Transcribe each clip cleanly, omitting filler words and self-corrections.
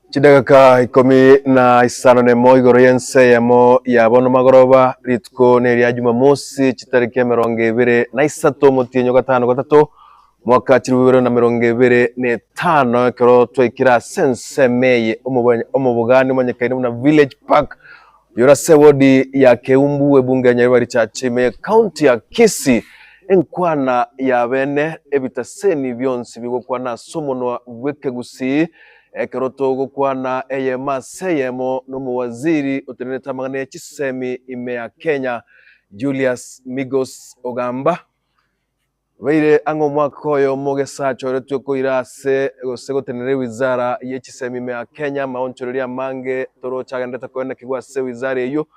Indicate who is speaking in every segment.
Speaker 1: Chidagaka ikomi na isano nemo igoro yense yamo yabono magoroba ritko neri ya Jumamosi chitariki 23 mutinyo gatano gatatu mwaka 2025 kero twekira sensemeye omubugani manyakaini muna Village Park yorase wodi ya Keumbu ebunge nyaribari chachime county ya Kisii enkwana ya bene ebitaseni byonsi bigokwana somonwa bwekegusi ekeroto gukwana eyema seyemo n'umuwaziri uteneta magana y'ikisemi ime ya Kenya Julius Migos Ogamba Weire ango mwaka oyo mogesa choretwe ko irase gosegotenere wizara y'ikisemi ime ya Kenya maonchoreria mange toro chagendeta kwenda kigwa se wizara eyo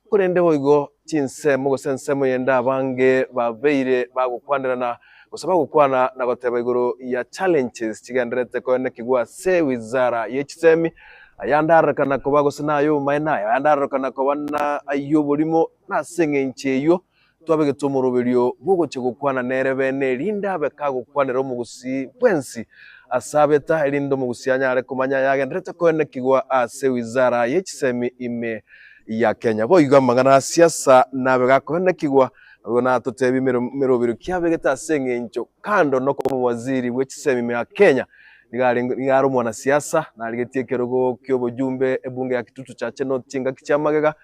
Speaker 1: kurende boigo chinse mogosensemo yenda abange babeire bagukwandirana gusaba gukwana na goteba iguru ya challenges chigenderete kwenda kigwa se wizara y'ikisemi ayandarakana ko bagosinayo maina ayandarakana ko bana ayo burimo nasenge ncheyo twabege tumurubirio bugo chigukwana nerebene linda bekagukwanira mugusi bwensi asabeta elindo mugusi anyare kumanya yagenderete kwenda kigwa ase wizara y'ikisemi ime ya Kenya boiga mangana siasa nabega kwenda kigwa gona tutebi mirobiro kyabegeta senge ncho kando noko mu waziri w'ikisemi ya Kenya nigaro mwana siasa naligetie kerogo kyobujumbe ebunge ya kitutu chache no tinga kicyamagega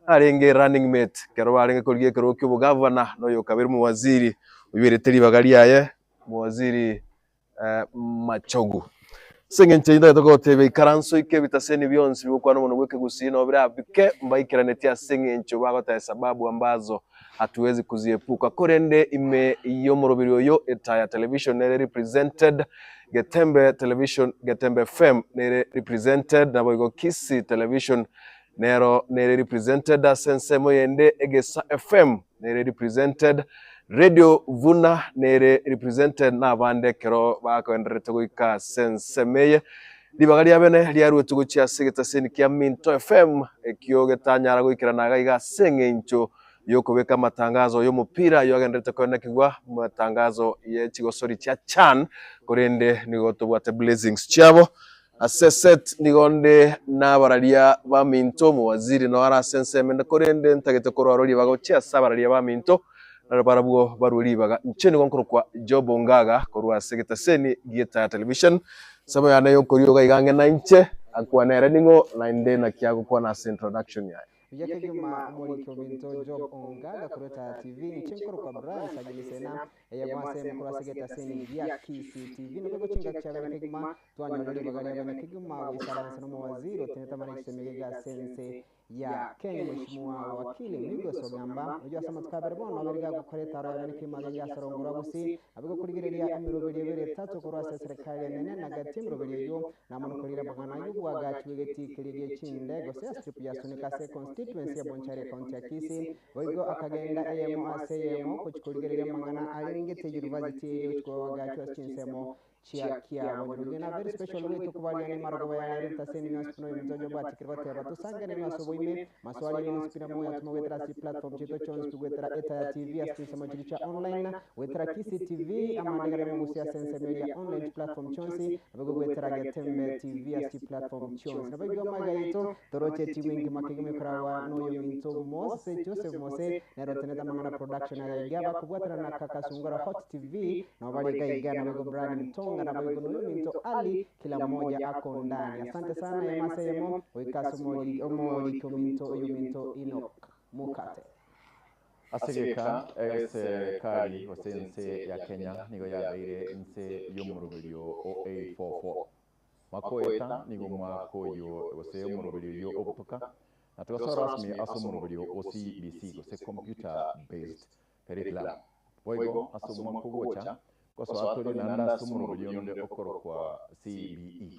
Speaker 1: arenge running mate kero barenge kolgie kerogo kyobo governor noyo kabiri mu waziri ubireteri bagari yaye mu waziri Machogu senge nchenda toko tebe karanso ike bitaseni byonsi bikwana muno gweke gusino bira bike mbaikirane ya senge ncho bagota sababu ambazo hatuwezi kuziepuka korende ime iyo morobirio yo etaya television nere represented Getembe television Getembe FM nere represented na boigo Kisii television nero nere represented asensemo yende Egesa FM nere represented Radio Vuna nere represented na bande kero bakoenderete guika sensemeye libagari abene liarwe tuguchia sigeta seni kia Minto FM ekioge tanyara guikira naga iga sengencho yokobeka matangazo yo mupira yogenderete kwenda kigwa matangazo ye chigosori cha chan korende nigoto bwate blessings chabo assesset nigonde na baralia ba Minto mu waziri no ara senseme korende ntagete kororori bago chia sabaralia ba Minto na barabugo baruli baga ncheni gonkoro kwa Jobo Ngaga korwa sigeta seni gieta television sabo yana yo koriyo igange na inche akwanere ningo na inde na kiago kwa na introduction yayo
Speaker 2: Yakiguma muri Competency job ongaga kureta TV nchinkoro kwa brand sagilisena ya mwase mkura segeta seni ya Kisii TV nubego chinga kiaga kiguma tuanyolori bagari ya kiguma wisaransa no waziri teneta mara kisemegega sense ya Kenya mheshimiwa wakili Migos Ogamba ujya sama tukabirbono abiriga gukoreta arabane kimaga ya sorongora gusi abigo kurigereria emiroberi bere tatu kurasa serikali nene na gatimro bere yo namuno kurira bagana yugo agachwegeti kirige chinde gose strip ya sunika se constituency ya Bonchari county ya Kisii boigo akagenda ayemo aseyemo kuchikurigereria mangana alingete university yo chiko agachwa chinsemo chia wajurugena very special way tukubaliane marago ya renta seni naskuno mzojo bati kirwate batu sangene naso ime maswali ni spina moya tumewetra si platform chito chons tuwetra eta TV astinse majiricha online wetra Kisii TV amandegare musia sense media online platform chonsi abago wetra Getembe TV asti platform chons abago magaito toroche tiwingi makigime krawa no yo minto mose Joseph Mose na roteneta mangana production ya igaba kubwatra na kakasungura hot TV na wabali gaiga na abago brand mtonga na abago no yo minto ali kila mmoja ako ndani. Asante sana ya masemo wikaso omoli kominto yuminto inok mukate
Speaker 3: asegeka serikali wasense ya Kenya nigo yabeire nse yomurubiryo O844 makoeta nigo makoyo wase yomurubiryo obutoka natugasa rasmi asomurubiryo OCBC gose computer based curriculum boigo asomwa kugocha koso atori nanda sumurubiryo nde okoro kwa CBE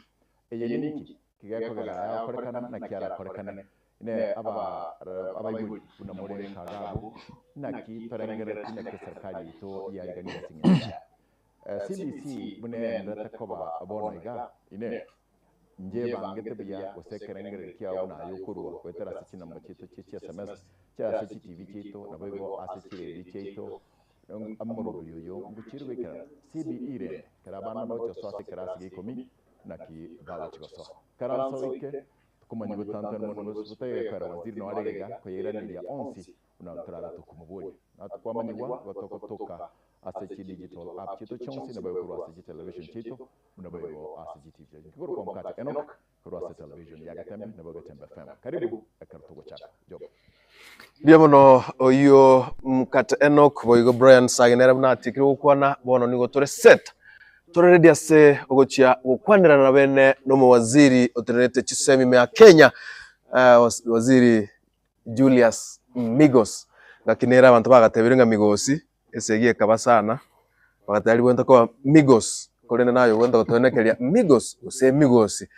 Speaker 3: eyeniki kigakogera akorekana na kiara korekana ne abaibuli kuna mole kagabu naki tarengere tineke serikali to ya gania singa CBC bune ndata koba abonega ine nje bangete biya osekerengere kiya una yokurwa wetera sichina machito chichi SMS cha CCTV chito na bego asechire chito amurubyo yo buchirwe kara CBE re karabana bacho swase karasi komi naki baga chigoso karanso ike kumanya gutantan mono gutege kara waziri no aregega kwiraniria onsi unantrara tukumubuli atkwamanywa gotokotoka aseci digital app chito chonsi na bayo kuru aseci television chito na bayo aseci tv kuru kwa mkata enok kuru aseci television yagatembe na bayo gatembe fm karibu akartogo chaka job
Speaker 1: Diamono oyo mkata enok boigo Brian saginera bna tikiri ukwana bono nigo tore set tore ready ase ogochia gukwanira na bene no mu waziri otenete chisemi mea Kenya waziri Julius Migos ngakinera abantu bagatebirenga Migosi esegie kabasana bagatari bwenta ko Migos kolene nayo bwenta gotonekeria Migos use Migosi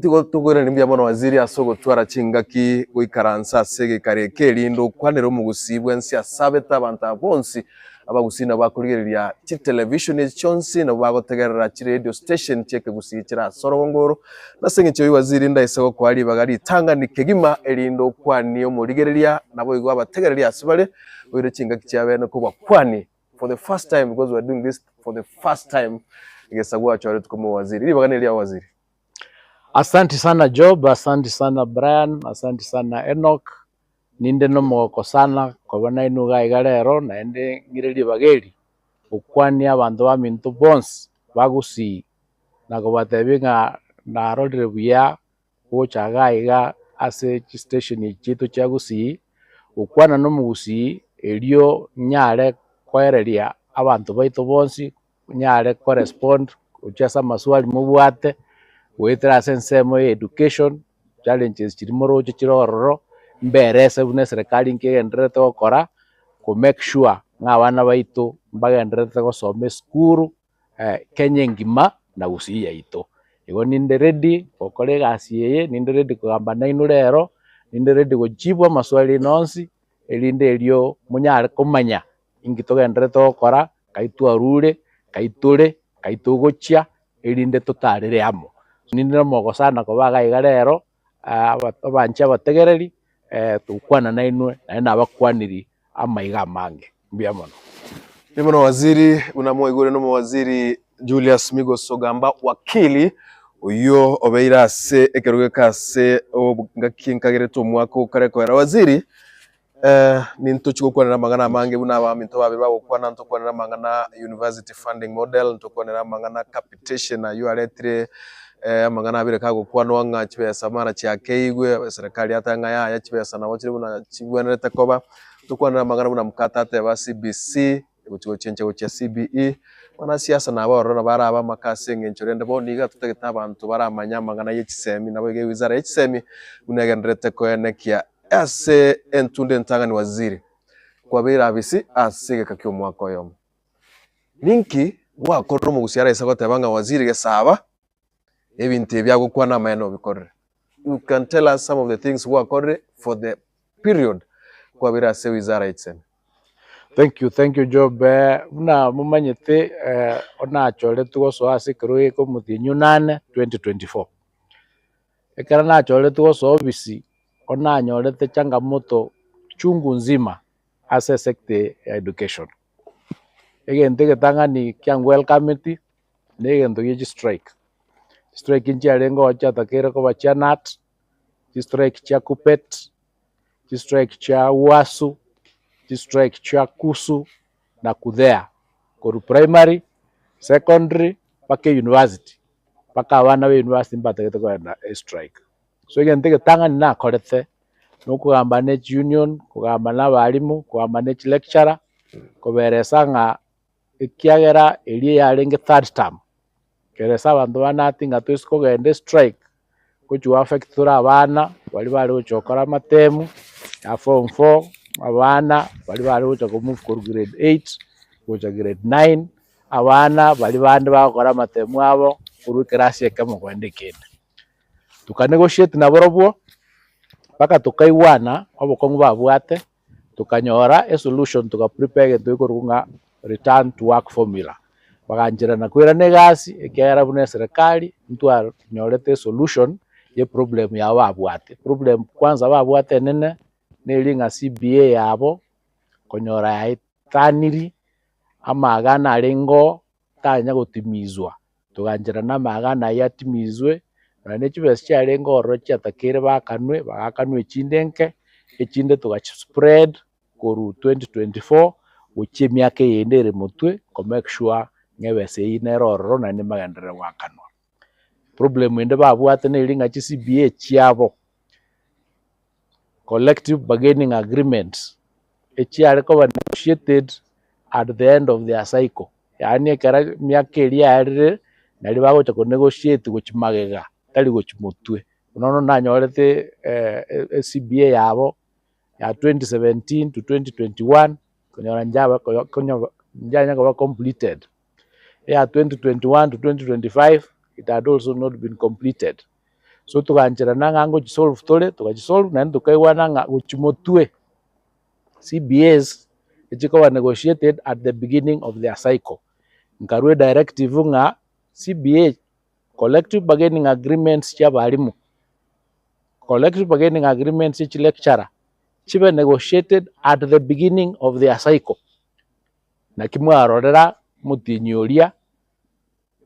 Speaker 1: tigo tugore nimbya mono waziri asogo twara chingaki goikaransa sege karekeri ndo kwanero mu gusibwe nsi asabeta abantu bonsi abagusina bakurigereria chi television chonsi no bagotegerera chi radio station cheke gusikira sorongoro nasenge cyo waziri ndaisego kwali bagari tanga nikegima elindo kwani omurigereria nabo igwa bategereria asibale oire chingaki cyabe ko bakwani for the first time because we are doing this for the first time igesagwa cyo tukomo waziri ili baganiria waziri.
Speaker 4: Asante sana Job, asante sana Brian, asante sana Enoch. Ninde no mwoko sana kwa bana inuga igalero na ende ngireli bageli. Ukwani abantu bamintu bonse bagusi na kubatebinga na rodre buya uchaga iga ase station chitu chagusi ukwana no mugusi elio nyare kwereria abantu baitu bonse nyare correspond uchasa maswali mubwate wetera sensemo education challenges chirimoro chirororo mberese bune serikali nkegendrete gukora ku make sure ng'abana baitu mbagendrete gosoma skuru Kenya ngima na gusiya ito igo ninde ready okore gasi yeye ninde ready kugamba nainu rero ninde ready gujibwa maswali nonsi elinde elio munyare kumanya ingitogendrete gukora kaitu arure kaitore kaitugochia elinde tutarire amo ninde mogo sana ko baga igarero abancha bategereri tukwana nainwe na abakwaniri amaiga mange mbiamono
Speaker 1: Nimono waziri unamoigore no waziri Julius Migos Ogamba wakili uyo obeira se ekeruge kase ngakinkagere to mwako kareko era waziri ninto chukwana mangana mange buna ba minto babiri bagukwana ntokwana mangana university funding model ntokwana mangana capitation na UR3 mangana abire kago kwanwa nga chibesa mara cha keigwe serikali atanga ya chibesa na wachiri buna chibwenete koba tukwana mangana buna mkata ate ba CBC guchigo chenche gocha CBE wana siasa na barona baraba makase ngenchorende boniga tutegeta abantu baramanya mangana y'ichisemi nabo ge wizara y'ichisemi unegendrete ko enekia ase entunde ntanga ni waziri kwa bera abisi asege kakyo mwako yom ninki wakoro mu gusiara isa gotebanga waziri gesaba ebintu byagukwana mayano bikorre. You can tell us some of the things wakore for the period kwa bera ase wizara y'ichisemi.
Speaker 4: Thank you Job. Una mumanyete ona chole tugo so ase kero ko mutinyu 8 2024 ekara na chole tugo so obisi ona nyorete changamoto chungu nzima ase sector ya education egente getangani kyang welcome it negento ye strike nchi alengo cha takere ko bachanat strike cha kupet strike cha wasu strike cha kusu na kudhea koru primary secondary pake university paka abana be university mbategete ko na strike so egente getangani na korete no kugamba ne union kugamba n'abarimu kugamba ne lecturer kuberesa nga ikiagera eli yarenge third term keresa abantu banatinga twesiko gende strike kuchu affect tura abana bali guchokora matemu ya form 4 abana bali guchoko move ku grade 8 gucha grade 9 abana bali bande bakora matemu abo kuri class yake mu kwendekene tukanegotiate na borobwo paka tukaiwana obokongu babwate tukanyora a solution tukaprepare tuikorunga return to work formula baganjira na kwira negasi ekera bune serikali mtu anyorete solution ye problem ya babwate problem kwanza babwate nene nelinga CBA yabo konyora ya itaniri amagana arengo tanya gutimizwa tuganjira na magana yatimizwe na nechibes chiare ngoro chiatakire bakanwe chindenke echinde spread koru 2024 uchi miaka yendere mutwe ko make sure ngewese ineroro na nimagendere wakanwa problem ende babwate ne linga chi CBA chiabo collective bargaining agreements echiare ko negotiated at the end of their cycle yani kara miaka iliare nali bago cha negotiate gochimagega tali gochimutwe unono nanyorete CBA yabo ya 2017 to 2021 konyora njanya kwa completed ya 2021 to 2025 it had also not been completed so tukanjira nangango solve tole tukajisolve na tukaiwa nanga uchimotwe CBAs echiko negotiated at the beginning of their cycle nkarwe directive nga CBA collective bargaining agreements cha balimu collective bargaining agreements each lecturer chibe negotiated at the beginning of their cycle na kimwarorera mutinyoria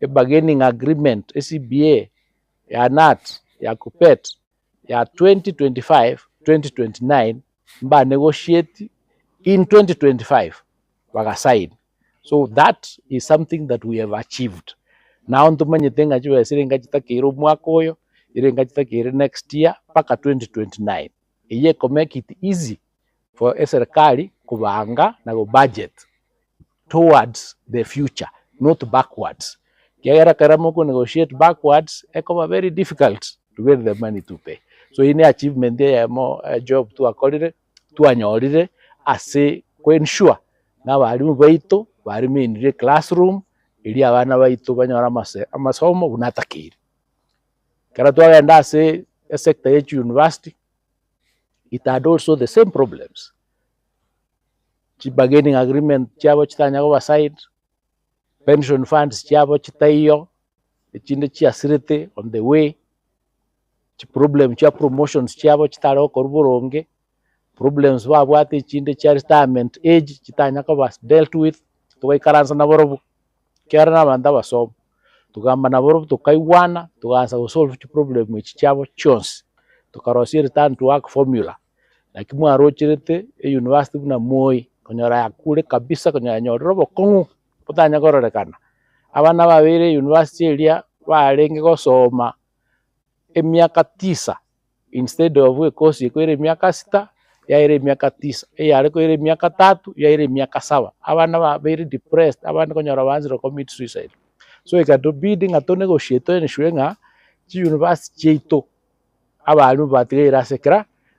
Speaker 4: bargaining agreement CBA ya NAT ya KUPPET ya 2025-2029 mba negotiate in 2025 wakasign. So that is something that we have achieved. Now ntumanyitenga chiwe sirenga chitakiro mwaka oyo irenga chitakire next year paka 2029 iye ko make it easy for serikali kubanga na go budget towards the future, not backwards. Kiagera karamo ko negotiate backwards, eko very difficult to get the money to pay. So ini achievement ya mo job tu akolire tu anyorire ase ko ensure na balimu baito bari minire classroom ili abana baito banyora amasomo bunatakire. Kara tu agenda ase sector ya university, it had also the same problems. Bargaining agreement chabo chitanya ko side pension funds chabo chitaiyo chinde chiasirete on the way problem cha promotions chabo chitaro korburonge problems babwate chinde cha retirement age chitanya ko was dealt with tukai karanza na borobu kyara na banda basomo tukamba na borobu tukaiwana tukaanza solve problem chabo chons tukarosi return to work formula lakini arochirete university na moi konyora yakure kabisa konyora nyorobo kongu putanya kororekana abana babire university elia barenge gosoma emiaka 9 instead of course ikwire miaka 6 yaire miaka 9 yare kwire miaka 3 yaire miaka 7 abana babire depressed abana konyora banziro commit suicide so ikatobidi ngato negotiate enshwenga chi university cheito abalimu batigera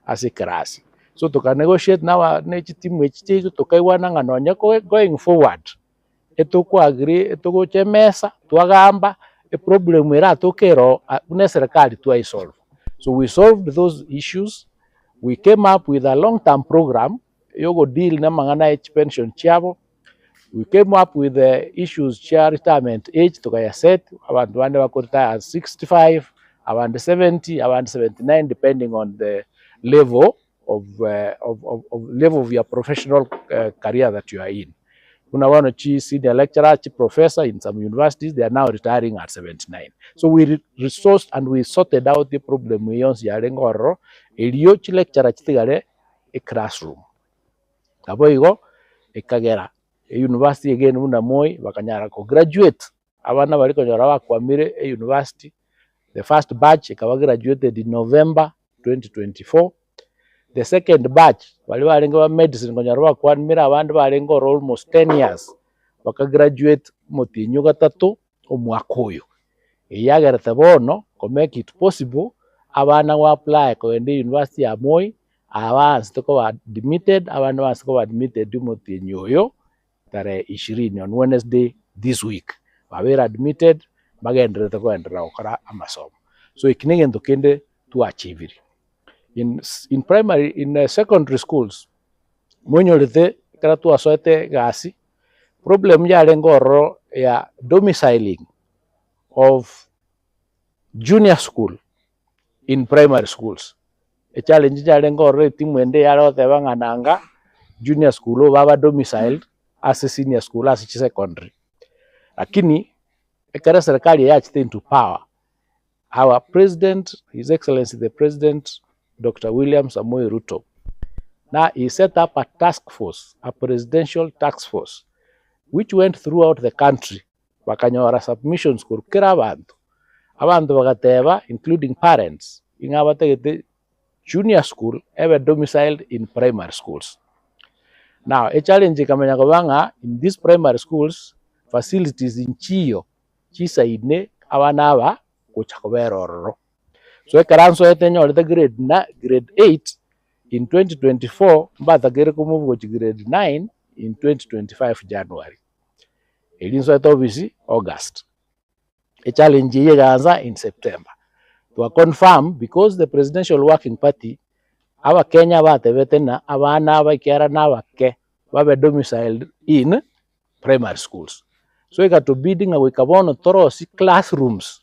Speaker 4: asekrasi so tuka negotiate na nechi team echichecho tukaiwana nganonya going forward etuko agree etuko chemesa twagamba a problem era tokero une serikali tu solve. So we solved those issues. We came up with a long-term program yogo deal na mangana pension chabo. We came up with the issues cha retirement age tukaya set abantu bande bakota at 65 around 70 around 79 depending on the level of level of your professional career that you are in. Kuna one senior lecturer, professor in some universities, they are now retiring at 79. So we resourced and we sorted out the problem we use yarengoro elio lecturer chitigare a classroom. Kaboigo ekagera a university again una moi bakanyara ko graduate abana bari konyora bakwamire a university. The first batch ikawa graduated in November 2024. The second batch wali barenga medicine konyara bakwamira abandi barenga almost 10 years bakagraduate mutinyu gatatu omwaka oyo eyagerete bono ko make it possible abana wa apply ko ende university ya Moi abansi to ko admitted abana bansi ko admitted mutinyu oyo tare 20 on Wednesday this week babera admitted bagendere to ko endera okara amasomo so ikinegendo kende to achieve in primary in secondary schools monyorete kara tu asoete gasi problem ya lengoro ya domiciling of junior school in primary schools a challenge ya lengoro timwende yaro tebangananga junior school baba domiciled as a senior school as a secondary lakini ekara serikali ya chite into power our president, His Excellency the President, Dr. William Samoei Ruto, now he set up a task force, a presidential task force, which went throughout the country. Bakanyora submissions kurukira abantu bagateba, including parents, inga bategete junior school ever domiciled in primary schools. Now, a challenge kamenya kobanga in these primary schools, facilities in chiyo, chisa ine awanaba kuchakoberoro. So ekaranso etenyo the grade 8 in 2024, but agere kumuvu which grade 9 in 2025 January. Elinso etobisi August. A challenge yeganza in September. To confirm, because the Presidential Working Party, our Kenya batebetena abana bakiara nabake babe domiciled in primary schools. So ika to bidding we kabono torosi classrooms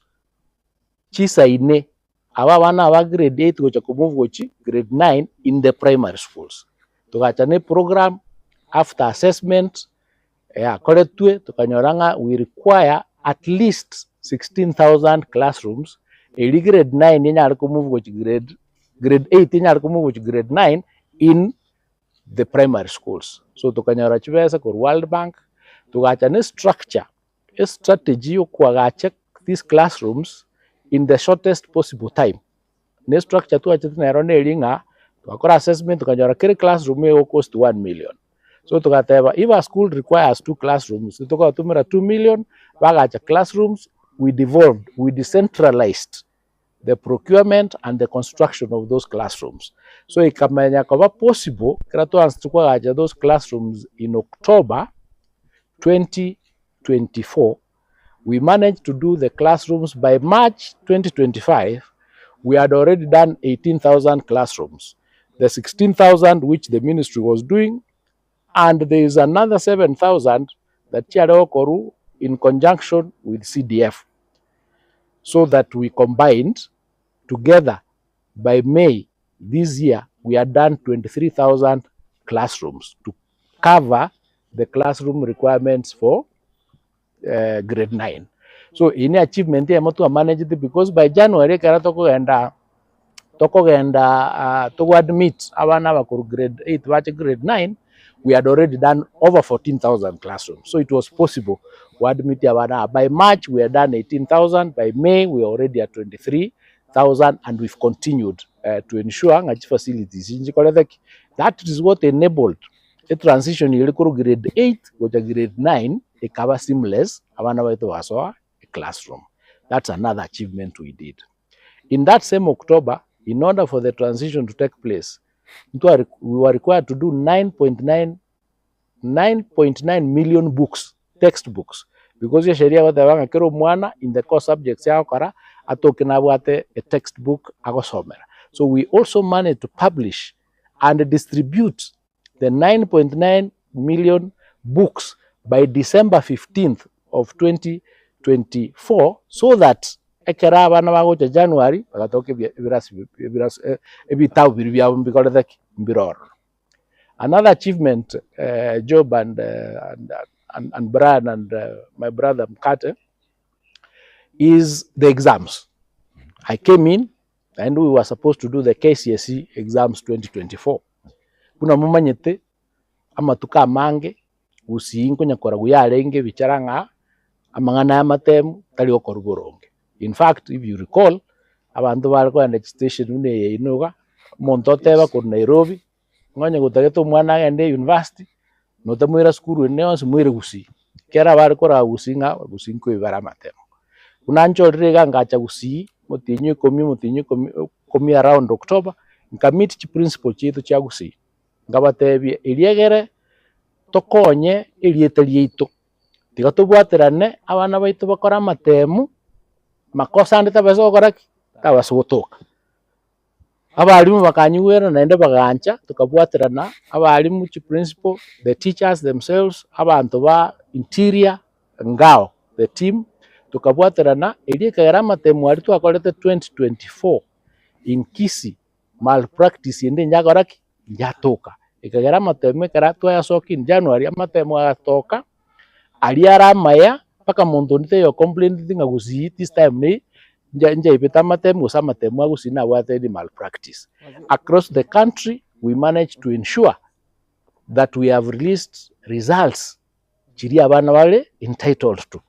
Speaker 4: chisa ine aba bana ba grade 8 gocha kumove gochi grade 9 in the primary schools. Tukachane program after assessment koretwe tukanyoranga we require at least 16,000 classrooms. Eli grade 9 yenyar kumove gochi grade 8 yenyar kumove gochi grade 9 in the primary schools. So tukanyora chibesa for World Bank tukachane structure a strategy yokwagache these classrooms in the shortest possible time. Ne structure tu achete nairone elinga tukakora assessment tukanyora kile classroom will cost 1 million. So tukateba if a school requires 2 classrooms, tukatumira 2 million bagacha classrooms we decentralized the procurement and the construction of those classrooms. So ikamenya kwa possible kratuans tukagacha those classrooms in October 2024. We managed to do the classrooms by March 2025. We had already done 18,000 classrooms. The 16,000 which the ministry was doing, and there is another 7,000 that Chiadokoru in conjunction with CDF. So that we combined together by May this year, we had done 23,000 classrooms to cover the classroom requirements for grade 9. So in achievement ya mtu manage it because by January kara to admit abana bakuru grade 8 bache grade 9, we had already done over 14,000 classrooms. So it was possible to admit abana. By March we had done 18,000, by May we are already at 23,000, and we've continued to ensure that facilities. That is what enabled a transition grade 8 with a grade 9 a cover seamless a classroom. That's another achievement we did. In that same October, in order for the transition to take place, we were required to do 9.9 million books, textbooks, because ya sheria watawanga kero mwana in the core subjects yao kara atokina wate a textbook agosomera. So we also managed to publish and distribute the 9.9 million books by December 15th of 2024, so that ekera bana bago January bagatoke ebitau biribya mbikole that mbiror. Another achievement, Job and Brian and my brother Mkate, is the exams. I came in and we were supposed to do the KCSE exams 2024. Kuna mumanyete ama tukamange usiinko nyakora guyarenge bicharanga amangana y'amatemu tali okorugoronge. In fact, if you recall, abantu bariko and station une yinoga montoteba ku Nairobi nganye gutageto mwana agende university notamwira skuru neonse mwire gusi kera bariko ra gusinga gusinko ibara matemu kunancho rega ngacha gusi mutinyu komi around October nkamit chi principal chitu cha gusi ngabatebye iliegere tokonye ilieteliito tigatubwaterane abana baitu bakora matemu makosa ndita beso koraki tabasotoka abalimu bakanyuwera naende bagancha tukabwaterana abalimu chi principal, the teachers themselves, abantu ba interior ngao the team tukabwaterana iliekera matemu alitu akolete 2024 in Kisi malpractice yende nyakoraki njatoka ikagera matemu kera twayasoki in January amatemu agatoka aliara maya paka mondo nite yo complaint tinga gusi this time ni nja ipeta matem usama temu agu sina wate any malpractice. Across the country, we managed to ensure that we have released results chiri abana wale entitled to.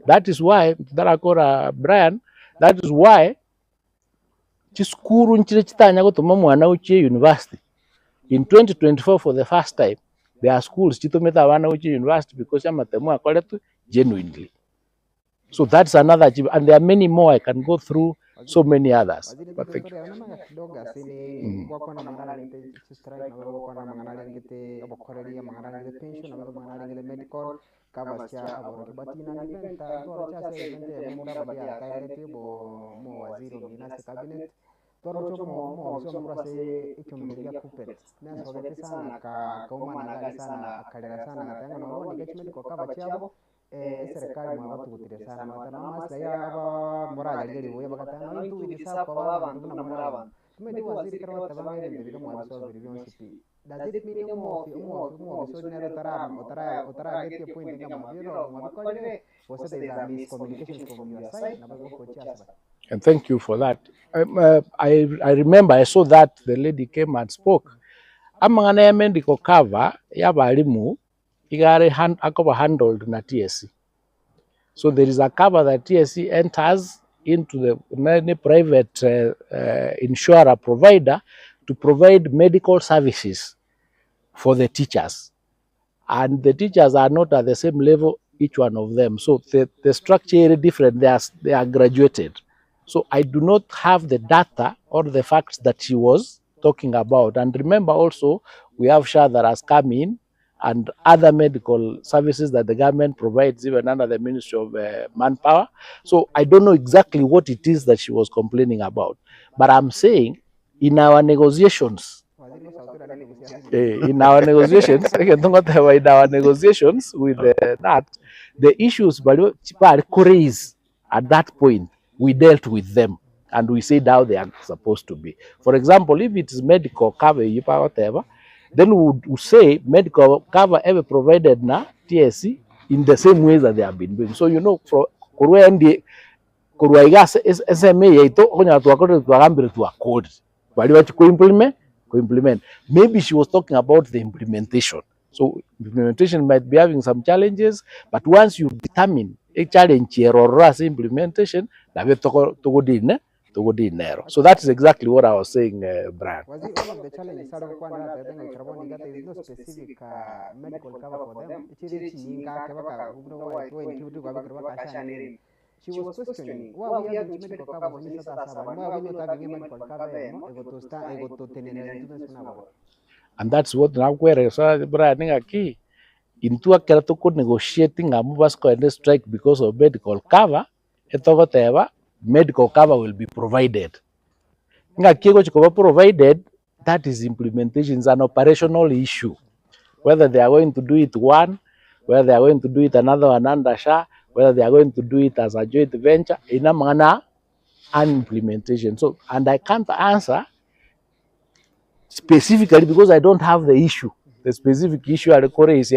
Speaker 4: That is why darakora Brian, that is why chiskuru nchire chitanya gutuma mwana uchiye university. In 2024, for the first time, there are schools chitometa abana uchiye university because amatemu akoletu genuinely. So that's another achievement, and there are many more. I can go through so many others. But thank you.
Speaker 2: serikali mwabatugutirira sana matana amasaya aba moraja ligeri bakatanga no intu idisa kwa abantu na muraba tumedi waziri karwa tabangere ndebika mwabisolve byonsipi does it mean mo so dinero otara get your point nga mabiro mwabikolere was there is a miscommunication from your side na bako kochasa.
Speaker 4: And thank you for that. I remember I saw that the lady came and spoke. Amangana ya medical cover ya balimu igare akoba handled na TSC. So there is a cover that TSC enters into the private insurer provider to provide medical services for the teachers. And the teachers are not at the same level, each one of them. So the structure is different. They are graduated. So I do not have the data or the facts that she was talking about. And remember also, we have SHA that has come in and other medical services that the government provides even under the Ministry of Manpower. So I don't know exactly what it is that she was complaining about. But I'm saying in our negotiations, with that, the issues raised at that point, we dealt with them and we said how they are supposed to be. For example, if it is medical cover, whatever, then we would say medical cover ever provided na TSC in the same way that they have been doing. So you know, for Kuruaigas SMA yaito konya tuakore tuagambire tuakode. Bali wachi implement. Maybe she was talking about the implementation. So implementation might be having some challenges, but once you determine a challenge or implementation, so that is exactly what I was saying, Brian.
Speaker 2: Was it one of the challenges there is no specific medical cover for them? She was questioning why we have medical cover for Mr. Saba, why we not having medical cover.
Speaker 4: And that's what now where Brian key into a keratoco negotiating a movers and strike because of medical cover, medical cover will be provided. Provided, that is implementation, is an operational issue. Whether they are going to do it one, whether they are going to do it another one under SHA, whether they are going to do it as a joint venture, in a manner and implementation. So, and I can't answer specifically because I don't have the issue. The specific issue at the core is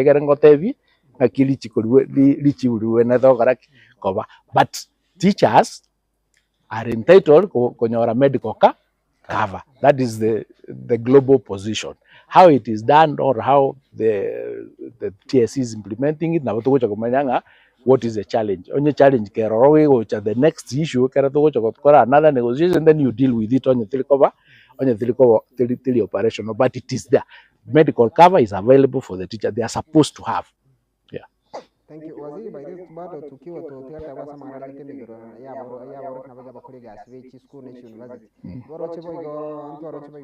Speaker 4: but teachers are entitled to medical cover. That is the global position. How it is done or how the TSC is implementing it, what is the challenge? Only challenge the next issue, another negotiation, then you deal with it on your operational. But it is there. Medical cover is available for the teacher. They are supposed to have. Yeah.
Speaker 2: Thank you. Waziri, by this bado tukiwa tukiata wasa mara lite migro ya boro na baga bakuri gas which school nation university. Boro chebo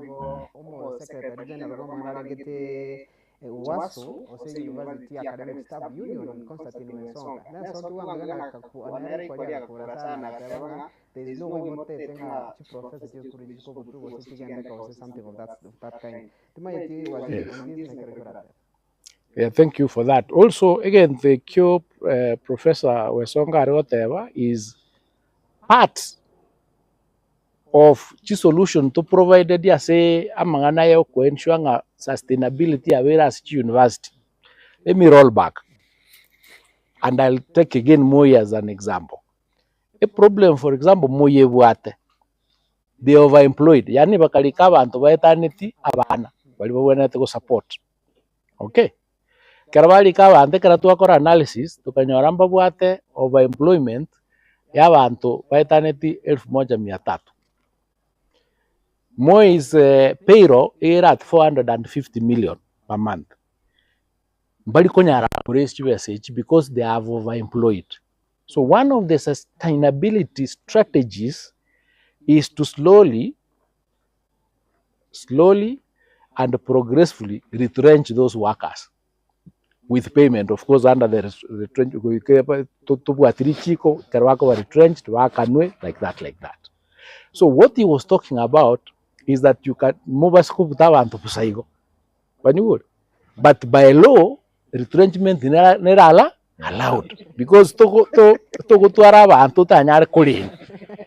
Speaker 2: igo omo secretary general go mara lite waso ose university academic staff union Constantine Wensonga. Na so kiwa ngana kaku anere kwa ya kura sana tabanga there is no way mote tenga chi professor chi school chi ko butu wose chi ganda ka wose something of that kind. Tumayeti waziri on this na.
Speaker 4: Yeah, thank you for that. Also, again, the Q Professor Wesonga whatever is part of the solution to provide the say amangana yo ko ensure sustainability at university. Let me roll back, and I'll take again Moi as an example. a problem for example moyebwate they overemployed yani bakalika abantu baetaneti abana bali babonete go support okay karabalika abantu kera twakora analysis tukanyora mbabwate overemployment y'abantu baetaneti 1300 Moi's payroll is at 450 million per month. Bali konyara because they have overemployed. So one of the sustainability strategies is to slowly and progressively retrench those workers with payment, of course, under the retrenched, like that. So what he was talking about is that you can move us but by law, retrenchment is allowed because toko twara abantu tanyare kuri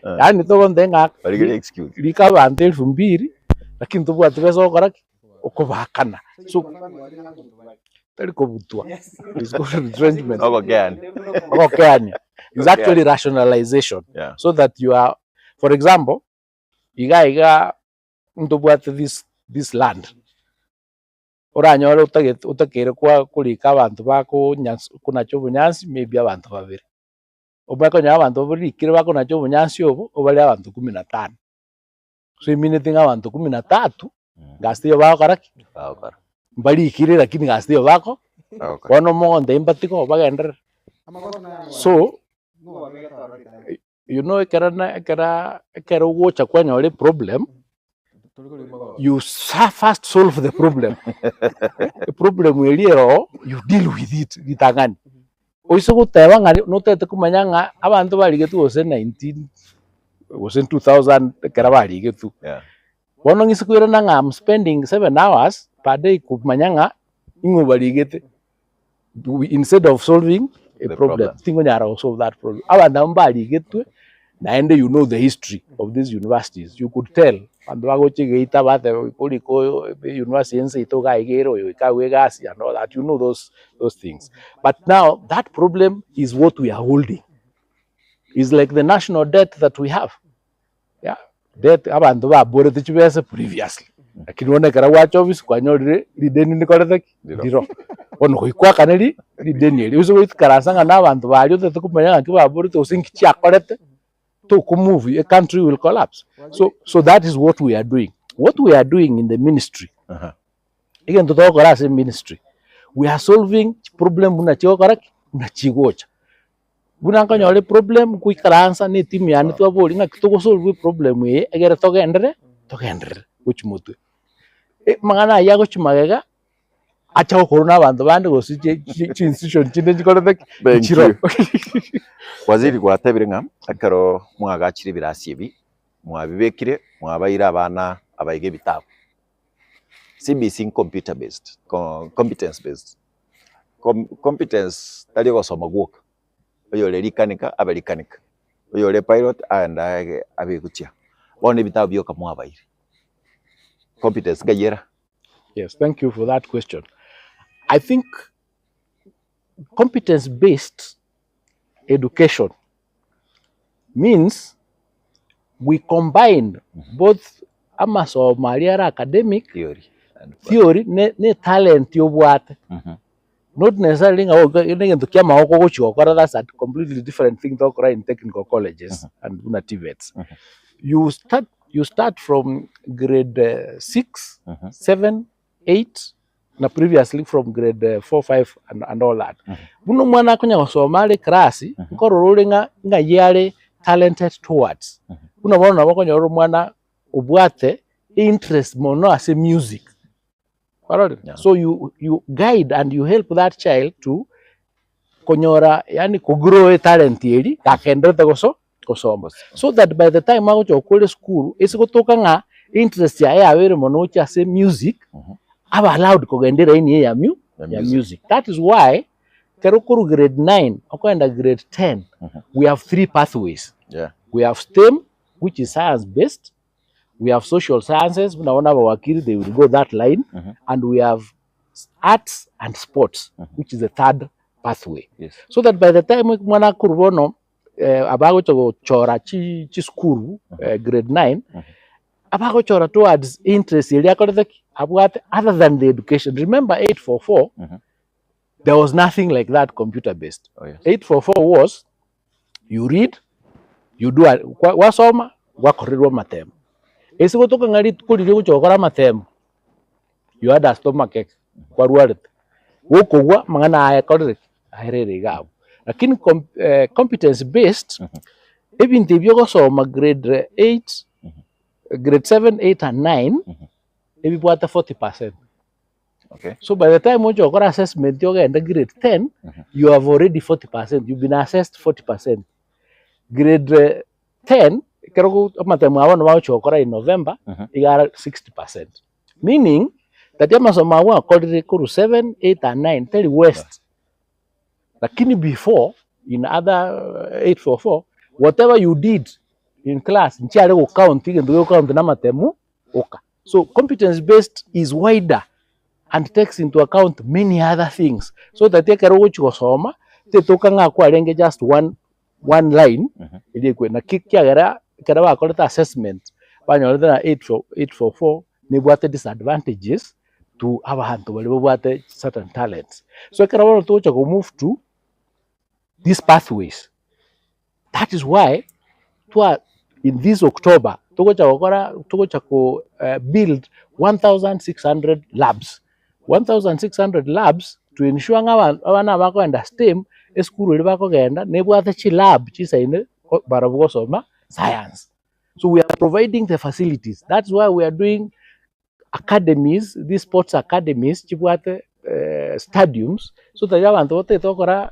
Speaker 4: yani toko ndenga
Speaker 3: excuse
Speaker 4: likaba antel fumbiri lakini tubwa tubezo kora okubakana so tari kobutwa is called retrenchment okay is actually rationalization so that you are, for example, iga ntubwa this land oranyora utakere kwa kulika abantu bako kuna cyo bunyansi maybe abantu babiri obako nya abantu babiri kire bako na cyo bunyansi obo obali abantu 15 so iminute abantu 13 gastiyo bako karaki bali kire lakini gastiyo bako wano monde imbatiko bagender so you know kera wocha kwa nyore problem you first solve the problem. The problem will you deal with it. Ditangani. Oiso kuteba ngani no tete kumanyanga abantu bali getu was in 2000 kera bali getu.
Speaker 3: Yeah.
Speaker 4: Wono ngisikwira nanga I'm spending 7 hours per day kumanyanga ingo bali gete instead of solving a problem. Tingo nyara solve that problem. Abantu bali getu and you know the history of these universities. You could tell and university and all that, you know those things. But now that problem is what we are holding. It's like the national debt that we have. Yeah, debt abantu ba bore tichibese previously. Lakini wone kara wacho office kwa nyori lideni nikolete diro. Ono kuikwa kaneli lideni. Uzo wikarasanga n'abantu bali tete kumanya kiba bore to sinki chakolete. To move, a country will collapse. So that is what we are doing. What we are doing in the ministry, again to talk as a ministry, we are solving problem buna chokora na chigocha. Buna kanyole problem kuikaransa ni timu yani to boli nga kitoko solve problem we egere togendere which mutu. Mangana yago chimagega acha corona abantu bandi go institution chinde chikora chiro.
Speaker 3: Waziri gwatebirenga akaro mwagachire birasibi mwabibekire mwabayira abana abayige bitabo CBC computer based competence based competence tali gosoma gwoka oyole likanika abalikanika oyole pilot and abikutia bone bitabo byoka mwabayire competence gayera.
Speaker 4: Yes, thank you for that question. I think competence based education means we combine both amasomalia academic theory ne talent yobwate. Not necessarily that's a completely different thing to in technical colleges and TVETs. You start from grade 6, 7, 8, na previously from grade 4, 5 and all that. Buno mwana kunya wasomali klasi nkororulinga nga yale talented towards. Buno mwana wakonya mwana ubwate interest mono as music. So you guide and you help that child to konyora yani kugrow a talent yeli kakendete kusoma. So that by the time ako chokole school isikotoka nga interest ya awere mono cha say music aba allowed kugendera ini ya music. That is why kerokuru grade 9 okwenda grade 10 we have 3 pathways. We have STEM, which is science based. We have social sciences, they will go that line, and we have arts and sports, which is the third pathway. So that by the time mwana kurubono abago chora chi school grade 9 abago chora towards interest ili akorete abwate other than the education. Remember 844 there was nothing like that computer based. 844 was you read, you do wasoma wakorirwa matemo esi gotoka ngari kulire guchokora matemo you had a stomach ache kwa ruarit wokogwa mangana aya korire ahirere gabo lakini competence based ebintu byo gosoma grade 8 grade 7 8 and 9 ebibwata 40%. So by the time you got assessment you get grade 10 you have already 40%, you've been assessed 40%. Grade 10 kero matemo awano wachokora in November you got 60%, meaning that you must mawa according to 7 8 and 9 tell west. Lakini before in other 844 whatever you did in class nchare go count ndio count na matemu oka. So competence based is wider and takes into account many other things, so that you can go soma te toka nga kwa renge just one line ili kwe na kikiagera kada ba koleta assessment banyo na 844 ni bwate disadvantages to abantu bali bwate certain talents. So kada wano to go move to these pathways. That is why in this October to build 1,600 labs. 1,600 labs to ensure abana bakoenda STEM eskuru ile bakogenda nebwate chi lab chisaine barabugosoma science. So we are providing the facilities. That's why we are doing academies, these sports academies chibwate stadiums, so that abantu bote tokora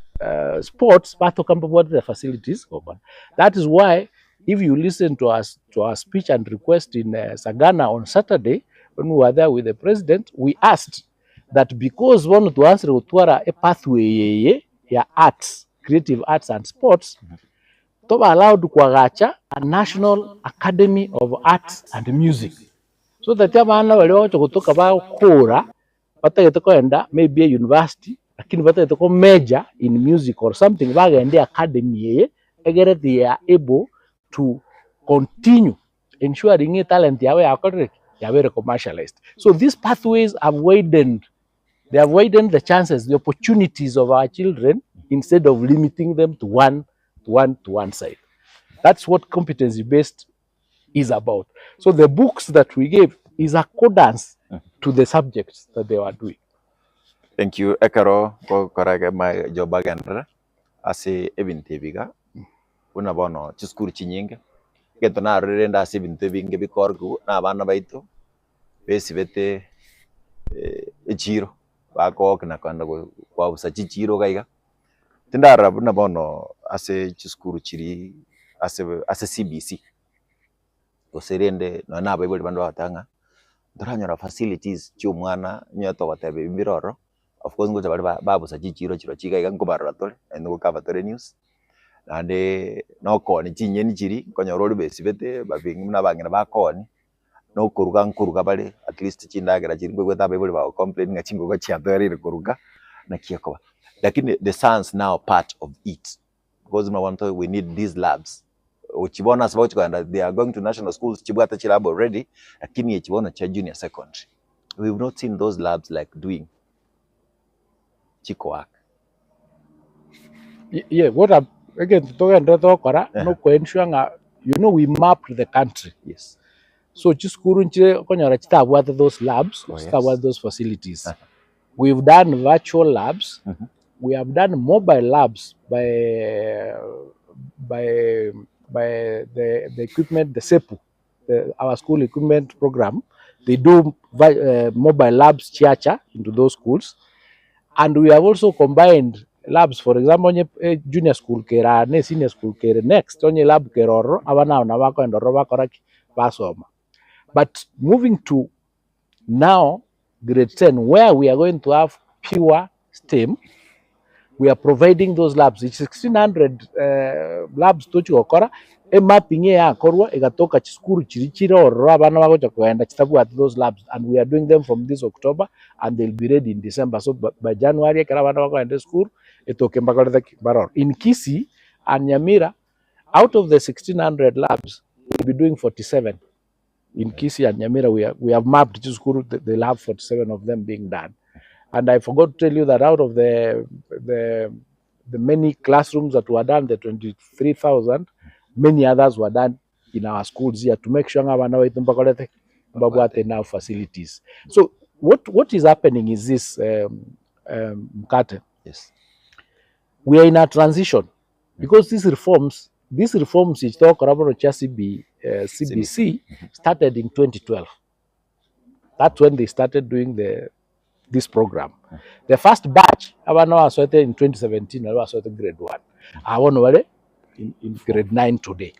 Speaker 4: sports batokamba what the facilities open. That is why if you listen to our speech and request in Sagana on Saturday when we were there with the president, we asked that because one to answer utwara a pathway ya arts, creative arts and sports, to be allowed kuagacha a National Academy of Arts and Music, so that abana wale wacho kutoka ba kora batagetokoenda maybe a university lakini batagetoko major in music or something bagende academy egere they are able to continue ensuring a talent yawe commercialized. So these pathways have widened. They have widened the chances, the opportunities of our children instead of limiting them to one side. That's what competency-based is about. So the books that we gave is accordance to the subjects that they were doing.
Speaker 3: Thank you. Ekaro ko korage my job agenda ase ebintu biga una bono chiskuru chinyinge geto na rurenda ase ebintu binge bikorgu na abana baito besi bete echiro bako na kwanda kwa usachi chiro gaiga tindara buna bono ase chiskuru chiri ase CBC oserende no na baibuli bandu batanga ndoranyora facilities cy'umwana nyato batebe imiroro. Of course ngoja bari babu sa chiro chigaiga ngobara tole endo kava tole news ande no koni chinyeni chiri konyorori besi bete babingi na bangina bakoni no kuruga bale at least chindagera chiri gweta baibuli ba complain ngachingo ga chiathari kuruga na kiakoba, lakini the science now part of it because we need these labs uchibona sababu kwanda they are going to national schools chibwata chilabo already, lakini chibona cha junior secondary we've not seen those labs like doing chiko work.
Speaker 4: Yeah, what again no kwenshanga, we mapped the country.
Speaker 3: Yes.
Speaker 4: So chiskuru nchire konyora chitabwate those labs, chitabwate those facilities. We've done virtual labs. We have done mobile labs by the equipment, the SEPU, our school equipment program. They do mobile labs chiacha into those schools. And we have also combined labs, for example, junior school kera, senior school kera, next, onye lab keroro, abana na wako endoro wako raki basoma. But moving to now, grade 10, where we are going to have pure STEM, we are providing those labs. It's 1,600 labs to chukokora. Mapping ya korwa igatoka chiskuru chirichiro or abana wako chakwenda chitabu at those labs, and we are doing them from this October and they'll be ready in December. So by January kala abana wako ende school etoke mbakole baror in Kisii and Nyamira Out of the 1600 labs, we'll be doing 47. In Kisii and Nyamira, we have mapped Chiskuru, they'll have 47 of them being done. And I forgot to tell you that out of the many classrooms that were done, the 23,000, many others were done in our schools here to make sure we enough facilities. So what is happening is this, Mkate.
Speaker 1: Yes.
Speaker 4: We are in a transition because these reforms which talk about CBC started in 2012. That's when they started doing this program. The first batch, I was started in 2017, I was started grade 1. I want in grade 9 today.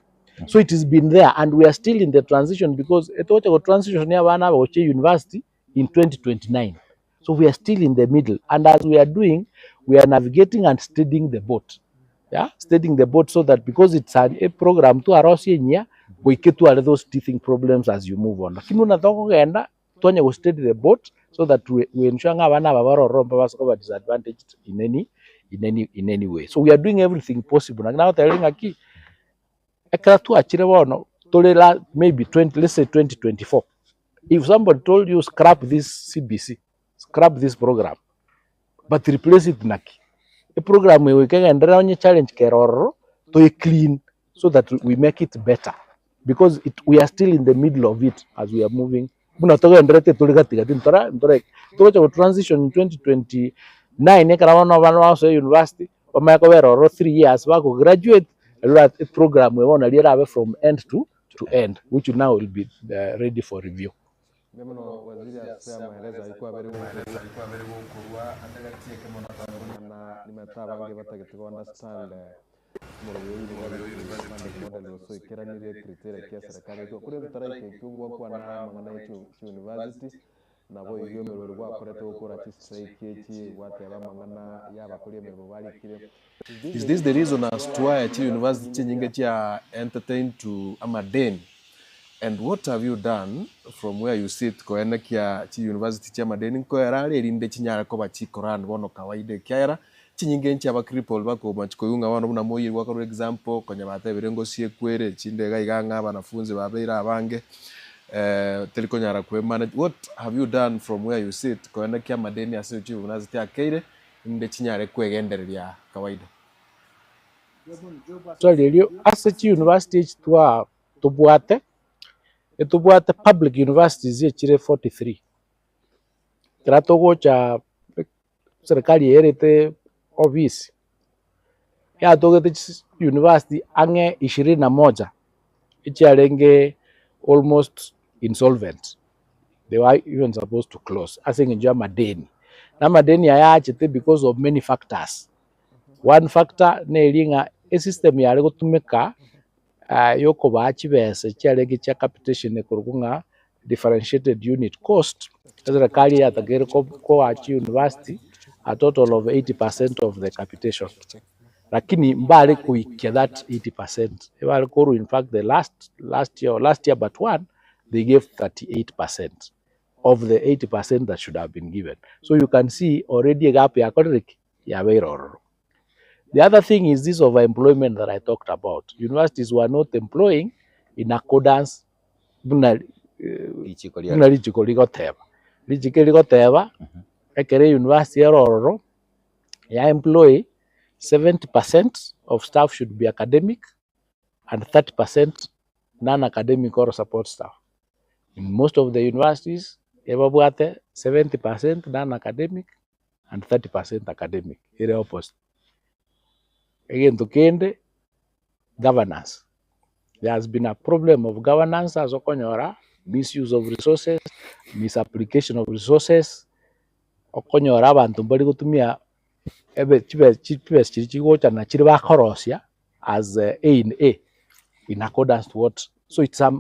Speaker 4: So it has been there, and we are still in the transition because it was a transition near university in 2029. So we are still in the middle, and as we are doing, we are navigating and steadying the boat. Yeah, steadying the boat so that because it's a program to Arosia, we get to those teething problems as you move on. We steady the boat so that we ensure are disadvantaged in any way. So we are doing everything possible. Now telling Aki, maybe 20, let's say 2024. If somebody told you scrap this CBC, scrap this program, but replace it naki, a program we can enroll challenge keroro to a clean so that we make it better because we are still in the middle of it as we are moving. Transition in 2029 university 3 years graduate a program we want to from end to end, which now will be ready for review.
Speaker 3: Waziri asema maelezo alikuwa very kurwa atagatie kama na nimetaba bange batagitwa understand model also ikiranire criteria kia serikali to kuri tutarai kungwa kwa na mangana yetu university nabo iyo merero gwa korete gukora strike ki wate abamangana yaba kuri merero bari kire.
Speaker 1: Is this the reason as to why university nyinge chia entertain to Amaden? And what have you done from where you sit koena kia university chia Madeni ko erari erinde chinyara ko bachikoran bono kawaide kiara chinyinge nchi aba cripple bako bachikoyunga wana buna moyi kwa for example konya bata birengo sie kwere chinde gaiganga banafunzi babeira abange telikonyara kwe manage. What have you done from where you sit koena kia Madeni ase university akaire inde chinyara kwegendereria kawaida?
Speaker 4: So lelio ase university twa tubwate etubwate public universities yechire 43 tratogo cha serikali yerete office ya togete university ange 21 ichiarenge almost insolvent. They were even supposed to close asengenjwa madeni na madeni ayachete because of many factors. One factor nelinga a system yale gutumika yoko bachi bese cyarege cya capitation kurunga differentiated unit cost serikali yatagere ko achi university a total of 80% of the capitation, lakini mbali kuikia that 80% ebali koru. In fact the last year but one they gave 38% of the 80% that should have been given. So you can see already a gap ya kodrik ya beiroro. The other thing is this overemployment that I talked about. Universities were not employing in accordance ekere university eroro ya employ 70% of staff should be academic and 30% non-academic or support staff. In most of the universities, 70% non-academic and 30% academic. It's the opposite. Again, to Kende, governance. There has been a problem of governance as Okonyora, misuse of resources, misapplication of resources. Okonyora abantu bali gutumia chipe chichigocha na chiriba korosia as A in accordance to what. So it's a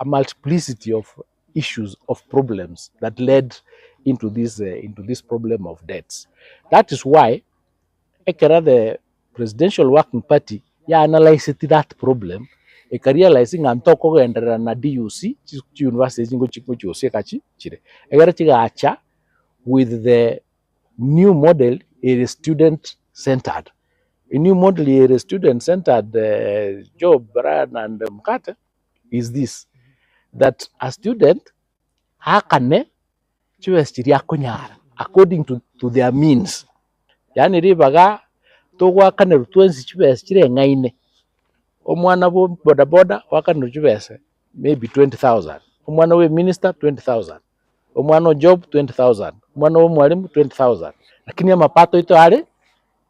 Speaker 4: multiplicity of issues, of problems that led into this problem of debts. That is why the Presidential Working Party analyzed that problem. Realizing antoko endera na DUC university with the new model, it is student centered. A new model here, student-centered job, Brian and Mkate, is this, that a student hakane chiwestiria kunyara according to their means. Yani ribaga togwakane rutwensi chiwestire ngaine. Omwana bo boda boda wakane chiwese maybe 20,000. Omwana we minister 20,000. Omwana job 20,000. Omwana wo mwalimu 20,000. Lakini mapato ito are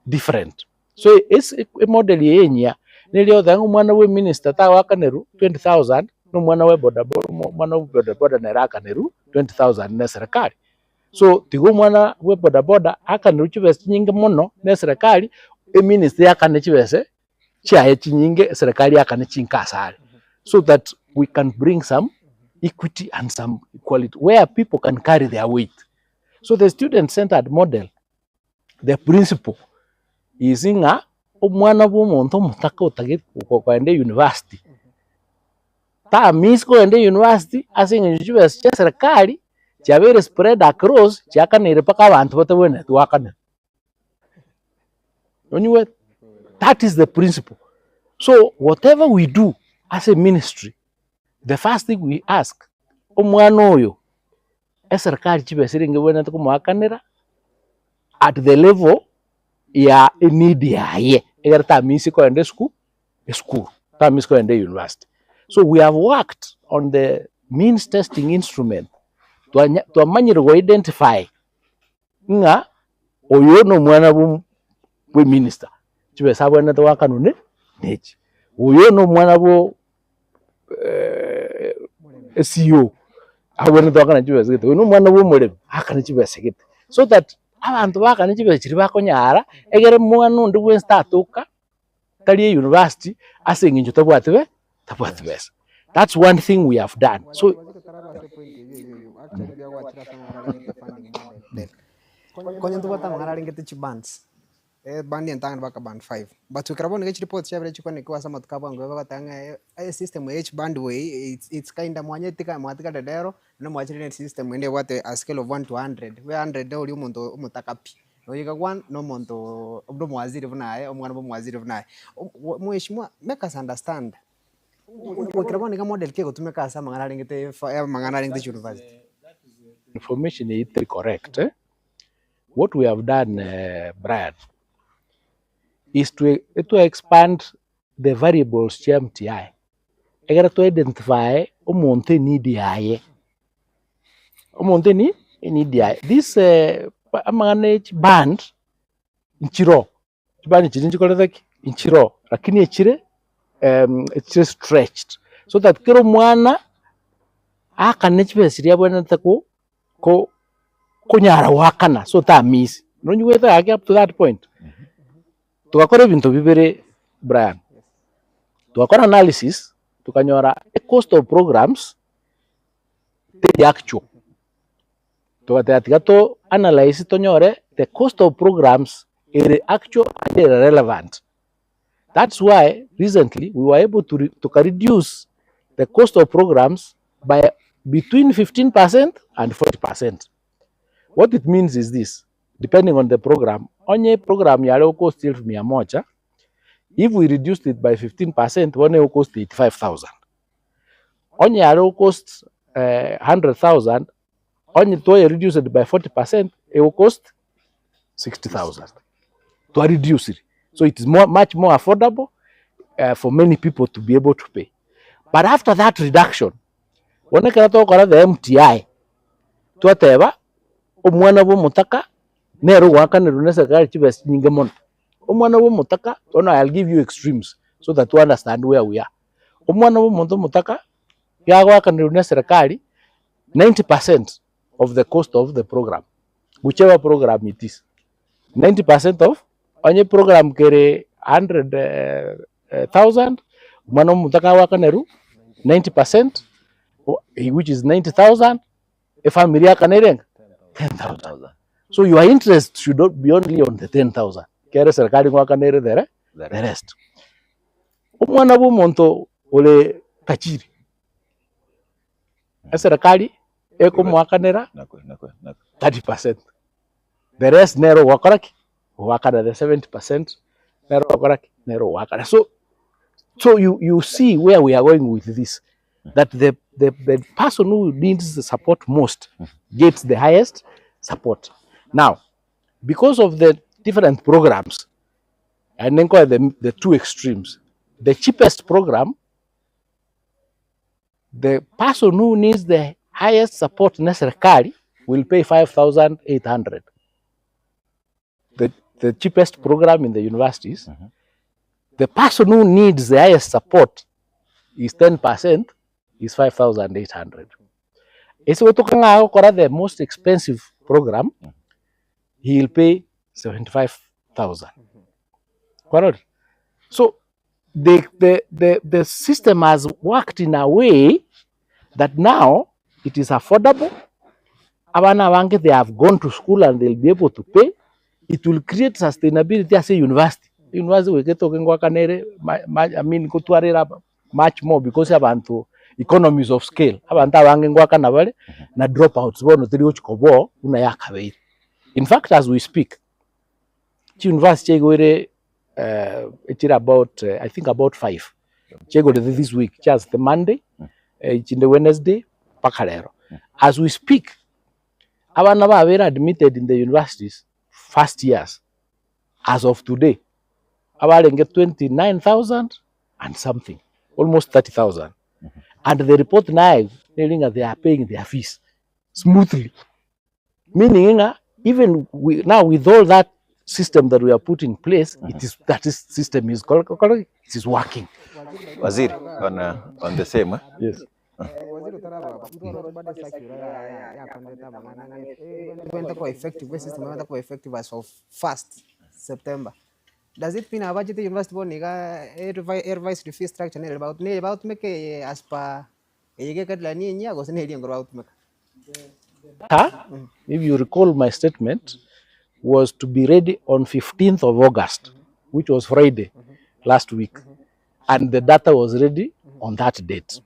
Speaker 4: different. So it's a model yenya nilio dhangu mwana we minister ta wakaneru 20,000 no mwana we boda boda neraka neru 20,000 na serikali. So tigo mwana we boda boda akaneru chibese nyingi mono na serikali e minister yakane chibese chia chinyingi serikali yakane chinkasari, so that we can bring some equity and some equality where people can carry their weight. So the student-centered model, the principle is nga omwana bw'omuntu omutaka otagete kwenda university ta miss kwenda university asinga chibese cha serikali chabere spread across chakanire paka abantu batabone twakane. Anyway, that is the principle. So whatever we do as a ministry, the first thing we ask omwana oyo serikali chibese ringewena tukumwakanira at the level ya need yaye egarta misi ko ende school ta misi ko ende university. So we have worked on the means testing instrument to amanyiro go identify nga oyo no mwana we minister chibese abone to wakanune nechi oyo no mwana bo CEO abone to wakana chibese gite no mwana bo mure akana chibese gite, so that abantu bakane chibese chiri bakonyara egere mwana undi we statuka tali university asenginjo tabwatwe bese. That's one thing we have done. So
Speaker 2: konyo tubata mangara ngete chibands band yentanga baka band 5 but ukarabona ngechi report chabere chikone kwa sama tukabanga bakatanga system h band way it's kind of mwanyetika mwatika dedero no mwachire system ende wate a scale of 1 to 100 we 100 oli umuntu umutakapi oyiga 1 no muntu obdo mwaziri vunaye omwana bo mwaziri vunaye mweshimwa make us understand ukarabona nga model ke gutumeka sama ngara ngete mangana ngete university
Speaker 4: information is correct. What we have done, Brian, is to expand the variables CMTI. Egera to identify omonte need yaye. Omonte ni need yaye. This manage band inchiro. Band inchiro. Lakini echire it's stretched so that kero mwana akanechbe siria bwana tako ko kunyara wakana so ta miss no you wait up to that point. Tukakora ibintu bibere Brian, tukakora analysis tukanyora the cost of programs the actual to analyze tonyore the cost of programs is actual and relevant. That's why recently we were able to reduce the cost of programs by between 15% and 40%. What it means is this, depending on the program, onye program yale cost 100,000, if we reduced it by 15%, one will cost 85,000. Onye yale cost 100,000, onye to reduce it by 40%, it will cost 60,000 to reduce it. So it is much more affordable for many people to be able to pay. But after that reduction, when I can talk about the MTI, to whatever, omwana bo mutaka nero wakane runesa gari chibes nyingemon. Omwana bo mutaka, I'll give you extremes so that you understand where we are. Omwana bo mutaka, ya wakane runesa gari 90% of the cost of the program, whichever program it is. 90% of onye program kere 100,000, omwana bo mutaka wakane ru 90%, which is 90,000. A family kanere 10,000. So your interest should not be only on the 10,000. Kere serikali wakanere the rest. Omwana bo monto ole kachiri. Serikali eko mwakanera 30%. The rest nero wakoraki wakana the 70%. So you see where we are going with this, that the person who needs the support most gets the highest support. Now, because of the different programs, and then call the two extremes, the cheapest program, the person who needs the highest support necessary will pay 5,800. The cheapest program in the universities, the person who needs the highest support is 10%, is 5,800. It's what the most expensive program, he'll pay 75,000. So the system has worked in a way that now it is affordable. They have gone to school and they'll be able to pay. It will create sustainability as a university. University will get much more because abantu economies of scale. Na dropouts in fact, as we speak, university it's about I think about 5. This week, just the Monday, in the Wednesday, pakalero. As we speak, abana were admitted in the universities first years. As of today, about get 29,000 and something, almost 30,000. And the report now telling that they are paying their fees smoothly. Meaning, even now with all that system that we are put in place, system is correct. It is working.
Speaker 1: Waziri, on the same.
Speaker 4: Yes.
Speaker 2: Waziri utaraba effective system effective as of 1st September. Does it mean our budget university revise the fee structure about make as per
Speaker 4: if you recall, my statement was to be ready on 15th of August, which was Friday last week, and the data was ready on that date.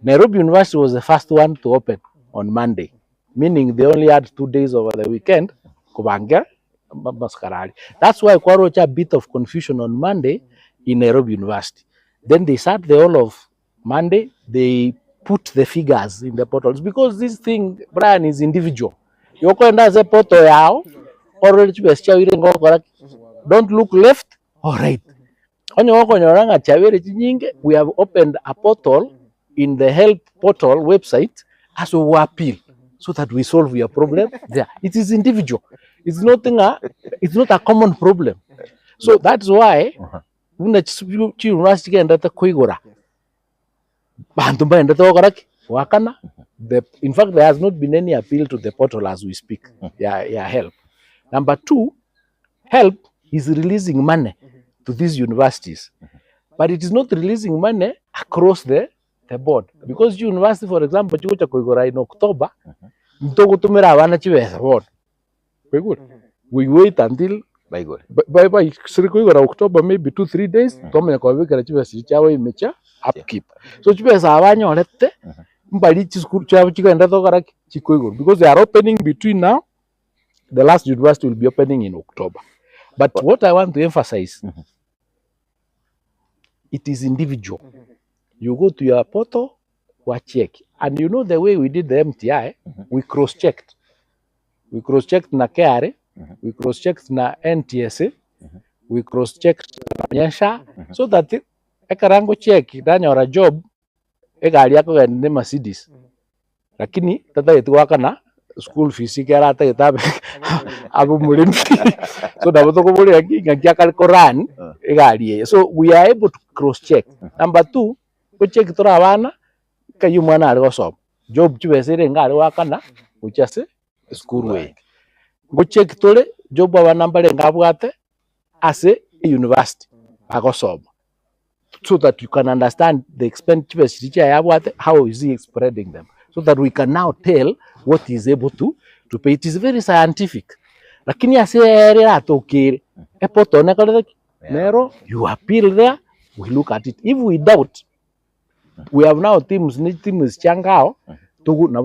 Speaker 4: Nairobi University was the first one to open on Monday, meaning they only had 2 days over the weekend. That's why there was a bit of confusion on Monday in Nairobi University. Then they sat the whole of Monday, they put the figures in the portals, because this thing, Brian, is individual. You can as a portal now, or don't look left or right. We have opened a portal in the help portal website as a appeal, so that we solve your problem there. It is individual. It's not a common problem. So that's why university in fact, there has not been any appeal to the portal as we speak. Help. Number 2, help is releasing money to these universities, but it is not releasing money across the board, because university, for example, in October, we wait until by October, maybe 2-3 days, upkeep. So because they are opening between now, the last university will be opening in October. But what I want to emphasize, it is individual. You go to your portal, check. And you know the way we did the MTI, we cross-checked. We cross-checked na KRA, we cross-checked na NTSA, we cross-checked na Nyensha, so that ekarango check danya ora job egari yako ya ne Mercedes. Lakini tata yetu waka na school fees kera ata yetabe abu mulindi. So daboto ko bole ngakia kal Quran egari. So we are able to cross-check. Number 2, ko check tora abana kayu mwana ari gosoba. Job chibesere ngari waka na uchase school way. Go check tole job abana mbale ngabwate as a university agosoba, so that you can understand the expenditures how is he spreading them, so that we can now tell what he is able to pay. It is very scientific. Lakini you appeal there, we look at it. If we doubt, we have now teams changao to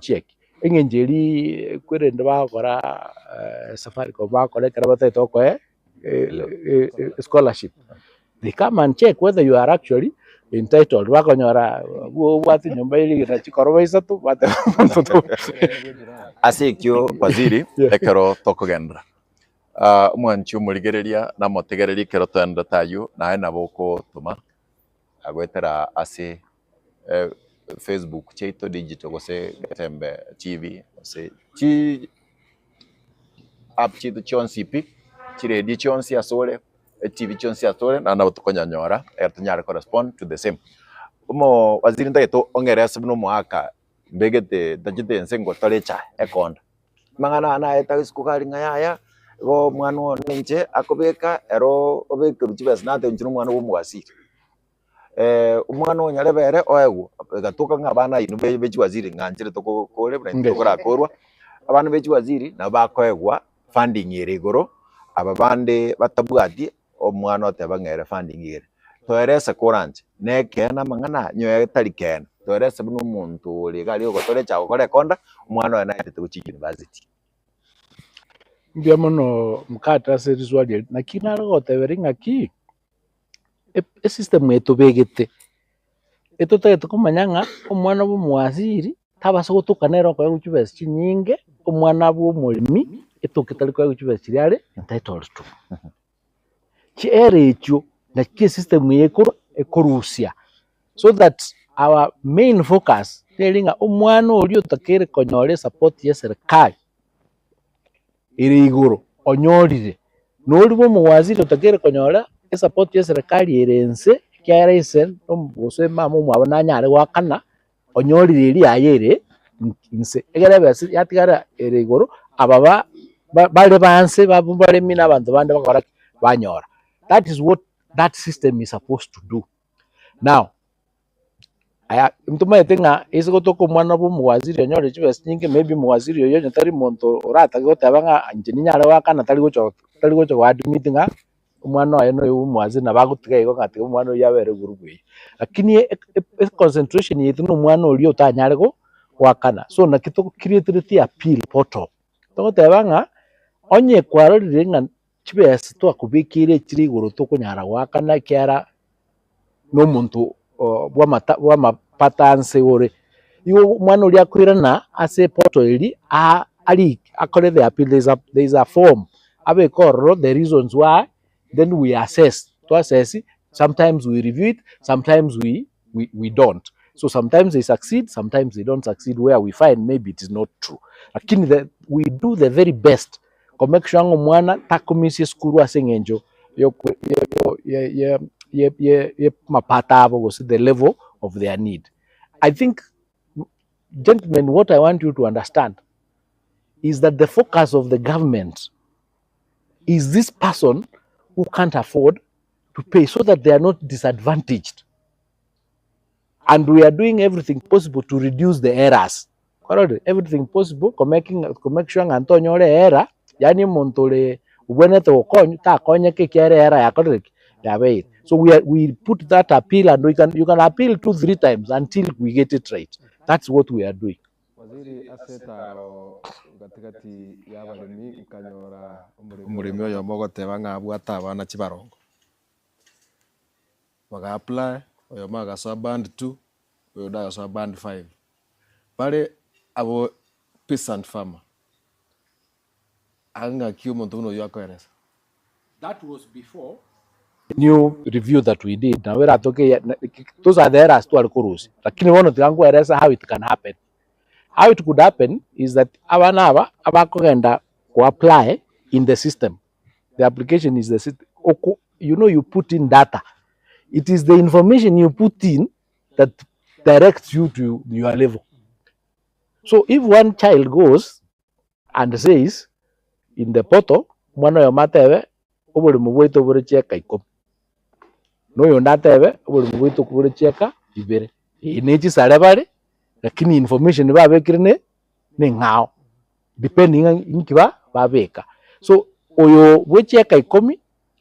Speaker 4: check. engenjeri kwerende bakora Safaricom bakora kera bataito ko scholarship. They come and check whether you are actually entitled. Bakonyora wati nyumba ili na chikoroba isatu bate
Speaker 3: asikyo waziri ekero tokogendra mwanchi umurigereria na motegereria kero twenda tayo nae naboko tuma agwetera ase Facebook chaito digital gose tembe TV gose chi app chitu chonsi pi chiredi chonsi asore TV chonsi asore na nabo tukonyanyora tunyara correspond to the same umo waziri ndaito ongeresa bino mwaka mbegete dajite nsengo tolecha ekonda mangana na eta skukali ngaya go mwana ninje akobeka ero obeke ruchibes na te nchino mwana wo mwasiri umwana onyarebere oego gatuka ngabana inu bechi waziri nganjire to kore brand to kora korwa abantu bechi waziri na bakoegwa funding ire igoro ababande batabwati omwana otebangere funding ire toeresa koranje nekena mangana nyoye tarikena toeresa bino muntu uri gali ogotore cha gukore konda umwana wa naite tuchi university
Speaker 4: mbia mono mkata serizwali na kinara goteberinga ki system yetu begete eto taito kumanyanga omwana bo mwaziri tabasa gutukanera ko guchubesi chinyinge omwana bo mulimi etoketali ko guchubesi yale entitled to chi erecho na ki system yekuru ekorusia so that our main focus telinga omwana oli otakere konyore support ya serikali iri iguru onyorire noli bo muwaziri otakere konyora support ya serikali irense kyara isen ombose mama mwabona nyare wakana onyorire iri ayere nse egerabasi yatigara iri iguru ababa bale banse babare mina abantu bande bakora banyora. That is what that system is supposed to do. Now mtuma yetenga isigotoko mwana bo muwaziri onyore chibesi nyinge maybe muwaziri yoyo nyatari monto orata gotabanga njini nyare wakana tali gocho wa admitting umwana wayo no umuwaziri na bagutiga ego ngati umwana yabere gurugwe lakini concentration yetu no mwana oli otanyare go wakana so na kito creativity appeal portal to tabanga onye kwaro rirenga chibesi to akubikire kiri guru to kunyara wakana kyara no muntu bwa mapatanse ore yo mwana oli akwirana ase portal iri ali akore the appeal. There is a form abe korro the reasons why, then we assess to assess it. Sometimes we review it, sometimes we don't. So sometimes they succeed, sometimes they don't succeed, where we find maybe it is not true. Lakini we do the very best to make sure mwana takomisi skuru asengenjo mapata abo go see the level of their need. I think, gentlemen, what I want you to understand is that the focus of the government is this person who can't afford to pay so that they are not disadvantaged. And we are doing everything possible to reduce the errors. Everything possible to make sure Antonio error, yani montole ubenete okonyo ta konye ke kere error ya wait. So we put that appeal, and you can appeal 2-3 times until we get it right. That's what we are doing.
Speaker 2: Waziri asetaro gatigati yabalemi ikanyora
Speaker 5: umurimi oyo mogoteba ng'abwata abana chibarongo baga apply oyo magasoa band 2 oyo dagasoa band 5 bare abo peasant farmer anga kio muntu uno yakoeresa.
Speaker 4: That was before new review that we did. Now we're talking those are the errors to alkurusi, lakini wono tiangu eresa how it can happen. How it could happen is that abanaba abakogenda ko apply in the system. The application is the system. You know, you put in data. It is the information you put in that directs you to your level. So if one child goes and says in the portal, mwana yo matebe obuli mubwito buri cheka iko. No yo ndatebe obuli mubwito buri cheka ibere. Inechi salebale lakini information babekirine ni ngao depending inkiba babeka. So oyo wecheka ikomi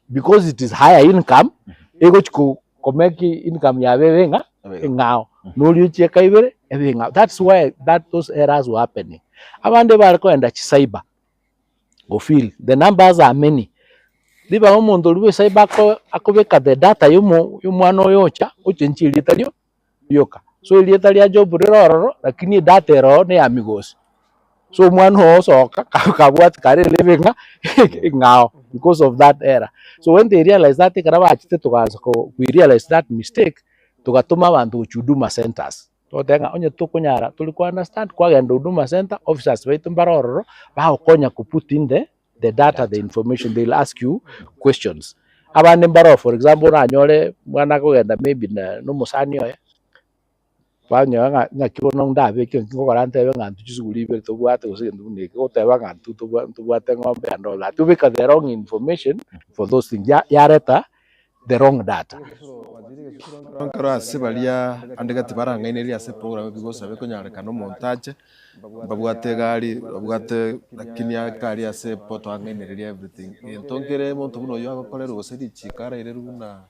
Speaker 4: because it is higher income ego chiko komeki income ya bebenga ngao. no you check everything out. That's why those errors were happening. Abande barakwenda cyber go feel the numbers are many. Liba omuntu liwe cyber akobeka the data y'umwana oyocha uchenchi litalio yoka. So ilieta lya job rororo lakini data ero ne ya Migos. So mwana osoka kabwat kare living ngao because of that error. So when they realize that karaba achite tukaanza we realize that mistake tukatuma abantu huduma centers. So tenga onye tukunyara tulikuwa understand kwa genda huduma center officers wetu mbarororo ba konya ku put in the data, the information. They'll ask you questions. Abande mbaro for example na nyole mwana kugenda maybe no musanyo banyo nga kibono ndabe kyo ngokorante nga ntuchizuguli be to bwate usendu ne ko teba nga to bwate ngombe and all that to make the wrong information for those things yareta the wrong data.
Speaker 5: Kora sebalia andega tibara ngaine ria se program because abe konyare kano montage babwate gari babwate lakini akari ase poto ngaine ria everything entongere muntu muno yo akorera guseri chikara ire runa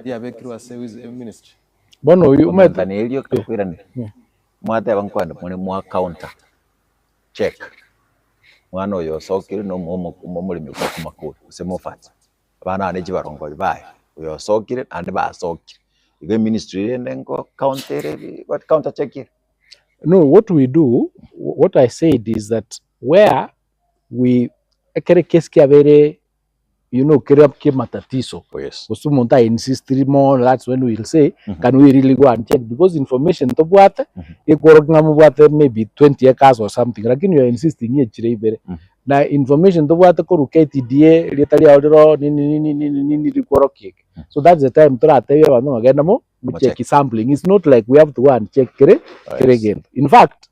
Speaker 5: ya bekirwa ase ministry
Speaker 4: Bono uyu
Speaker 6: umetanelio kwirani mwate bankwanda muri mwa counter check mwana oyo sokiri no muri miko kumakuru semofat bana ne jibarongo bae oyo sokiri ande ba sokiri the ministry nengo counter what counter check here.
Speaker 4: No, what we do, what I said is that where we ekere keski avere kera matatizo.
Speaker 6: Oh, yes.
Speaker 4: Usumunta insist more, that's when we'll say, can we really go and check? Because information to buate, maybe 20 acres or something. Lakini you're insisting here chire na information to buate ko KTDA litali audiro nini rikoroki. So that's the time to ate ya bano agenda mo check sampling. It's not like we have to go and check kere again. In fact,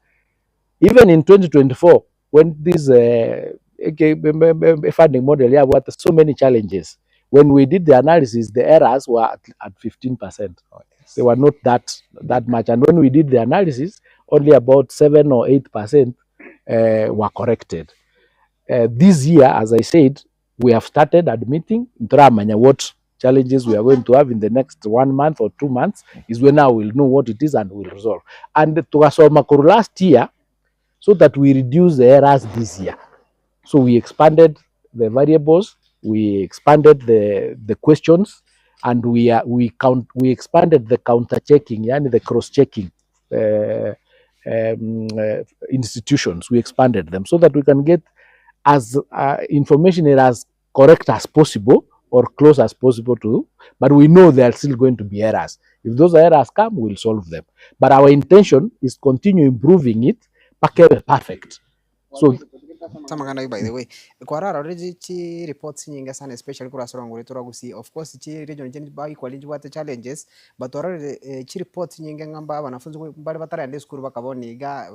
Speaker 4: even in 2024 when this funding model, what so many challenges. When we did the analysis, the errors were at 15%. Oh, yes. They were not that much. And when we did the analysis, only about 7 or 8% were corrected. This year, as I said, we have started admitting what challenges we are going to have in the next 1 month or 2 months is when now we'll know what it is and we'll resolve. And to last year, so that we reduce the errors this year. So we expanded the variables, we expanded the questions, and we expanded the counter checking and the cross checking institutions. We expanded them so that we can get as information as correct as possible or close as possible to, but we know there are still going to be errors. If those errors come, we'll solve them. But our intention is continue improving it, perfect. So
Speaker 2: samagana by the way kwarara already chi reports nyinga sana especially kura sorongo letora gusi of course chi region change by equally what challenges but already chi reports nyinga ngamba wanafunzi bali batara school bakaboni ga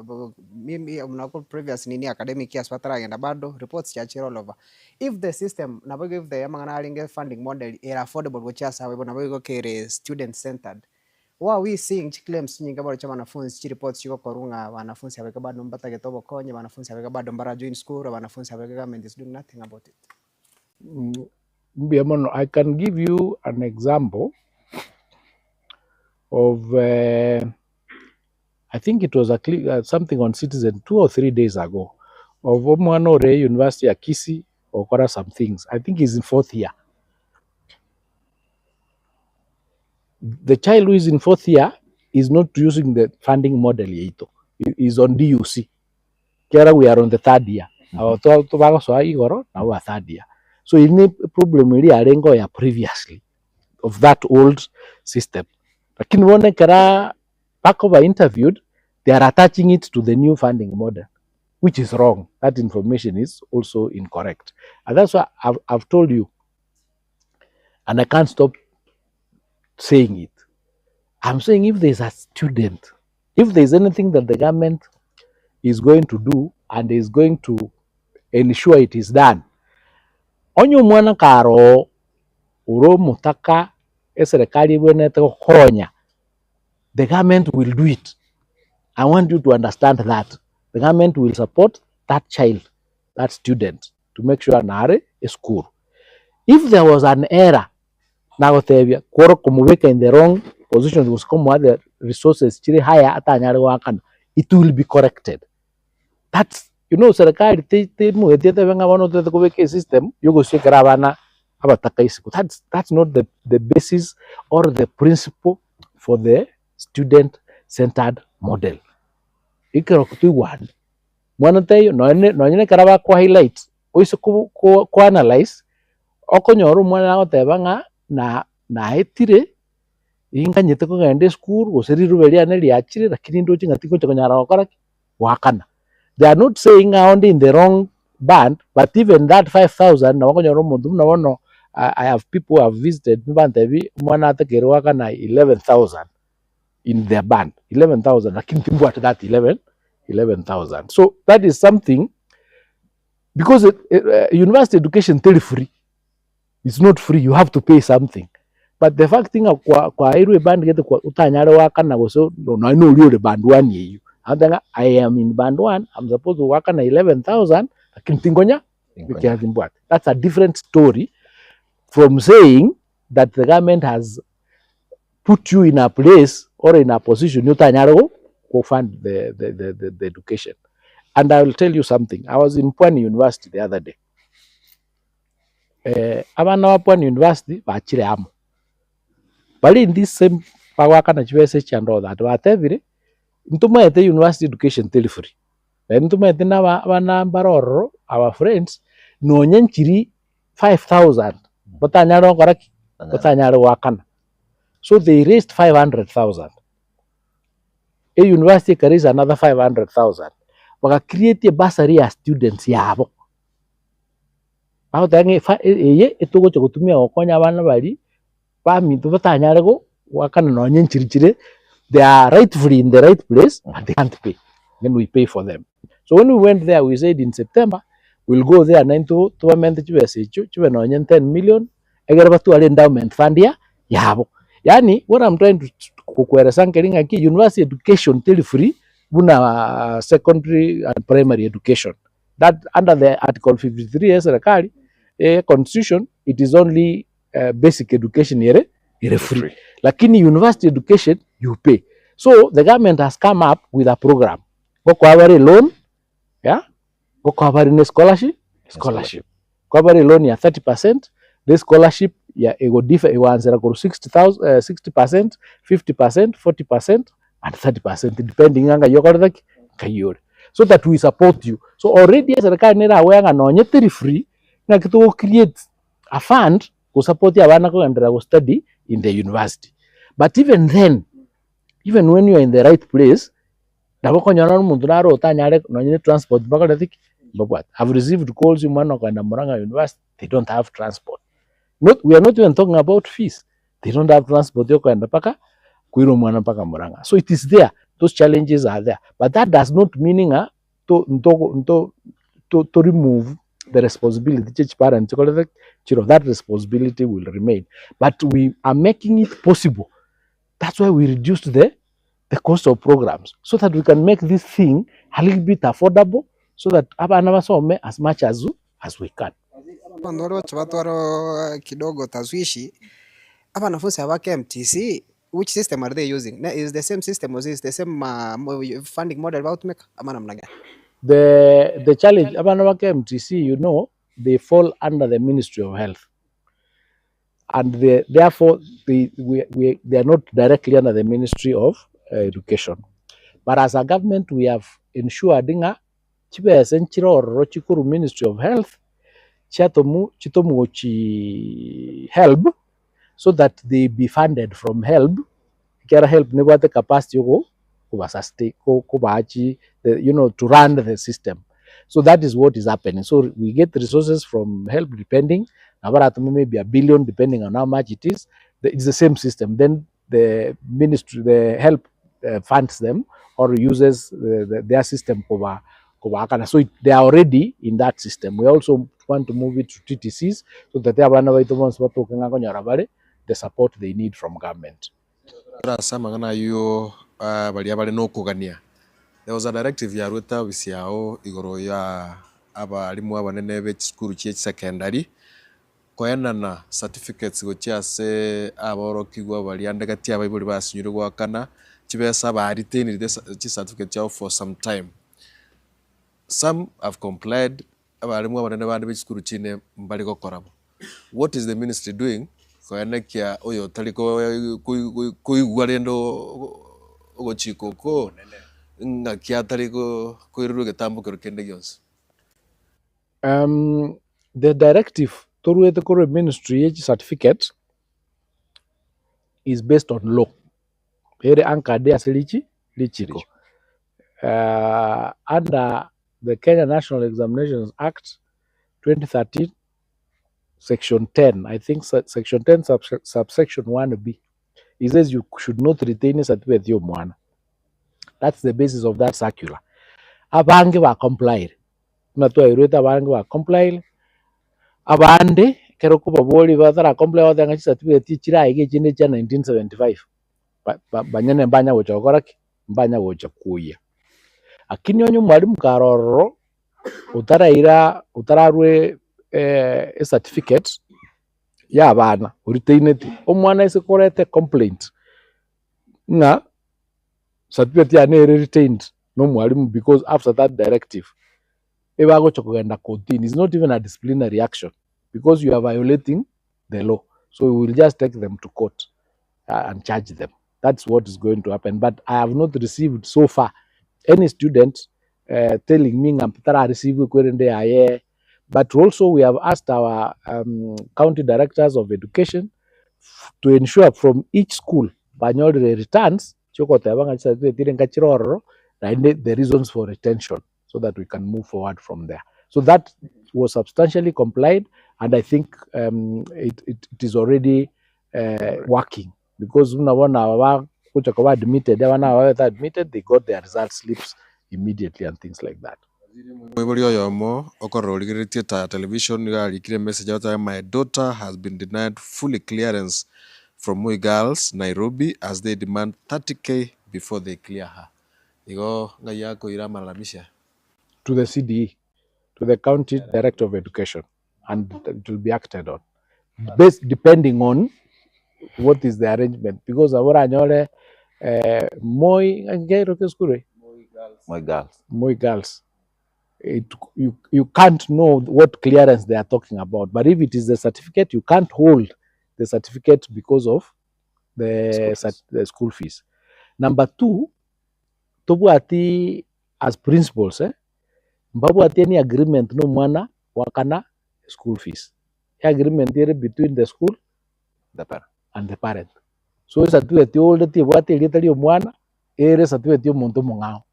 Speaker 2: mimi mnako previous nini academic years batara yenda bado reports cha all over if the system na if the yamangana alinge funding model is affordable which is how we go kere student centered. What we seeing claims nyinga bado cha wanafunzi reports chiko korunga wanafunzi habeka bado mbata getobo konye wanafunzi habeka bado mbara join school wanafunzi habeka government is doing nothing about it.
Speaker 4: I can give you an example of I think it was something on Citizen 2 or 3 days ago of Omwanore University ya Kisii or some things. I think he's in 4th year. The child who is in 4th year is not using the funding model yet. Is on DUC. Kera we are on the 3rd year. Now we are 3rd year. So any problem really arengo ya previously of that old system. Lakini wone kera back over interviewed, they are attaching it to the new funding model, which is wrong. That information is also incorrect. And that's why I've told you, and I can't stop saying it. I'm saying if there's a student, if there's anything that the government is going to do and is going to ensure it is done, onyo mwana karo uro mutaka eserekali bwenete konya, the government will do it. I want you to understand that the government will support that child, that student, to make sure nare is school. If there was an error, now koro kumubeka in the wrong positions was come with the resources chiri higher atanyare wakana, it will be corrected. That's, you know, serikali te mu etete venga wano te kuweke system yugo shekera bana abataka isiku. That's not the basis or the principle for the student centered model. Ikero kutu one. Mwana tayo no nyine karaba kwa highlight oiso ku analyze okonyoru mwana otebanga na etire inga nyete ko gende school goseriru beria ne liachire lakini ndo chinga tiko chakonyara okora wakana. They are not saying only in the wrong band, but even that 5,000 na wakonyoru mundu na wono I have people who have visited mbantebi mwana atakero wakana 11,000 in their band, 11,000 lakini timbu at that 11,000. So that is something, because university education tell free. It's not free, you have to pay something. But the fact thing kwa iru band get kwa utanyare wakana goso no I know the band 1 year. I am in band 1, I'm supposed to work on 11,000 lakini tingonya what. That's a different story from saying that the government has put you in a place or in a position utanyare go fund the education. And I will tell you something. I was in Pwani University the other day. Abana wa Pwani University bachire amo. But in this same pawaka na chivese and all that, whatever, ntuma ete university education tell free. Ntuma ete na wana baroro, our friends, no nyenchiri 5,000. Botanyaro koraki, botanyaro wakana. So they raised 500,000. A university can raise another 500,000. Waka create a bursary as students yabo. Aho tange eye etogo chokutumia okonya abana bali pa mintu batanyare go wakana no nyenchirichire. They are rightfully in the right place, but they can't pay. Then we pay for them. So when we went there, we said in September, we'll go there 9 to amend the chuve no 10 million. Egeraba to endowment fund ya yabo. Yani, what I'm trying to kukweleza nkeringa ki university education tell free buna secondary and primary education. That under the Article 53 as serikali constitution, it is only basic education here free. Lakini university education you pay. So the government has come up with a program. Go cover loan, yeah. Go cover in scholarship. Cover loan ya 30%. The scholarship ya ego differ ego answer go 60%, 50%, 40%, and 30%, depending on your kayore. So that we support you. So already as a nera wenga no nyeteri free na kitu create a fund to support ya wana ko andra go study in the university. But even then, even when you are in the right place, transport. I've received calls in Murang'a University, they don't have transport. We are not even talking about fees. They don't have transport. So it is there. Those challenges are there. But that does not mean to remove the responsibility. That responsibility will remain. But we are making it possible. That's why we reduced the cost of programs, so that we can make this thing a little bit affordable, so that as much as we can.
Speaker 2: Pandoro chabatwaro kidogo tazwishi. Hapa nafunzi wake MTC, which system are they using? Is the same system, or is the same funding model about make?
Speaker 4: The challenge about MTC, you know, they fall under the Ministry of Health, and therefore they are not directly under the Ministry of Education. But as a government, we have ensured Ministry of Health help, so that they be funded from help. Help never the capacity to run the system. So that is what is happening. So we get resources from help depending, maybe $1 billion depending on how much it is. It's the same system. Then the ministry, the help funds them or uses their system. So they are already in that system. We also want to move it to TTCs, so that they have the support they need from government.
Speaker 5: There was a directive ya ruta wisiao igoro ya abarimu abanene be school chi secondary koenana certificates gochia se aboroki gwa baliandega tia baibuli basinyure gwakana chibesa bariteni the certificate chao for some time. Some have complied abarimu abanene bandi b'ekikuru chine mbali gokorabo. What is the ministry doing koenekia oyo taliko kuigwa rendo ogochikoko nga kiatariko koiruru getambuko kende gyonse?
Speaker 4: The directive through the current ministry certificate is based on law. Ere ankade asilichi lichiko. Under the Kenya National Examinations Act 2013, Section 10, I think Section 10 subsection 1B, it says you should not retain a certificate yo mwana. That's the basis of that circular. Abange wa complied. Natua ireta abange wa complied. Abande kero kuba boli batara comply wa nga certificate chira ige chinde cha 1975. Banyane mbanya wocha okoraki mbanya wocha kuya. Akini onyo mwalimu karoro utararwe a certificate ya abana uritaineti omwana ise korete complaint nga certificate ya ne retained no mwalimu because after that directive ebago chokogenda courtini. It's not even a disciplinary action because you are violating the law, so we will just take them to court and charge them. That's what is going to happen. But I have not received so far any student telling me I receive a. But also we have asked our county directors of education to ensure from each school banyol returns the reasons for retention so that we can move forward from there. So that was substantially complied, and I think it is already working because admitted, they got their result slips immediately and things like that.
Speaker 5: Television message out, my daughter has been denied fully clearance from Migos Nairobi as they demand 30K before they clear her. Igo ngayako iramalamisha
Speaker 4: To the CDE, to the county director of education, and it will be acted on based depending on what is the arrangement, because our anyole Moi girls, you can't know what clearance they are talking about, but if it is the certificate, you can't hold the certificate because of the school fees. Number two, tobuati as principals, mbabuati any agreement no mwana wakana school fees. Agreement here between the school and the parent. So certificate old ti wati little yo mwana ere certificate yo monto mongao.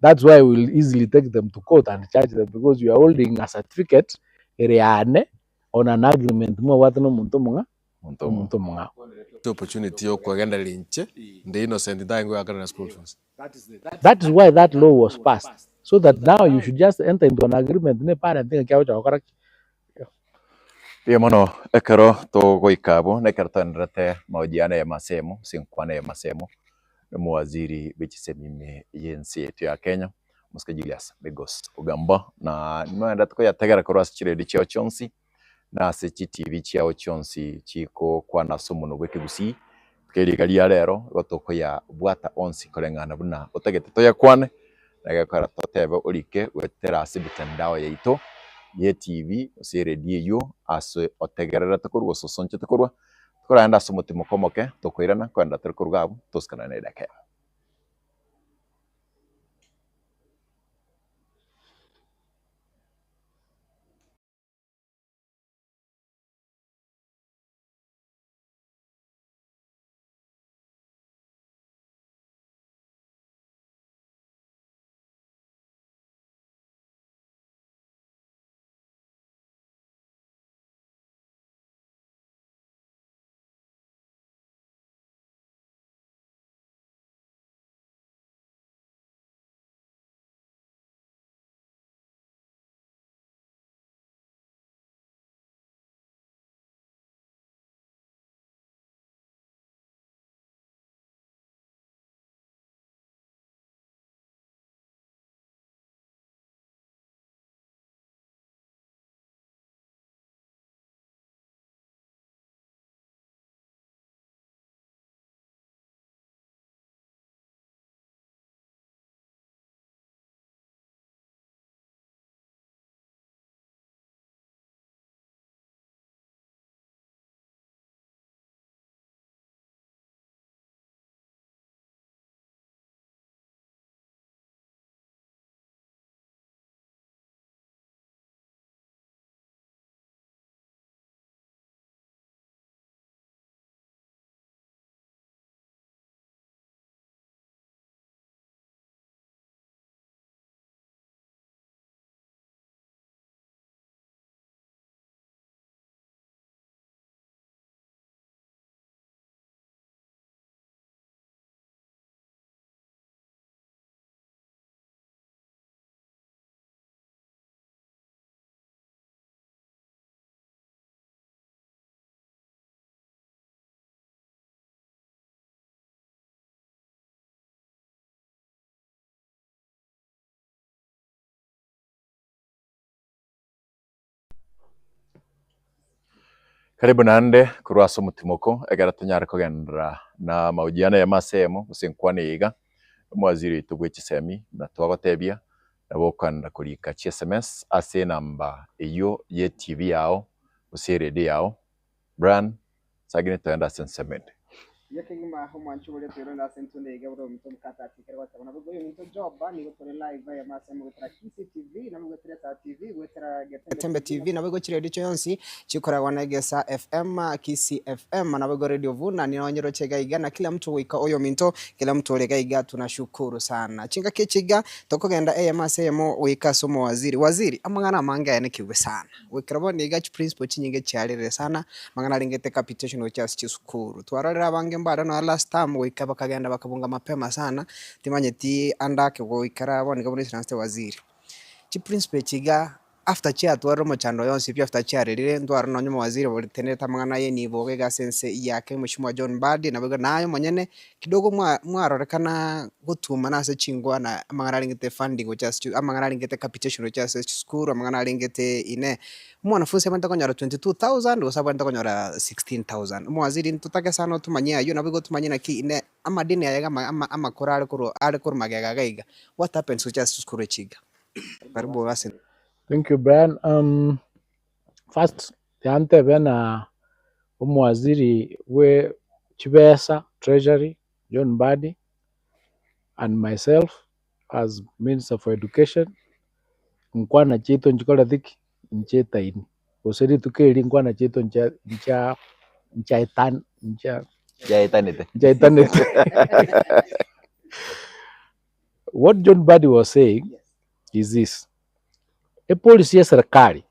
Speaker 4: That's why we'll easily take them to court and charge them, because you are holding a certificate on an agreement mo what no monto monga.
Speaker 5: the opportunity yo kwagenda linche the innocent dying go akana school fees.
Speaker 4: That is why that law was passed, so that now you should just enter into an agreement ne parent thing kya ucha
Speaker 6: Pia mono ekero to goikabo nekertanrete mahojiano ya masemo sinkwane ya masemo mu waziri bichisemime yensi yetu ya Kenya Muska Julius Migos Ogamba na nimenda tuko yategera korwa chiredi chao chonsi na se TV chao chonsi chiko kwa nasomo no bwekigusi kerikalia rero gotoko ya bwata onsi kolengana buna otegete to yakwane nagakora totebe urike wetera sibitandao yaito ye TV osire diyo aso otegerera tukurwo sosonche tukurwa tukuranda somotimo komoke tokoirana kwenda tukurgabu toskana nedake.
Speaker 3: Karibu nande kurwasa mutimoko egara tunyara kugendera na mahojiano ya masemo usinkwane iga mwaziri tugwekisemi na twagotebia nabo kwanda kulika SMS ase namba iyo ye TV yao usirede yao brand sagine tenda sensemende
Speaker 2: yakigima ho manchu bole tero na sentune gabro mito mkata tikere wata na bugo mito job ni go tore live ya masemo go tra TV na bugo tore TV go tra Getembe TV na bugo chire dicho yonsi chikora wanagesa FM Kisi FM na bugo radio vuna ni onyero chega igana kila mtu wika oyo minto kila mtu olega iga tunashukuru sana chinga kechiga tokogenda masemo wika somo waziri amangana manga yana kiwe sana wikirabo ni iga principal chinyinge cyarire sana mangana lingete capitation wo cyasi chisukuru twararira bange mbara no last time wika bakagenda bakabunga mapema sana timanye ti andake go ikara bone gabone sinanste waziri chi principal chiga after chia twaro mo chando yonsi pia after chia rire ndwara no nyuma waziri bole teneta mangana ye ni boge ga sense yake mushimwa John Badi na bega nayo monyene kidogo mwarorekana gutuma nase chingwa na mangana lingete funding just amangana lingete capitation just school amangana lingete ine mwanafunzi abanta konyara 22,000 usabanta konyara 16,000 mwaziri ntutake sana tumanyia yo nabigo tumanyina ki ine amadini yaga amakora ari kuru magega gaiga what happens to just school chiga karibu wase.
Speaker 4: Thank you, Brian. First, tiante bena umwaziri we Chibesa Treasury John Badi and myself as Minister for Education nkwana chito nchikola thiki ncheta ini oseri tukeli nkwana chito ncha itanete. What John Badi was saying is this: a policy ya serikali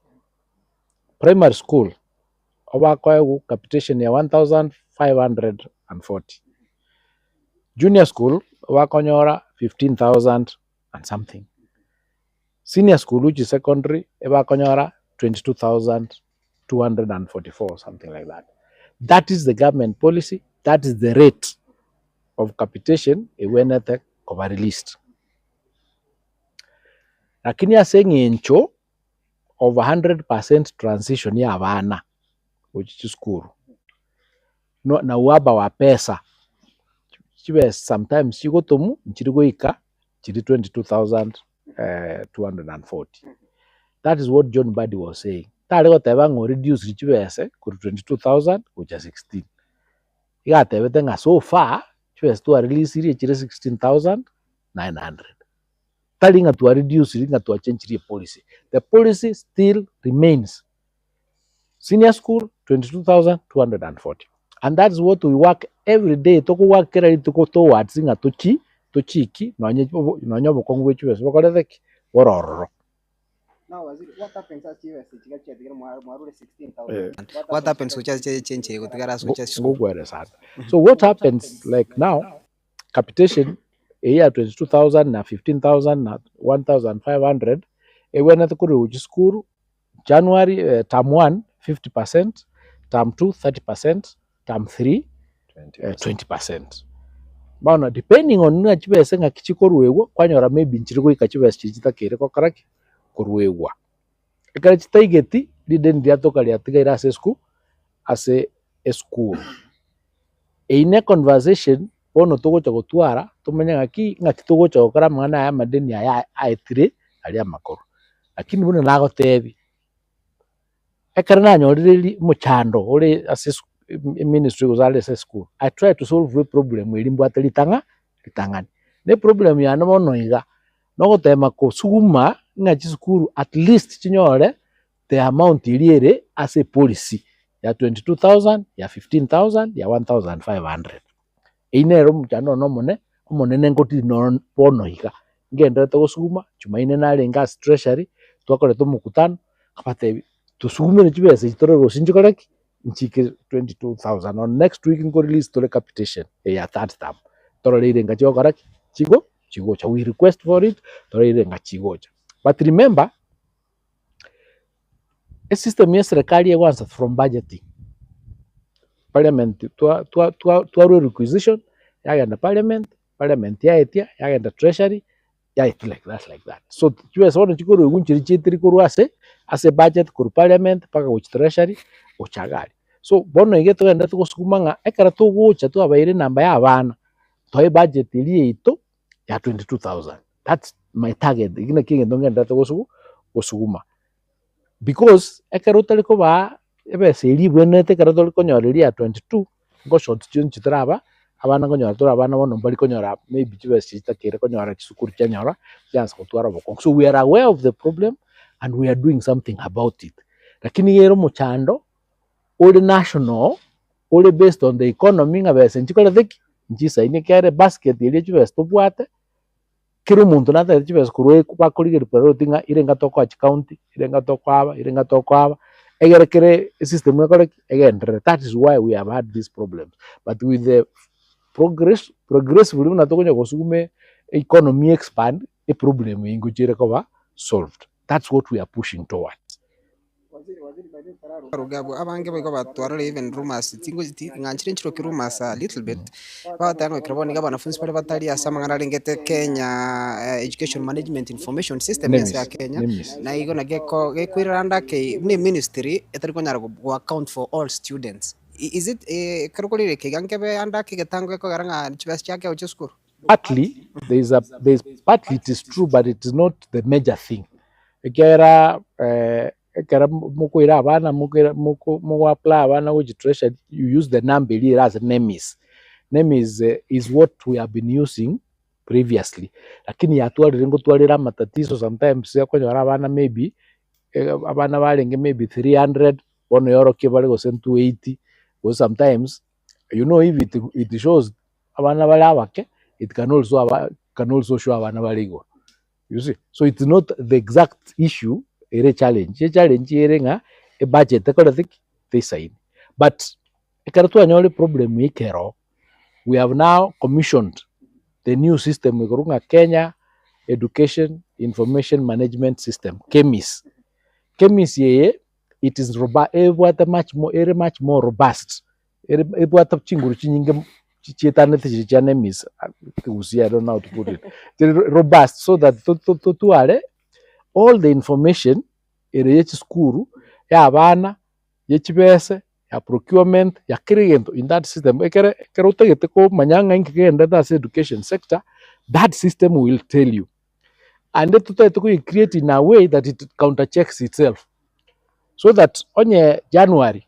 Speaker 4: primary school obakwa capitation ya 1,540, junior school obakonyora 15,000 and something, senior school which is secondary obakonyora 22,244, something like that. That is the government policy. That is the rate of capitation ewenete cover released. Lakini ya saying incho of 100% transition ya abana which is school no na waba wa pesa chibe sometimes chigo tomu nchirigo ika chiri 22,240. That is what John Badi was saying. Tale go teba ngo reduce chibese ku 22,000 kuja 16. Iga tebe tenga so far chibese to release iri chiri 16,900. Talinga to reduce ringa to change policy. The policy still remains. Senior school 22,240, and that's what we work every day. Toko work kerali toko towards inga tochiki no nyobo kongwe chwe so kole thek wororo.
Speaker 2: Now what happens as you chiga chia tigera mwarule 16,000 what happens to just change go tigara so just
Speaker 4: so what happens like now capitation a year 22,000 na 15,000 na 1,500 ewena tukuru school January term 1 50%, term 2 30%, term 3 20%. Maana depending on na chibese nga kichikoruewa kwanyora maybe nchiriko ikachibese chichita kere ko karaki koruewa ekara chitaigeti diden diatoka liatiga irase school ase school eine conversation ono togocha gotwara tumenya ngaki ngati togocha gokara mwana ya madeni ya aitire ali amakoro lakini bune nago tebi ekarana nyoriri muchando ore ase ministry uzale ase school. I try to solve a problem elimbo atalitanga litangani ne problem ya no noiga no tema ko suguma ngachi school at least chinyore the amount iliere as a policy ya 22,000 ya 15,000 ya 1,500 inero mchando no monene ngoti no ponoiga ngende to suguma chuma ine nalenga treasury twakore to mukutano kapate tusugume chibese chitorero sinjikoreki nchike 22,000 on next week ngo release tole capitation ya third term tole irenga chokoreki chigo cha we request for it tole irenga chigocha. But remember a system ya serikali ya once from budgeting parliament to requisition yagenda parliament yaetia yagenda treasury like that so chibese ono chikoro egunchiri chitiri kuru ase budget kuru parliament paka which treasury uchagali So bono ige twenda tugusukuma nga ekara tugucha twabaire namba ya abana toy budget iri ito ya 22,000. That's my target igina kinge ndongenda gusukuma because ekara utaliko ba ebe seri bwenete kara toliko nyoreria 22 ngo short chitraba abana konyora tura abana bono bali konyora maybe chibesi chitakire konyora chisukuru chanyora chance kutwara boko. So we are aware of the problem and we are doing something about it. Lakini yero muchando all national all based on the economy nga bese nchikola thiki nchisa ine kere basket ile chibesi tobwate kiri muntu nata chibesi kurwe bakurigere priority nga irenga toko ach county irenga toko aba egere system ngakore egendre. That is why we have had these problems, but with the progressively na tokonya kosume economy expand a problem ingujire koba solved. That's what we are pushing towards.
Speaker 2: Rugabo abange bego batwarale even rumors tingo nganchire nchiro kirumas a little bit batanga kraboni ga banafunzi pale batali asama ngarengete Kenya education management information system ya Kenya na igo na gekwiranda ke ni ministry etariko nyara go account for all students. Is it karukolire ke ganke be anda ke getango ko garanga chibas chake o cheskuru?
Speaker 4: Partly there's partly it is true, but it is not the major thing. Ekera ekera mukwira abana muko apply abana which treasure you use the number here as NEMIS. NEMIS is what we have been using previously. Lakini yatwalire ngo twalira matatizo sometimes yakonyora abana maybe abana balenge maybe 300 bono yoro ke bali go 280 or sometimes if it shows abana bali abake it can also show abana bali go. You see, so it's not the exact issue a challenge. A challenge here a budget they say, but a problem we have now commissioned the new system we Kenya Education Information Management System KEMIS. KEMIS it is much more robust. I don't know how to put it. Robust, so that all the information in school ya abana yechibese ya procurement ya kirigento in that system ekere utagete ko manyanga ingenda that education sector, that system will tell you, and to create in a way that it counterchecks itself, so that onye January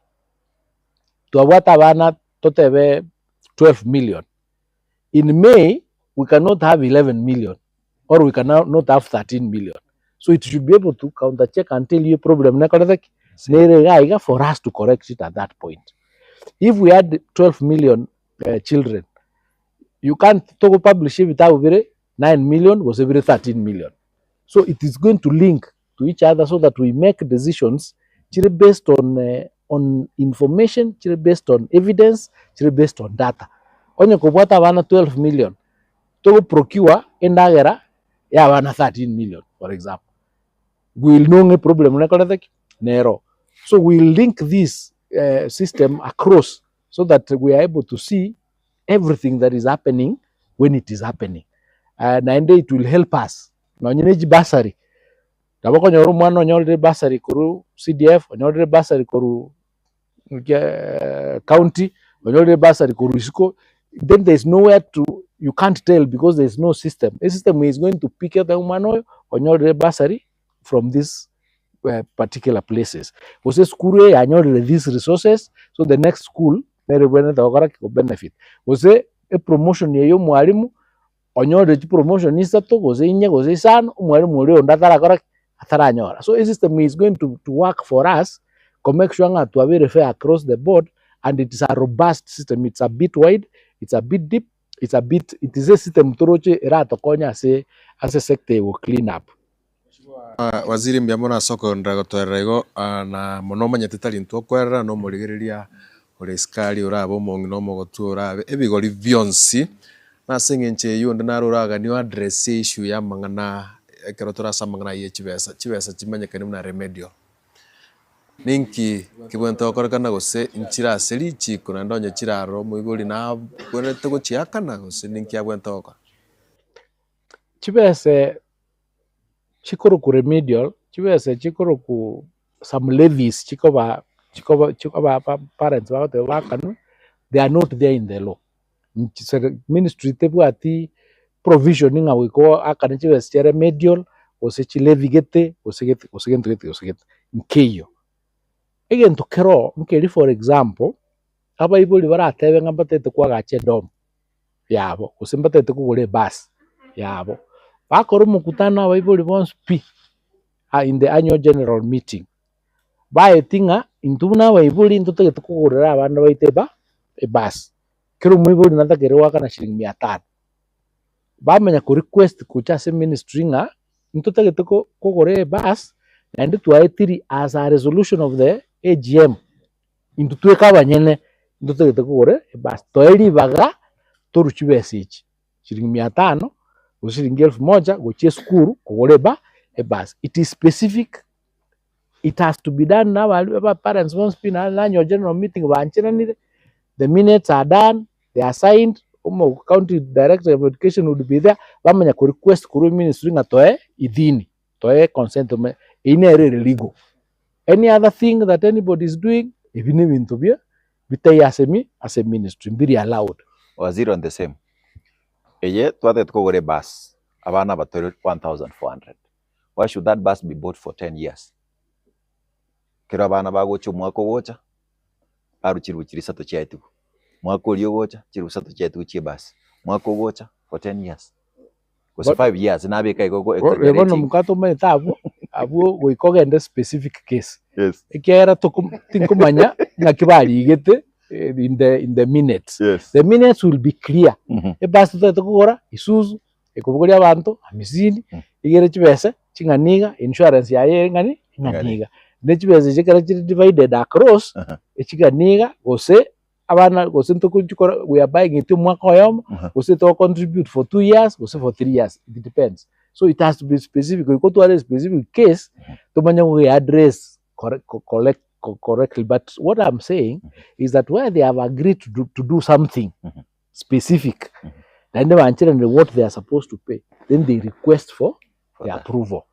Speaker 4: tuwata abana totebe 12 million. In May, we cannot have 11 million, or we cannot have 13 million. So it should be able to counter-check and tell you a problem for us to correct it at that point. If we had 12 million children, you can't publish it without 9 million was every 13 million. So it is going to link to each other so that we make decisions based on information, based on evidence, based on data. Onye kubwata abana 12 million to procure endagera ya abana 13 million, for example. We will know a problem nero. So we link this system across so that we are able to see everything that is happening when it is happening. And it will help us. Na nyeneji basari. Tabako nyoru mwana nyolre basari kuru CDF, nyolre basari kuru county, nyolre basari kuru isiko. Then there's nowhere you can't tell because there's no system. The system is going to pick up the humano or nyolre basari from these particular places. Because school nyolre these resources, so the next school will benefit. Was a promotion yeyo mwalimu onyore promotion isato goze inye goze san mwalimu ule ondatara kora atara nyora. So a system is going to work for us to make sure to have fair across the board, and it is a robust system. It's a bit wide, it's a bit deep, it is a system toroche erato konya as a sector will clean up.
Speaker 5: Waziri mbiamona soko ndagotwerego na monoma nyetitari ntokwerera no murigiriria uri skali urabo mongi no mogotu urabe ebigori byonsi na singenche yundi naruraga ni address issue ya mangana ekerotora samangana yechibesa chimanyekane na remedial ninki kibwento okorikana gose inchira serichi kuna ndonye chiraro muiguri na bwenete gochiakana gose ninki abwento okora
Speaker 4: chibese chikoro ku remedial chibese chikoro ku some levies chikoba parents they are not there in the law. Ministry tebwati provisioning awiko akanichi westiere medial osechi levigete osegete nkeyo again to kero nkeri for example aba ibuli baratebe ngambatete kwa gache dom yabo usimbatete kugure bus yabo bakora mukutano aba ibuli bonse in the annual general meeting baetinga intuna aba ibuli ntutegete kugurira abana baiteba bus kero mwibuli natakere waka na shilingi 500 bamenya ku request kucha se ministry nga ntutegete kugure bus and twaitiri as a resolution of the AGM intutweka abanyene ntutegete kugure bus toeri baga toruchibesichi shilingi 500 shilingi 1000 gochie skuru kugure bus. It is specific. It has to be done now. Parents won't spin annual general meeting. The minutes are done. They are signed. County director of education would be there. Bamanya ku request kuru ministry nga toe idhini, toe consent ine legal. Any other thing that anybody is doing, even in Tobia, bitai as a ministry, be allowed.
Speaker 6: Waziri on the same. Eye twate tukogore bus. Abana batori 1,400. Why should that bus be bought for 10 years? Kira abana bagocha mwako gocha. Aru chiru sato chaitu. Mwako liyo gocha, chiru sato chaitu chie bus. Mwako gocha for 10 years. Because 5 years na beka iko
Speaker 4: exaggerating. Rebono mukato meta abu goikoga in the specific case.
Speaker 6: Yes.
Speaker 4: Ikiera tinkumanya ngakibali igete in the minutes.
Speaker 6: Yes.
Speaker 4: The minutes will be clear. Bus tukugora isuzu ekubugori abantu amizini igere chibese chinganiga insurance yaye ngani nganiga nechibese chikara divided across echiganiga gose abana gose ntukujukora we are buying it mwaka oyom gose to contribute for 2 years gose for 3 years, it depends. So it has to be specific. You go to a specific case to manya we address correctly. But what I'm saying is that where they have agreed to do something specific, then they are what they are supposed to pay, then they request for the approval.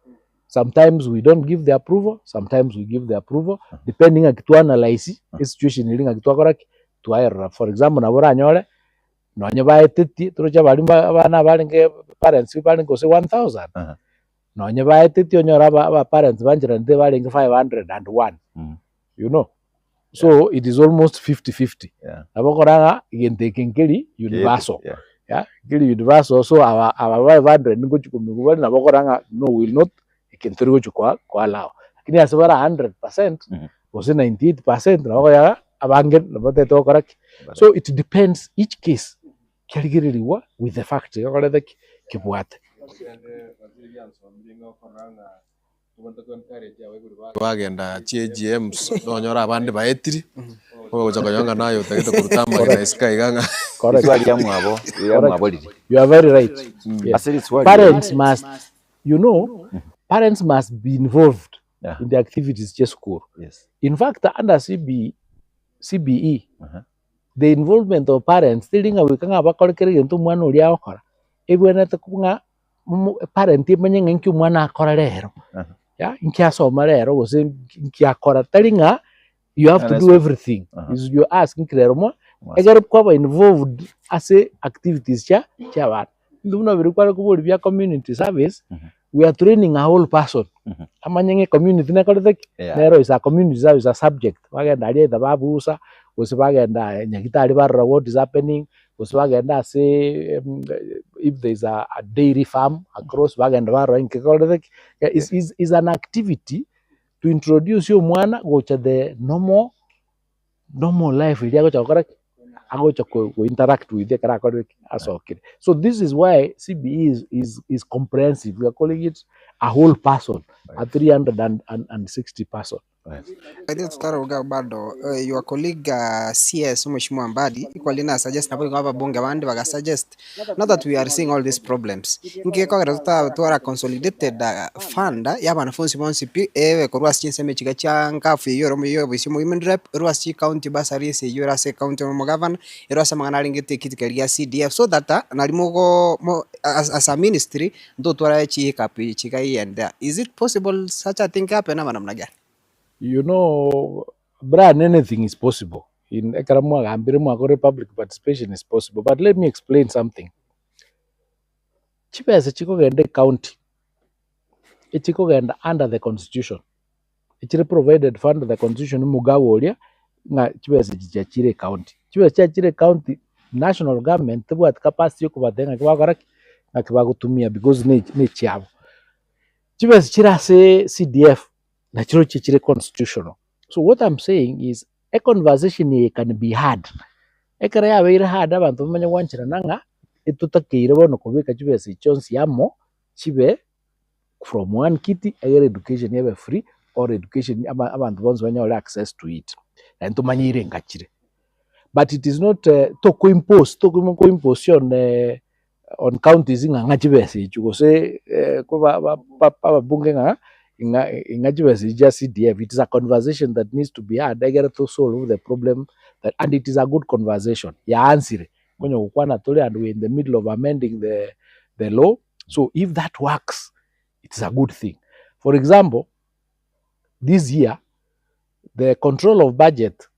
Speaker 4: Sometimes we don't give the approval, sometimes we give the approval, depending on to analyze the situation. For example, na bora nyole no nyaba etiti turoja balimba abana balinge parents balinge say 1,000 no nyaba etiti onyora ba parents banjira nde balinge 501 you know. So it is almost 50-50. Abakora igente kinkeli universal. Yeah, kili universal. So our 500 ningo chukumiguwa na bakora no will not ikenturigo chukwa kwa allow. Lakini asabara 100% was 98% na bakora abangen na boteto correct. So it depends each case. Kiligiriwa with the fact yakora the kibwate.
Speaker 5: Wagenda CGM nonyora abandi baetiri ogocha konyanga nayo tegete kurutamba na sky ganga.
Speaker 4: Correct. You are very right. Yes. Parents must, you know, parents must be involved in the activities just school.
Speaker 6: Yes.
Speaker 4: In fact, under CBE, the involvement of parents telling a wikanga bakolekere into mwana uli akora. Ebwena takunga parent imanye nki mwana akora lero. Yeah, nki asoma lero gose nki akora telling you have to do everything. Is you ask nki lero mo egere kwa involved as activities cha bana. Ndumuna birikwara kubuli bya community service. We are training a whole person. Amanyenge community na kolete lero is a community service a subject. Bagenda ali da babusa gose bagenda nyagitali barra what is happening. Bagenda say if there is a dairy farm across bagenda barra inke is an activity to introduce you mwana go to the normal life ili go to interact with the as okay. So this is why CBE is comprehensive. We are calling it a whole person, a 360 person.
Speaker 2: Bado your colleague CS Mheshimiwa Mbadi equally na suggest na kwa bunge bandi baga suggest not that we are seeing all these problems ngiko tuara consolidated fund ya banafunzi bonsi ewe ko rwasi nseme chiga changa fu yoro yo bisimo women rep rwasi county basari se yora se county mo governor rwasi mangana lingete kitikelia CDF so that nalimogo as a ministry ndo tuara chi kapi chiga yenda. Is it possible such a thing happen na namna gani?
Speaker 4: You know, Brian, anything is possible. In public participation is possible. But let me explain something. Chipesa chikogende county. Ichikogenda under the constitution. Ichire provided fund the constitution mugawolia nga chipesa chichire county. Chipesa chichire county national government tebu at capacity yokubatenga kibagara na kibagutumia because ne chiabo. Chipesa chira say CDF na chiro chichire constitutional. So what I'm saying is a conversation can be had. Ekara ya very hard abantu bamanya wanchira nanga itutakire bono kubika chipesa ichonsi yamo chibe from one kiti air education yabe free or education abantu bonse banya access to it and tumanyire ngachire. But it is not to impose on counties nga chipesa ichuko say kuba bunge nga ingajibes is just CDF. It is a conversation that needs to be had. I get to solve the problem that, and it is a good conversation. Ya answer. And we're in the middle of amending the law. So if that works, it's a good thing. For example, this year, the control of budget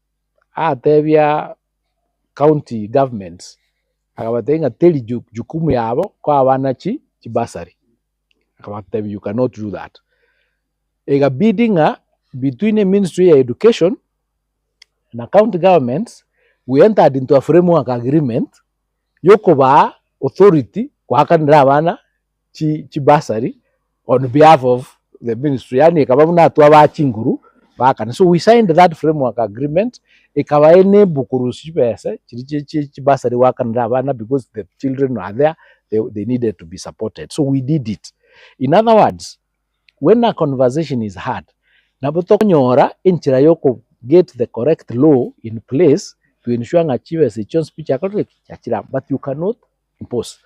Speaker 4: at the county governments akabatenga teli jukumu yabo kwa wanachi chibasari. You cannot do that. A bidding between a Ministry of Education and county governments, we entered into a framework agreement. Yokoba authority kwakanira abana chibasari on behalf of the ministry. Yani kababuna tuwa chinguru bakana. So we signed that framework agreement. Ikawa ene bukurushi pesa chibasari wakanira abana because the children are there. They needed to be supported. So we did it. In other words, when a conversation is had, nabotonyora inchira yoko get the correct law in place to ensure achievers a chance speech, but you cannot impose.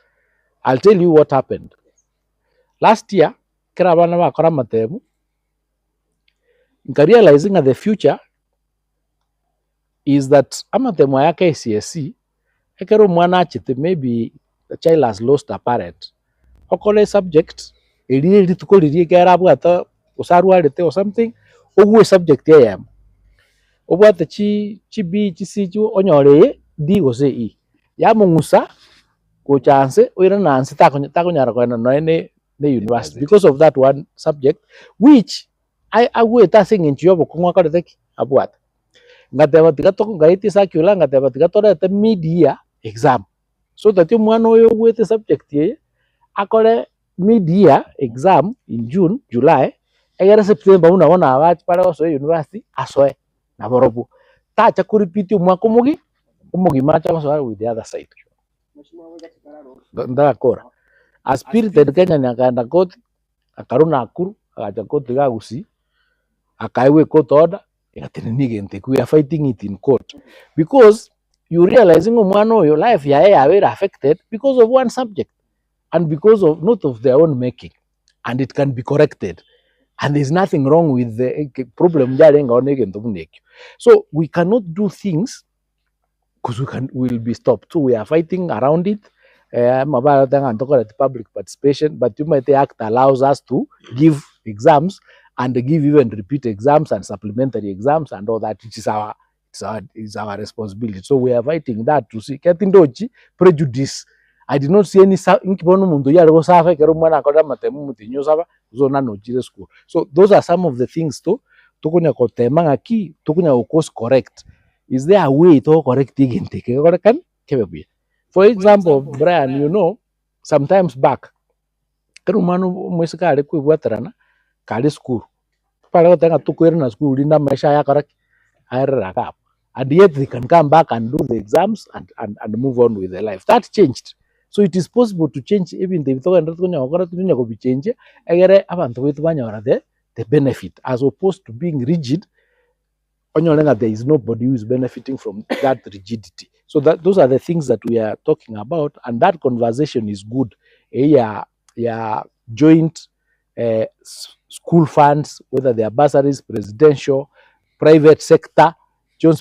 Speaker 4: I'll tell you what happened. Last year, realizing that the future is that amatemo ya KCSE, ekero mwana chite maybe the child has lost a parent. Okole subject ili tukolirie kera bwata usarwalite or something ogwe subject yam obwata chi C chu onyore D go say E yamungusa ko chance oira nansi takonyara ko no ne university because of that one subject which I would tasing into yobo kungwa ka de abwata ngateba tigato ngaiti sakula ngateba tigato the mid-year exam so that you mwana oyo wete subject ye akole mid-year exam in June, July, egera September unaona abati pale waso university asoe na borobu. Tacha kuripiti umwaka umugi macha waso with the other side. Ndara kora. A spirited Kenya ni akaenda koti, akaruna akuru, akaja koti gagusi, akaiwe court order, ikatenenige we are fighting it in court. Because you realizing your life ya very affected because of one subject. And because of not of their own making, and it can be corrected, and there's nothing wrong with the problem. So we cannot do things because we'll be stopped. So we are fighting around it. Public participation, but Humanity Act allows us to give exams and give even repeat exams and supplementary exams and all that, which is our responsibility. So we are fighting that to see prejudice. I did not see any inkibono mundu ya go safa kero mwana akoda matemu mutinyo saba zona no jire school. So those are some of the things to kunya kotema ngaki kunya course correct. Is there a way to correct again take kan kebe. For example, Brian, you know, sometimes back kero manu mwesika ale ku watrana kale school. Pala tanga tukwera na school linda maisha ya correct ayra ka. And yet they can come back and do the exams and move on with their life. That changed. So it is possible to change even the benefit as opposed to being rigid. There is nobody who is benefiting from that rigidity. So those are the things that we are talking about, and that conversation is good. Joint school funds, whether they are bursaries, presidential, private sector, and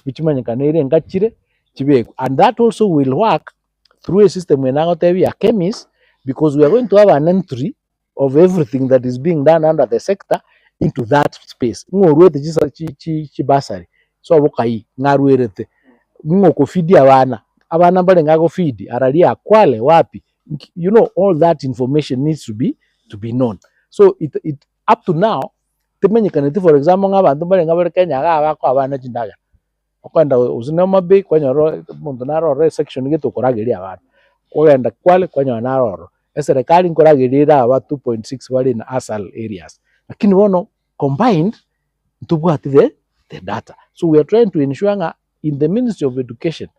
Speaker 4: that also will work through a system when I tell you a chemist, because we are going to have an entry of everything that is being done under the sector into that space. Bursary. so bukai ngarwerete ngo feed abana balenga go feed aralia kwale wapi, you know, all that information needs to be known. So it up to now temenyekanete, for example, ng'abantu balenga bari Kenya bako abana jindaga okwenda uzinoma be kwanyoro muntu narore section gitu kuragiria abantu kwenda kwale kwanyoro naroro serikali nkoragirira aba 2.6 bali in asal areas, lakini wono combined tubwati the data. So we are trying to ensure nga in the Ministry of Education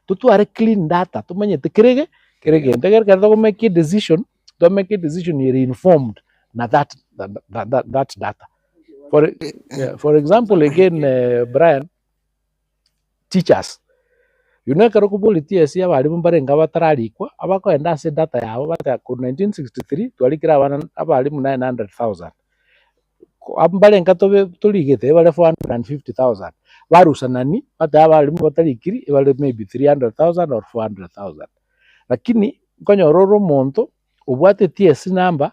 Speaker 4: tutware clean data tumenye kirege nteger to make a decision you're informed na that data. For example again, Brian, teachers yunekero kubuliti ya abalimu barenga batararikwa abakoenda se data yabo bata ku 1963 twalikira abalimu 900,000 barenga tuligete bale 450,000 barusanani bata abalimu batarikiri bale maybe 300,000 or 400,000, lakini konyororo monto ubwate TS number,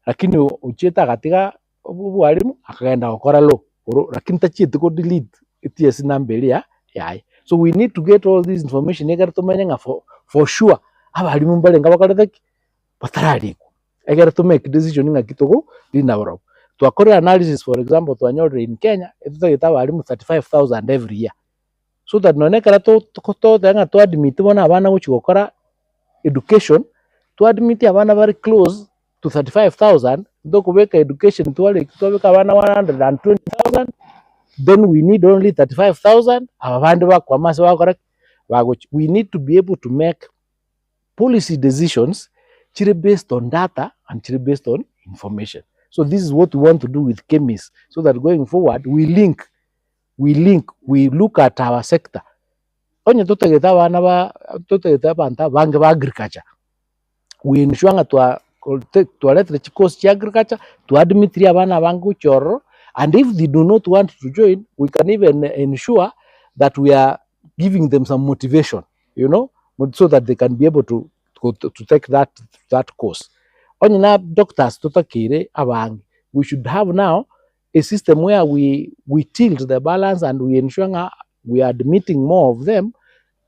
Speaker 4: lakini ucheta katika ubwalimu akaenda gukora lo lakini tachite ko delete TS number ya yai. So we need to get all this information egera tumenye for sure abalimu balenga bakaretheki batarariko egera to make decision nga kitogo linabaro to akora analysis. For example, to anyore in Kenya etagita abalimu 35,000 every year, so that nonekara to tanga to admit bona abana guchikokora education to admit abana very close to 35,000 ndo kubeka education to beka abana 120,000, then we need only 35,000 abandi bakwamase bakora bagochi. We need to be able to make policy decisions based on data and based on information. So this is what we want to do with chemists, so that going forward we look at our sector. Onye tutageta abana banta bange ba agriculture, we ensure nga to let the course of agriculture to admit abana bangu choro, and if they do not want to join, we can even ensure that we are giving them some motivation, you know, so that they can be able to take that course. Onye na doctors tutakire abang, we should have now a system where we tilt the balance and we ensure we are admitting more of them,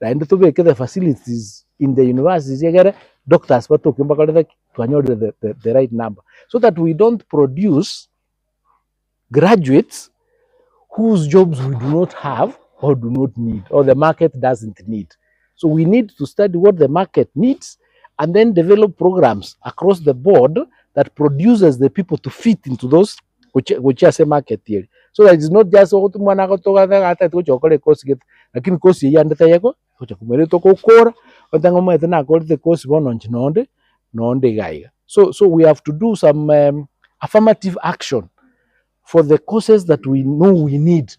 Speaker 4: and to make the facilities in the universities doctors but talking about the right number, so that we don't produce graduates whose jobs we do not have or do not need, or the market doesn't need. So we need to study what the market needs and then develop programs across the board that produces the people to fit into those which are market theory. So that it's not just mwana kutoka hata tuchokole course get, lakini course yandeta yako kuchakumere to kokora otanga mwete na the course bono nonde gaiga. So we have to do some affirmative action for the courses that we know we need,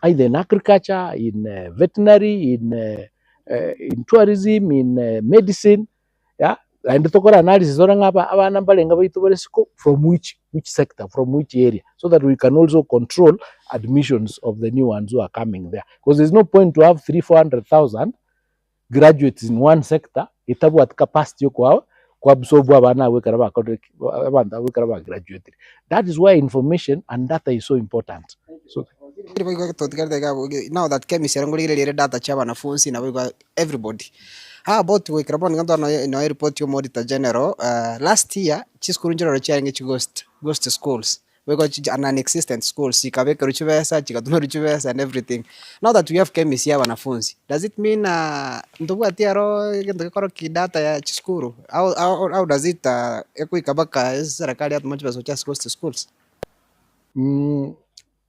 Speaker 4: either in agriculture, in veterinary, in tourism, in medicine, yeah. And tokora analysis oranga abana balenga baitu baresiko from which sector, from which area, so that we can also control admissions of the new ones who are coming there, because there's no point to have 300,000-400,000 graduates in one sector itabu at capacity kwa absorb abana wekara ba graduated. That is why information and data is so important. So
Speaker 2: now that chemistry ngolire data cha wanafunzi na everybody. How about we krabon ngando no report your Auditor General last year chiskuru njoro charinge ghost schools, we got non-existent schools sikabeka ruchivesa chikatuna ruchivesa and everything. Now that we have chemistry ya wanafunzi, does it mean ndugu atiaro ngendo koro kidata ya chiskuru how does it ekuikabaka serikali at much cha ghost schools?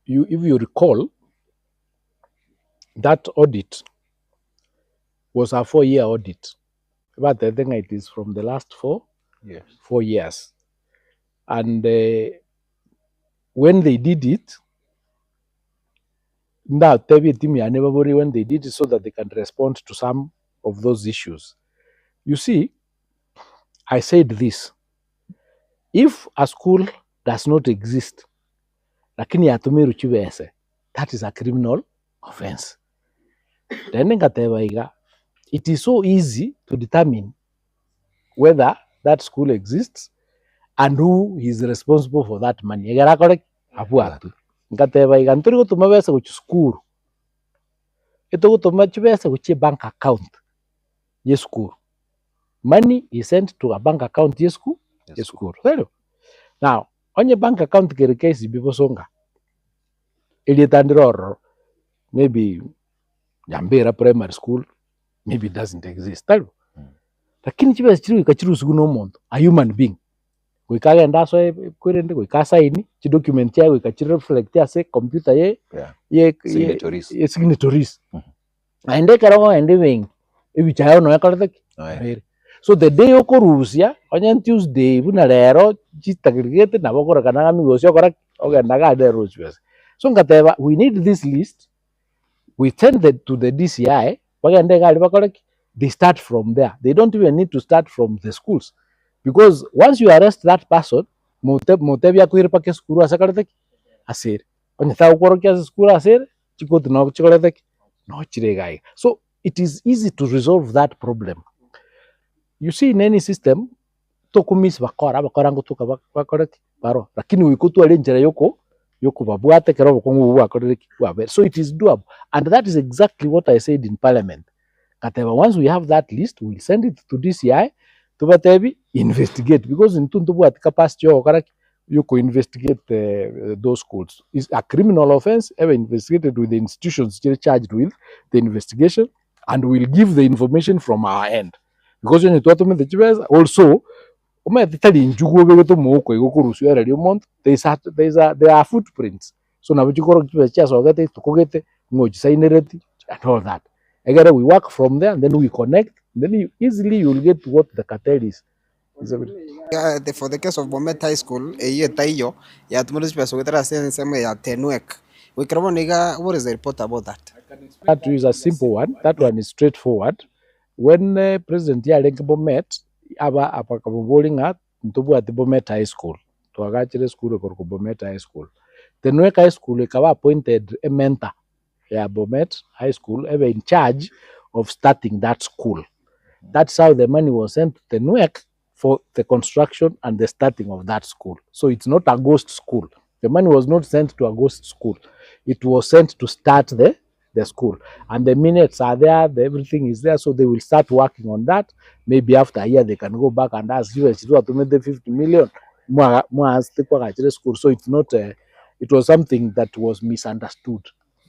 Speaker 4: If you recall, that audit was a 4-year audit, but I think it is from the last 4 years. And when they did it, now when they did it, so that they can respond to some of those issues. You see, I said this: if a school does not exist, lakini yatumiru chibese, that is a criminal offense. Then it is so easy to determine whether that school exists and who is responsible for that money. School ito gutuma chibesa guchie bank account ye school. Money is sent to a bank account ye school. Now, onye bank account kere KCB bosonga. Ili tandiroro, maybe Jambera primary school, maybe it doesn't exist. Lakini chibesa chiru ikachiru suguno monto, a human being. Kuikaga ndaso kwirende kuikasa ini, chi document ya kuikachiru reflect ya se computer ye signatories. Aende karago ende wing. Ibi chayo no yakalata. So the day okorusia, onye Tuesday buna lero chitagirigete na bokora kana Migos okora ogenda ga de rules. So ngateba we need this list. We send it to the DCI. They start from there. They don't even need to start from the schools, because once you arrest that person, motebia kuirpa ke skuru asakalata asir. Onye ta okoro ke skuru asir chikot no chikolata no chiregai. So it is easy to resolve that problem. You see, in any system, tokumis bakora ngo tuka bakora baro, lakini wikutu alenjera yoko babuate kero kongu bakora wabe. So it is doable, and that is exactly what I said in Parliament. Kateba, once we have that list, we'll send it to DCI to batebi investigate, because in tuntubu at capacity yoko investigate those schools. It's a criminal offense ever investigated with the institutions charged with the investigation, and we'll give the information from our end. Because when you talk to me, the chibes also, there are footprints. So now we and all that. Again, we work from there, and then we connect. Then easily you will get to what the cartel is.
Speaker 2: For the case of Bomet High School, taiyo ya tumulisipa soketara sema ya TVET. What is the report about that?
Speaker 4: That is a simple one. That one is straightforward. When President Yalenk Bomet, aba apakaboling at Ntubu at the Bomet High School, to Agachire School or Bomet High School. The TVET High School appointed a mentor, Bomet High School, ever in charge of starting that school. That's how the money was sent to TVET for the construction and the starting of that school. So it's not a ghost school. The money was not sent to a ghost school. It was sent to start the school. And the minutes are there, everything is there, so they will start working on that. Maybe after a year, they can go back and ask you to make the 50 million. School. So it's not, it was something that was misunderstood.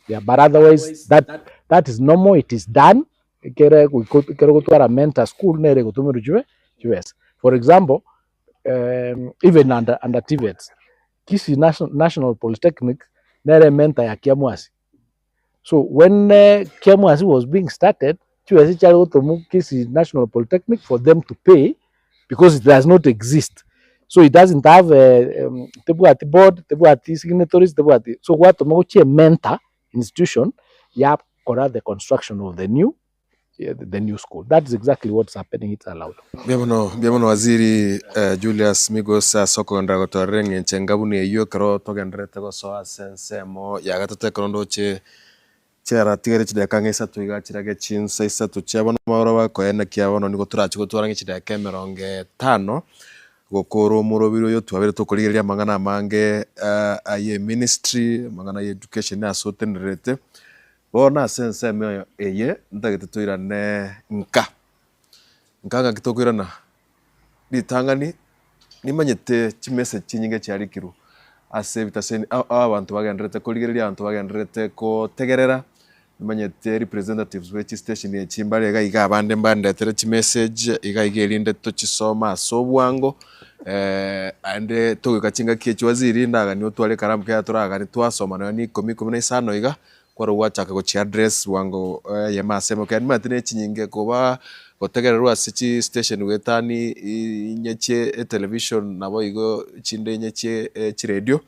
Speaker 4: Yeah, but otherwise, that is normal, it is done. For example, even under TVET, Kisi National Polytechnic, nere mentor ya Kiamwasi. So when Kiamwasi was being started, Kisi National Polytechnic for them to pay, because it does not exist. So it doesn't have tebuati board, tebuati signatories, tebuati. So what a mentor institution, yeah, for the construction of the new school. That is exactly what's happening. It's allowed.
Speaker 5: Biamono waziri Julius Migos soko ndago torenge chengabuni eyo karo togendrete go so asensemo yagatote krondo chera tigere chideka ngesa tuiga chirage chinsa isa tuchabona mawara ko ena kiabono niko turachi go twarange chideka 50 gokoro murobiro yo twabere tokoligeria mangana mange aye ministry mangana ye education asotenrete bona sensemo eye ndagete tuirane nkanga kitogwirana ditangani nimanyete chimese chinyinge cyarikiru ase bitaseni abantu bagendrete koligereria abantu bagendrete ko tegerera nimanyete representatives wechi station ye chimbare ga abande mbandetera chimessage igerinde to chisoma sobwango ande tugikachinga kichi waziri ndaga ni otwale karamke aturaga ni twasoma no ni 10 iga kwa ruwacha ko chi address wango yemasemo kandi matine chinyinge kuba gotegererwa asichi station wetani inyeche television nabo igo chinde inyeche radio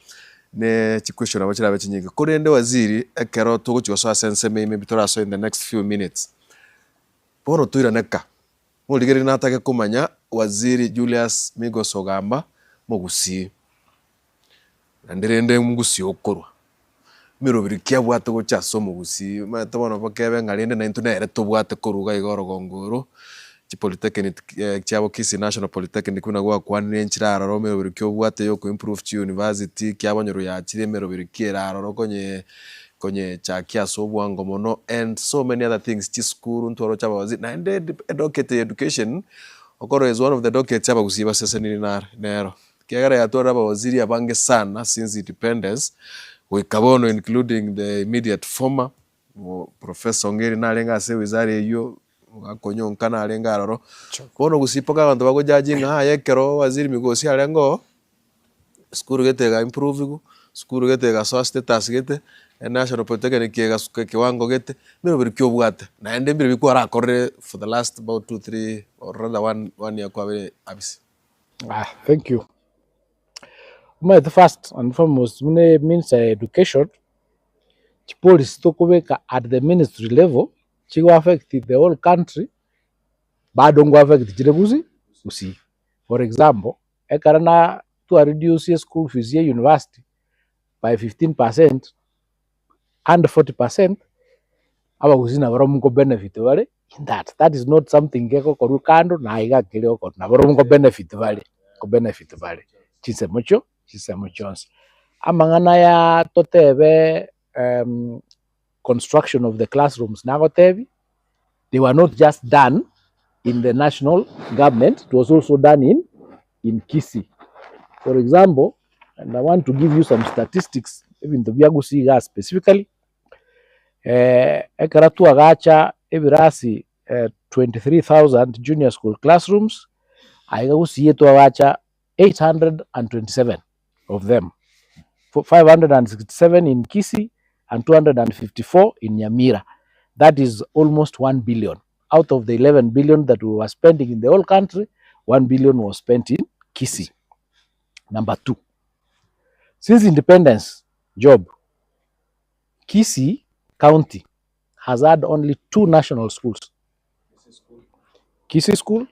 Speaker 5: ne chikwesho nabo chirabe chinyinge kurende waziri ekero tugo chigoso sense maybe toraso in the next few minutes bono tuira neka muligeri natake kumanya waziri Julius Migos Ogamba mugusi ndirende mugusi okorwa mirobiri kia bwate go chaso mugusi matabona bakebe ngalinde na intune to bwate koruga igoro gongoro chi polytechnic chiabo Kisi National Polytechnic kuna gwa kwanire nchirara ro mirobiri kyo bwate yo ku improve chi university kiabonyoro ya chire mirobiri kiera ro konye konye chakia sobwango mono and so many other things chiskuru ntoro chaba waziri na docket education okoro is one of the docket chaba kusiba sese ni nero kiagara ya tora ba waziri abange sana since independence we kabono including the immediate former Professor Ngeri nalenga se wizari iyo akonyo nkana alenga aroro bono gusipoka abantu bagojajinga yekero waziri Migosi alengo skuru getega improve skuru getega so status gete national polytechnic kiwango gete biro biri kyobwate na ende biro bikora akore for the last about 2-3 or rather one year kwa bere abisi.
Speaker 4: Thank you. The first and foremost means education policy to kubeka at the ministry level chigo affect the whole country bado ngo affect chirebuzi usi. For example, ekarana to reduce school fees here university by 15% and 40%, aba kuzina baromungo benefit wale in that is not something geko koru kando na iga kileo ko na baromungo benefit wale ko benefit wale chise mucho amangana ya totebe construction of the classrooms nagotebi they were not just done in the national government, it was also done in Kisii. For example, and I want to give you some statistics, even the Biagusi specifically. Ekaratu agacha ebirasi 23,000 junior school classrooms. Aigagusi yetu agacha 827 of them. 567 in Kisii and 254 in Nyamira. That is almost 1 billion. Out of the 11 billion that we were spending in the whole country, 1 billion was spent in Kisii. Number 2, since independence, Kisii County has had only 2 national schools. Kisii School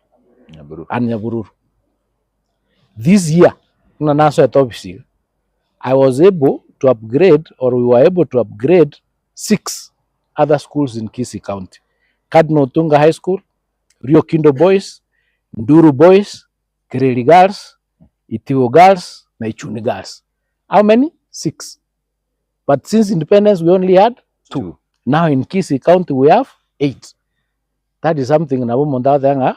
Speaker 4: and Nyabururu. This year, I was able to upgrade, or we were able to upgrade 6 other schools in Kisii County. Cardinal Tunga High School, Rio Kindo Boys, Nduru Boys, Kireli Girls, Itiwo Girls, na Ichuni Girls. How many? 6. But since independence, we only had 2. Now in Kisii County, we have 8. That is something na bumonda thanga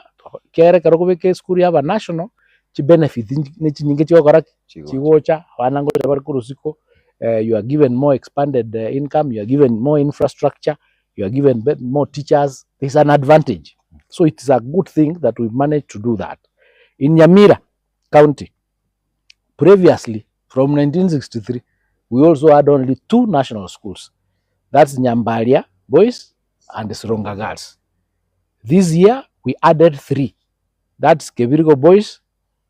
Speaker 4: kere karokubeke school yaba national chi benefit ni chinyinge chokora chigocha wanango chabar kurusiko. You are given more expanded income, you are given more infrastructure, you are given more teachers. There's an advantage. So it is a good thing that we managed to do that. In Nyamira County, previously, from 1963, we also had only 2 national schools. That's Nyambalia Boys and Soronga Girls. This year, we added 3. That's Kebirigo Boys,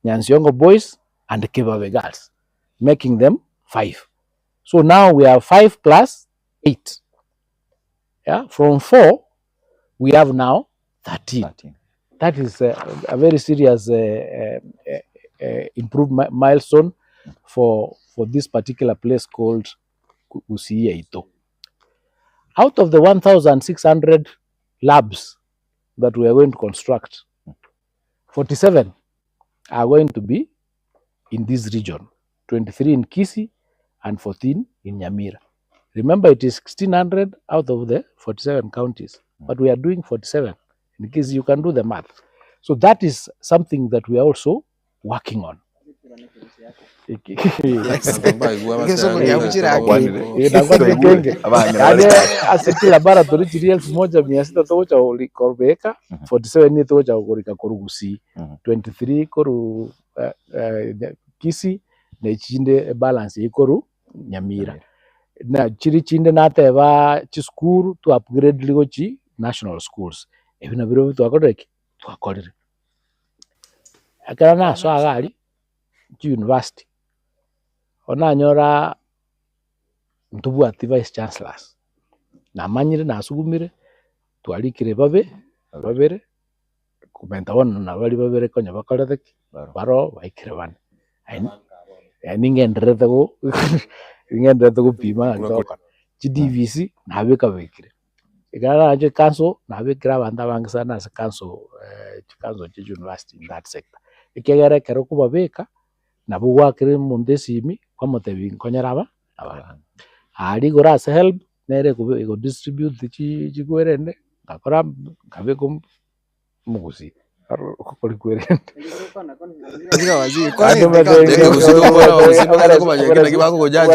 Speaker 4: Nyansiongo Boys, and Kebabe Girls, making them 5. So now we have 5 plus 8. Yeah, from 4, we have now 13. That is a very serious improvement milestone for this particular place called Usieito. Out of the 1,600 labs that we are going to construct, 47 are going to be in this region, 23 in Kisii and 14 in Nyamira. Remember, it is 1,600 out of the 47 counties, but we are doing 47. In Kisii, you can do the math. So that is something that we are also working on. Kila bara torichiri 1,600 tocha ulikorubeka 47 ni tocha ukorika korugusi 23 koru Kisii na chinde balance ikoru Nyamira na chiri chinde nateba chiskuru to upgrade ligochi national schools ebina biro twakoreki twakorire akana so agali university onanyora ntubwati vice chancellors na manyire na sugumire twalikire babere kumenta wona na bali babere konya bakoretheki baro baikire bane ningenderete go pima ndoka GDVC na beka bekire igara aje council na bekira banda bangisa na council university in that sector ikegere kero kuba beka nabo gwakire mundesimi kwamotebi nkonyaraba abana ari gora help nere ko distribute chi kwerende ngakora kabe ko mugusi ko kwerende
Speaker 5: Katika waziri kwa nini ndeka kusido bora waziri wakaza kumanyakina kibako kujaji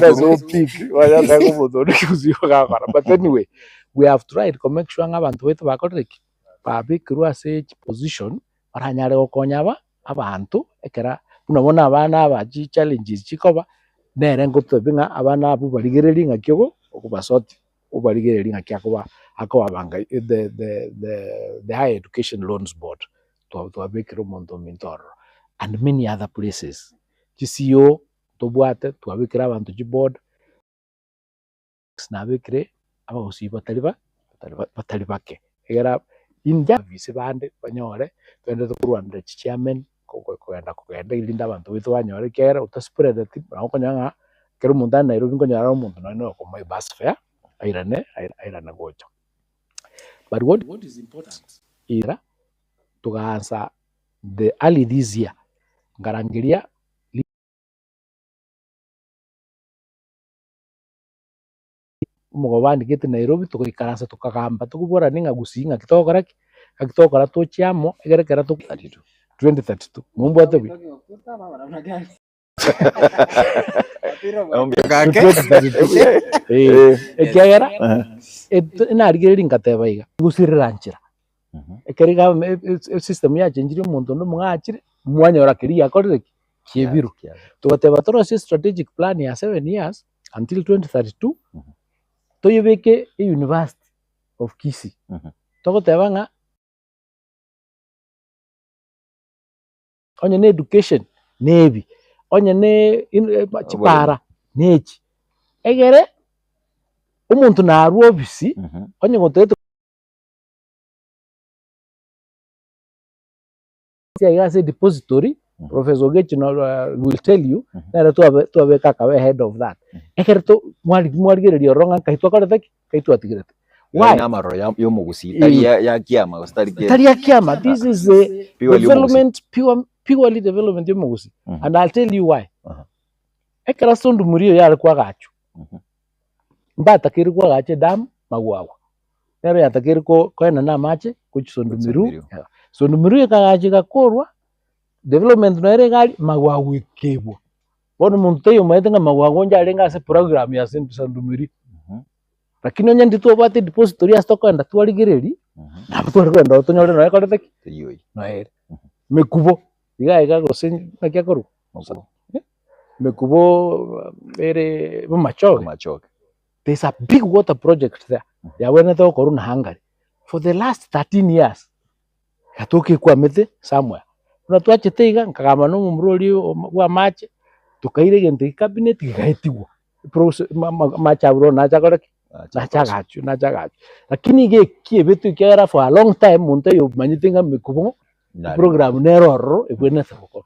Speaker 4: but anyway we have tried to make sure abantu betu bakoreki babikirwa ase position baranyare gokonya abantu ekera unabona abana abaji challenges chikoba nere ngotobinga abana abu barigereri ngakyogo okubasoti ubarigereri ngakyakoba akobanga the higher education loans board to abikira monto mintoro and many other places chisiyo tobwate twabikira abantu chi board snabikire abagusi batari bake egera inja visi bande banyore twende tukurwanira chairman kugenda ilinda abantu bitu banyore kera utaspread ati bakonyanga kero munda Nairobi ngonyara umuntu none ko my bus fare airane gocho but what is important ira tugaanza the early this year ngarangiria mugobandi gete Nairobi tukikaranza tukagamba tukubora ninga gusinga kitokora to chiamo egerekera to 2032 mumbo atobi ekera ina arigeri ngateba iga gusiriranchira ekeriga system ya change umuntu no mwachire mwanya orakiria akorire kiebiru tugateba toro strategic plan ya 7 years until 2032 toyebeke University of Kisii togoteba nga onye ne education nebi onye ne chipara nechi egere umuntu naruo bisi onye goteto ya say depository Professor Ogechi will tell you that to have kaka head of that egere to mwarigererio ronga kaitwa kare kaitwa tigirete why
Speaker 6: namaro yo mugusi ya kiama
Speaker 4: tari ya kiama this is a development purely development yo mugusi and I'll tell you why ekara sondu murio yale kwa gachu mbata kiri kwa gache dam magwawa nero yatakiri ko ena na mache kuchisondu miru sondu miru yakagache gakorwa development no ere gali magwawa ikebwa bono muntu yo maetenga magwawa njarenga ase program ya sondu miru lakini onye ndito bate depository astoko enda twarigereri nabwo rwenda otonyore no ekore no ere mekubo iga gosen nakyakoru mekubo ere machoke. There's a big water project there. Yawena to koruna Hungary. For the last 13 years. Yatoke kwa mete somewhere. Una tuache teiga nkagama no mumroli wa mache tukaire gente cabinet gaitiwa. Macha bro na chakora na chagachu. Lakini ge kiebetu kera for a long time munte yo manyitinga mekubo program neroro ebwena thoko.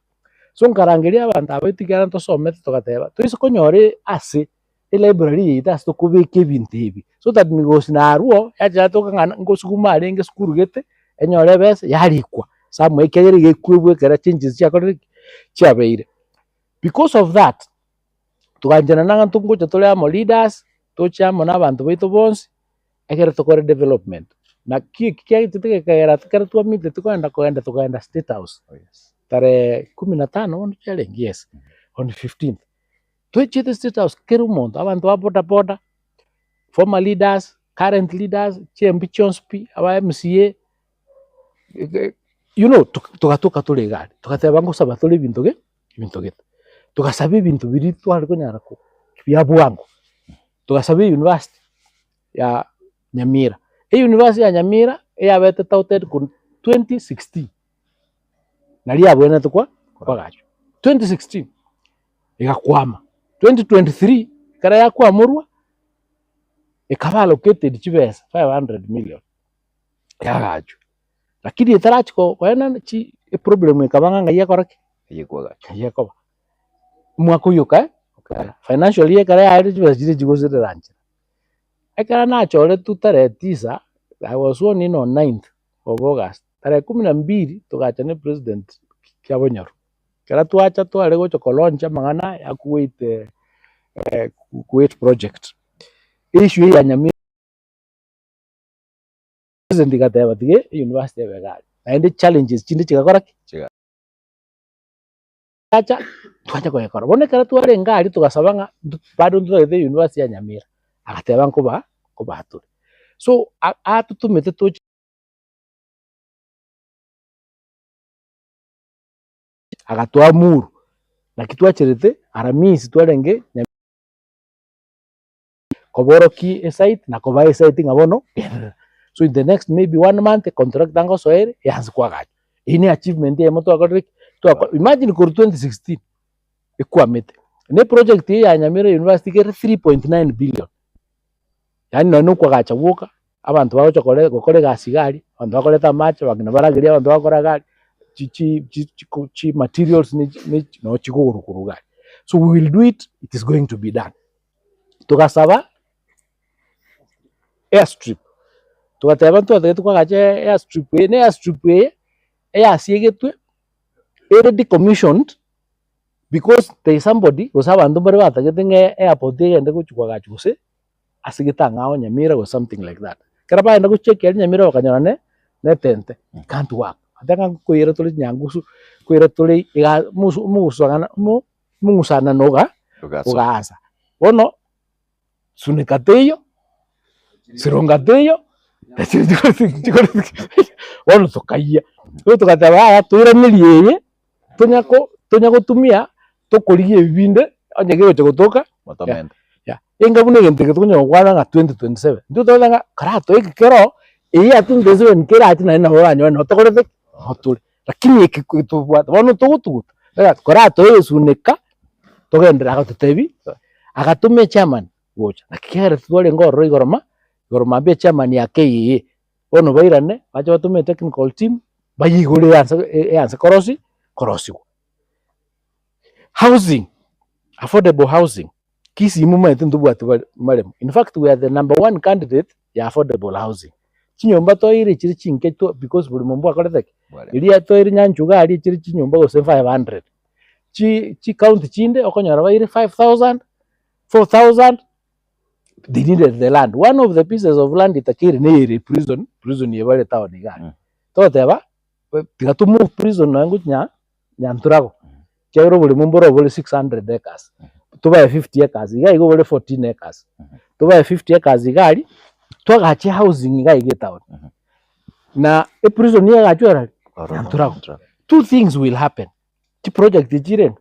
Speaker 4: So nkarangeria abantu abetu kera to somete tokateba. Tuiso konyore ase library ita sto kubeke bintu ebi so that Migos na aruo yacha to ngana ngosukuma arenge skuru gete enyore bese yarikwa samwe ekegere gekwebwe kera changes chakore chabeire because of that tukanjana nanga tungocha tole amo leaders tochamo na abantu baitu bonse egere tokore development na kiaki tuteke kera tukara mite tukaenda State House tare 15 on challenge yes on 15th Twitch the State House kerumonto abantu boda former leaders current leaders champions aba MCA you know tukatoka tole gari tukateba ngo saba tole bintu ge tukasabe bintu biri twari konyara ko bya bwangu tukasabe university ya Nyamira university ya Nyamira yabete touted ku 2016 nali abwena tukwa gacho 2016 igakwama 2023 kara yakwa murwa ekaba allocated chibesa 500 million yagacho lakini itarachiko kwena chi problem ekabanga ngaya korake yeko mwako yoka financial year kara ya chibesa jire jigozere ranche ekara na chole tutare tisa I was sworn in on 9th of August tare 12 tukachane president kyabonyoro kera tuacha tware gocho koloncha mangana ya kuwait project issue ya Nyamira president ikateba tige university ebegali naende challenges chinde chigakora acha twacha kwekora bonekera tware ngari tugasabanga bado ntutagete university ya Nyamira agateba nkuba kubature so atutumete to agatwamuru na kitwacherete aramisi twarenge koboroki esite na koba esite ngabono so in the next maybe 1 month contract dango soere yanze kwagacho ini achievement ya moto akodrik to imagine ko 2016 ekwamete ne project ya Nyamira University kere 3.9 billion yani no kwagacha wuka abantu bacho gukore gasigari abantu bakoreta match bagina baragiria abantu bakora gari chi materials ni no chikugurukuru gari so we will do it is going to be done tugasaba airstrip tugateba ntwatete kwagacha airstrip ne airstrip yasiegetwe already commissioned because there is somebody was abantu bari batagete nge airport yende kuchukwa gachuse asigita ngao Nyamira or something like that kera baenda kucheck ya Nyamira bakanyora ne tente can't work atanga kuira tuli nyangusu kuira tuli iga musana noga ugaasa bono sunikateyo sirongateyo bono tukaiya tukataba tuira miliyeye tunyako tumia tukuriye bibinde onyege cyo gutoka
Speaker 6: Motomende.
Speaker 4: Inga bune gente tunyo kwana nga 2027 ndio tolanga karato ikero atundezo nkera ati na horanyo no tokorete hotule lakini ikitubwata bono tugutuguta karato yesuneka togendera gatutebi agatume chairman gocha nakikere twole ngoro igoroma be chairman ya KEA bono bairane bacha batume technical team bayigure yanse korosi housing affordable housing kisi muma itundubwatu maremo in fact we are the #1 candidate ya affordable housing chinyomba toire chiri chinke to because buli mumbu akoretheke ili atoire nyanchuga ali chiri chinyomba gose 500 chi county chinde okonyora baire 5000 4000 they needed the land one of the pieces of land itakiri ne prison yebale town igani toteba tigatu move prison nangu nyanturago kero buli mumbu ro buli 600 acres tubaye 50 acres igai go bole 14 acres tubaye 50 acres igali twagache housing igai getown na a prison ya gachora anturago two things will happen ti project jiren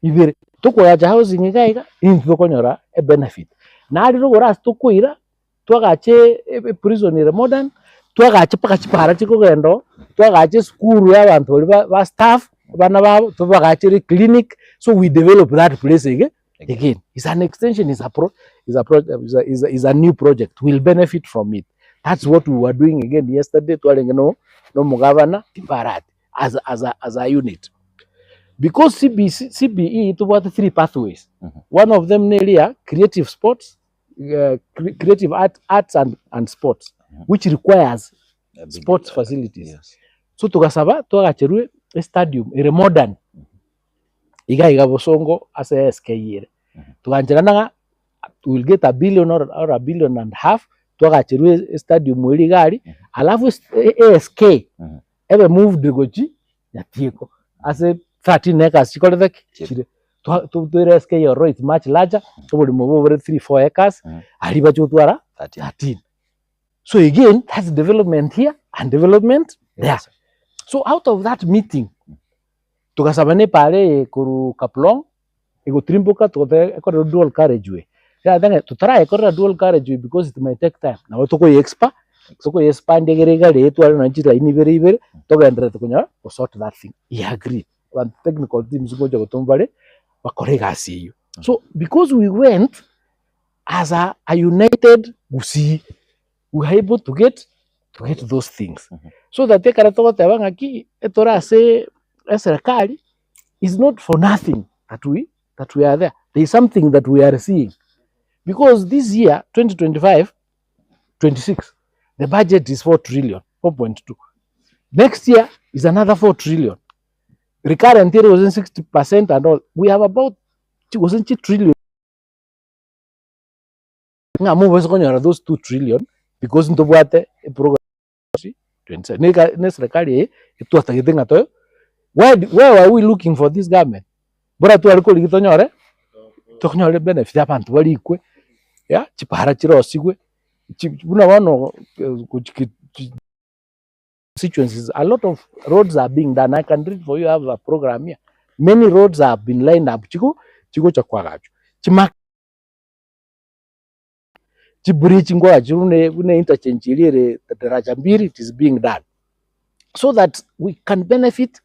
Speaker 4: ibere tukoyacha housing igai into konyora a benefit na ari rugora tukuira twagache a prison ire modern twagache pakachipara chikogendo twagache school ya abantu ba staff bana babo twagache clinic so we develop that place again is an extension is a new project we'll benefit from it that's what we were doing again yesterday twalenge no mugavana Timbarati as a unit because CBE to what 3 pathways one of them nearly creative sports creative arts and sports which requires sports facilities so tugasaba twagacherwe a stadium ire modern iga bosongo as a SKE tuganjerana will get $1 billion or $1.5 billion twagacherwe stadium iri gari alafu ASK ebe moved gochi yatieko as a 13 acres chikorethek chire to SK or it's much larger so we move over 3-4 acres aliba chutwara 13 so again that's development here and development there so out of that meeting tugasabane pale kuru Kaplong ego trimbuka tukote eko dual carriageway ya then tutara eko dual carriageway because it might take time na toko expa soko expand gerega letu ali na njira inibere togendera tukunya to sort that thing he agreed one technical teams goja gotombale bakorega siyo so because we went as a united gusi we were able to get those things so that they karatoka tabanga ki etora se serikali is not for nothing that we are there. There is something that we are seeing because this year 2025-26 the budget is 4 trillion 4.2 next year is another 4 trillion recurrent year was 60% and all we have about wasn't trillion nga move those 2 trillion because ntobwate a program 27 ne serikali ituata githinga to where are we looking for this government bora tu aliko ligitonyore tokonyore benefit abantu bari ikwe ya chipara chirosigwe buna wano constituencies a lot of roads are being done. I can read for you. I have a program here. Many roads have been lined up chiko cha kwagacho chiburi chingwa chirune interchange ile daraja mbili, it is being done so that we can benefit,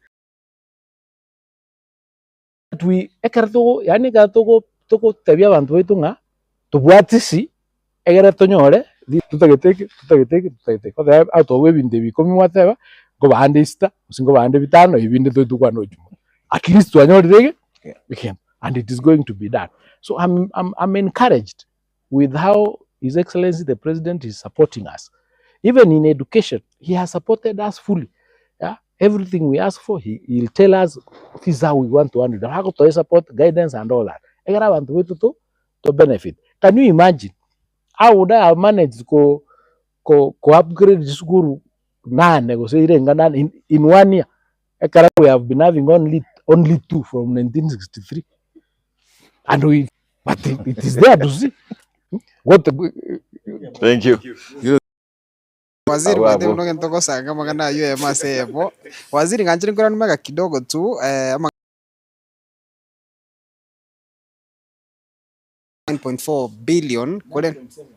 Speaker 4: that we ekarto yani toko tabia bantu wetu nga tubwatisi egera tonyore tutagiteke kwa out of ebinde bikomi mwateba ngo bahande ista usingo bahande bitano ibinde tutukwa no jumo at least twanyore we can, and it is going to be done. So I'm encouraged with how His Excellency the President is supporting us. Even in education, he has supported us fully. Yeah, everything we ask for, he'll tell us this is how we want to handle. How to support, guidance, and all that. Egera want to benefit. Can you imagine how would I have managed to upgrade the school in 1 year? We have been having only 2 from 1963, and but it is there to see what
Speaker 3: Thank you.
Speaker 2: Waziri mwende mnoge ntoko sanga magana yo masebo waziri nganjiri ngora numega kidogo tu 9.4 billion kule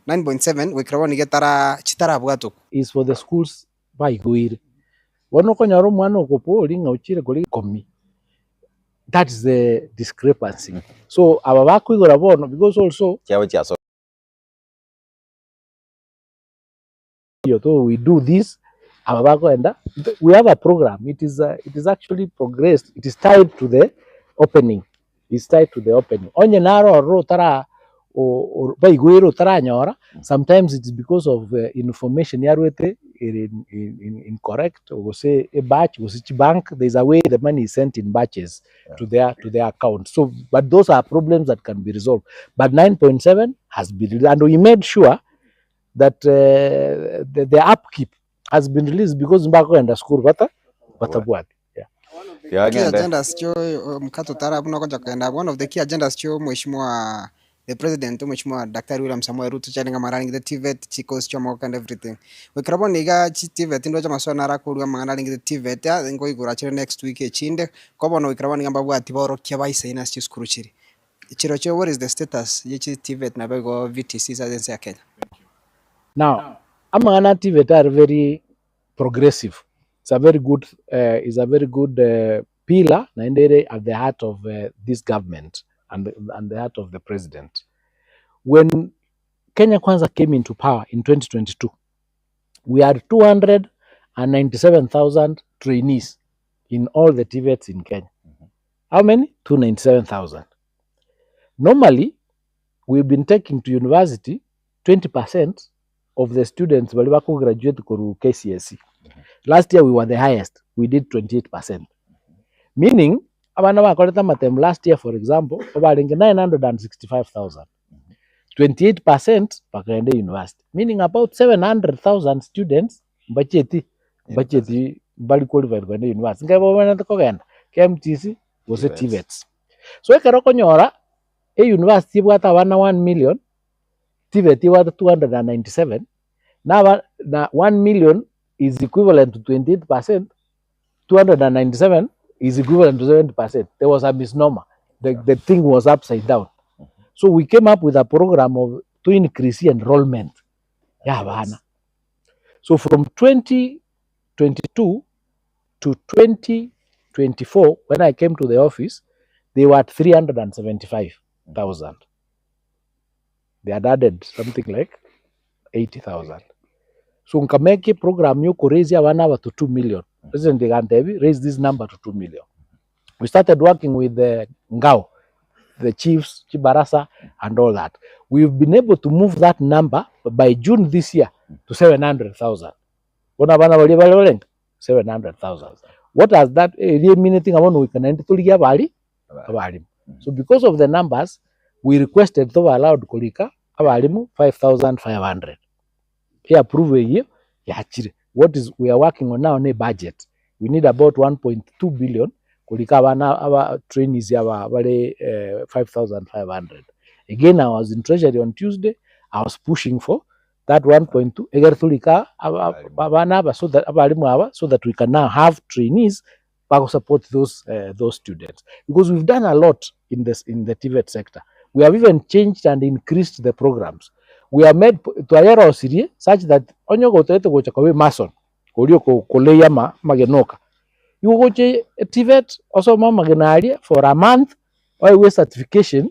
Speaker 2: 9.7 wikrawani getara chitara bwato
Speaker 4: is for the schools by guire wono konyaro mwana okopo linga uchire kuli komi. That is the discrepancy. So aba bakwigora bono because also we do this and we have a program. It is actually progressed. It is tied to the opening. It's tied to the opening. Onye naro ro tara or by guiro tara nyora. Sometimes it's because of information yarwete incorrect, or say a batch was each bank. There's a way the money is sent in batches to their account. So, but those are problems that can be resolved. But 9.7 has been, and we made sure that the upkeep has been released because mbako and school bata
Speaker 2: yeah. Key agendas cho mkato tara buna koja kaenda. One of the key agendas cho mheshimiwa the president mheshimiwa Daktari William Samoei Ruto chalinga marani the TVET chikos cho moka and everything. We krabon niga TVET ndo chama swana rakuru mangalinga the TVET ya ngo igura chire next week chinde kobono we krabon ngamba bwa tiboro kyabaisa ina chiskuru chiri. Chirocho, what is the status yechi TVET na bego VTC agency ya Kenya?
Speaker 4: Now, Amangana TVET are very progressive. It's a very good pillar at the heart of this government and the heart of the president. When Kenya Kwanza came into power in 2022, we had 297,000 trainees in all the TVETs in Kenya. How many? 297,000. Normally, we've been taking to university 20% of the students who graduate to KCSE. Last year we were the highest. We did 28%. Meaning, last year, for example, about 965,000. 28% pakaende university. Meaning about 700,000 students bali qualified kwende university. Ngabo wana kogenda KMTC was a TVETs. So ekaroko nyora university bwata 1 million, TVET bwata 297. Now 1 million is equivalent to 28%. 297 is equivalent to 70%. There was a misnomer. The thing was upside down. So we came up with a program to increase the enrollment. So from 2022 to 2024, when I came to the office, they were at 375,000. They had added something like 80,000. So Nkameki program you could raise one to 2 million. President Gantevi raised this number to 2 million. We started working with the Ngao, the chiefs, Chibarasa, and all that. We've been able to move that number by June this year to 700,000. 700,000. What has that meaning? We can enter. So because of the numbers, we requested to allowed Kolika 5,500. He approved a year. what is we are working on now ne budget. We need about 1.2 billion kulika our trainees yaba wale 5,500. Again, I was in treasury on Tuesday. I was pushing for that 1.2 eger tulika abana so that abalimu aba so that we can now have trainees to support those students, because we've done a lot in the TVET sector. We have even changed and increased the programs. We are made to ayara osirie such that onyo go to go chakawe mason kolio ko koleya magenoka you go to TVET also magenari for a month or we certification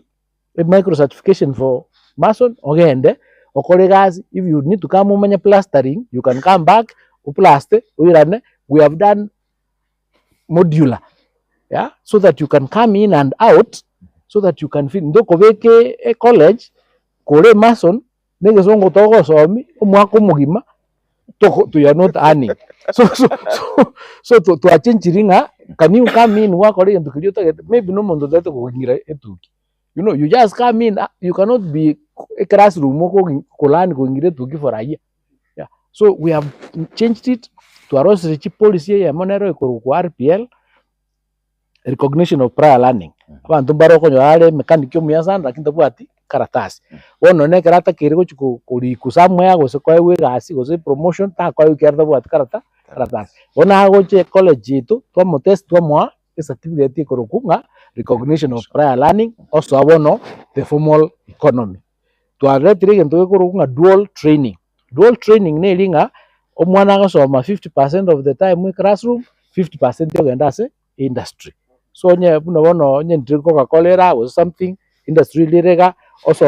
Speaker 4: a micro certification for mason ogende okole gazi. If you need to come umanye plastering, you can come back uplaste uirane. We have done modular, yeah, so that you can come in and out, so that you can fit ndoko veke a college kore mason nege songo togo somi umwako mugima to you are not earning. So to achinchiringa, can you come in work or maybe no mondo that go etuki. You know, you just come in, you cannot be a classroom kolani go to for a year. Yeah. So we have changed it to a research policy ya monero ko RPL, recognition of prior learning. Abantu baroko nyale mechanic yo muyasana lakini tabwati karatasi. Wono ne karata kiriko kuri kusamwe go se kwa gasi go se promotion ta kwa kirata bwati karatasi. Wona go che college itu to test to mwa certificate ko kunga recognition of prior learning also abono the formal economy. To arretire ngento ko kunga dual training. Dual training ne linga omwana gasoma 50% of the time in classroom, 50% yogenda se industry. So nye buno nye ndiko cholera or something industry lirega also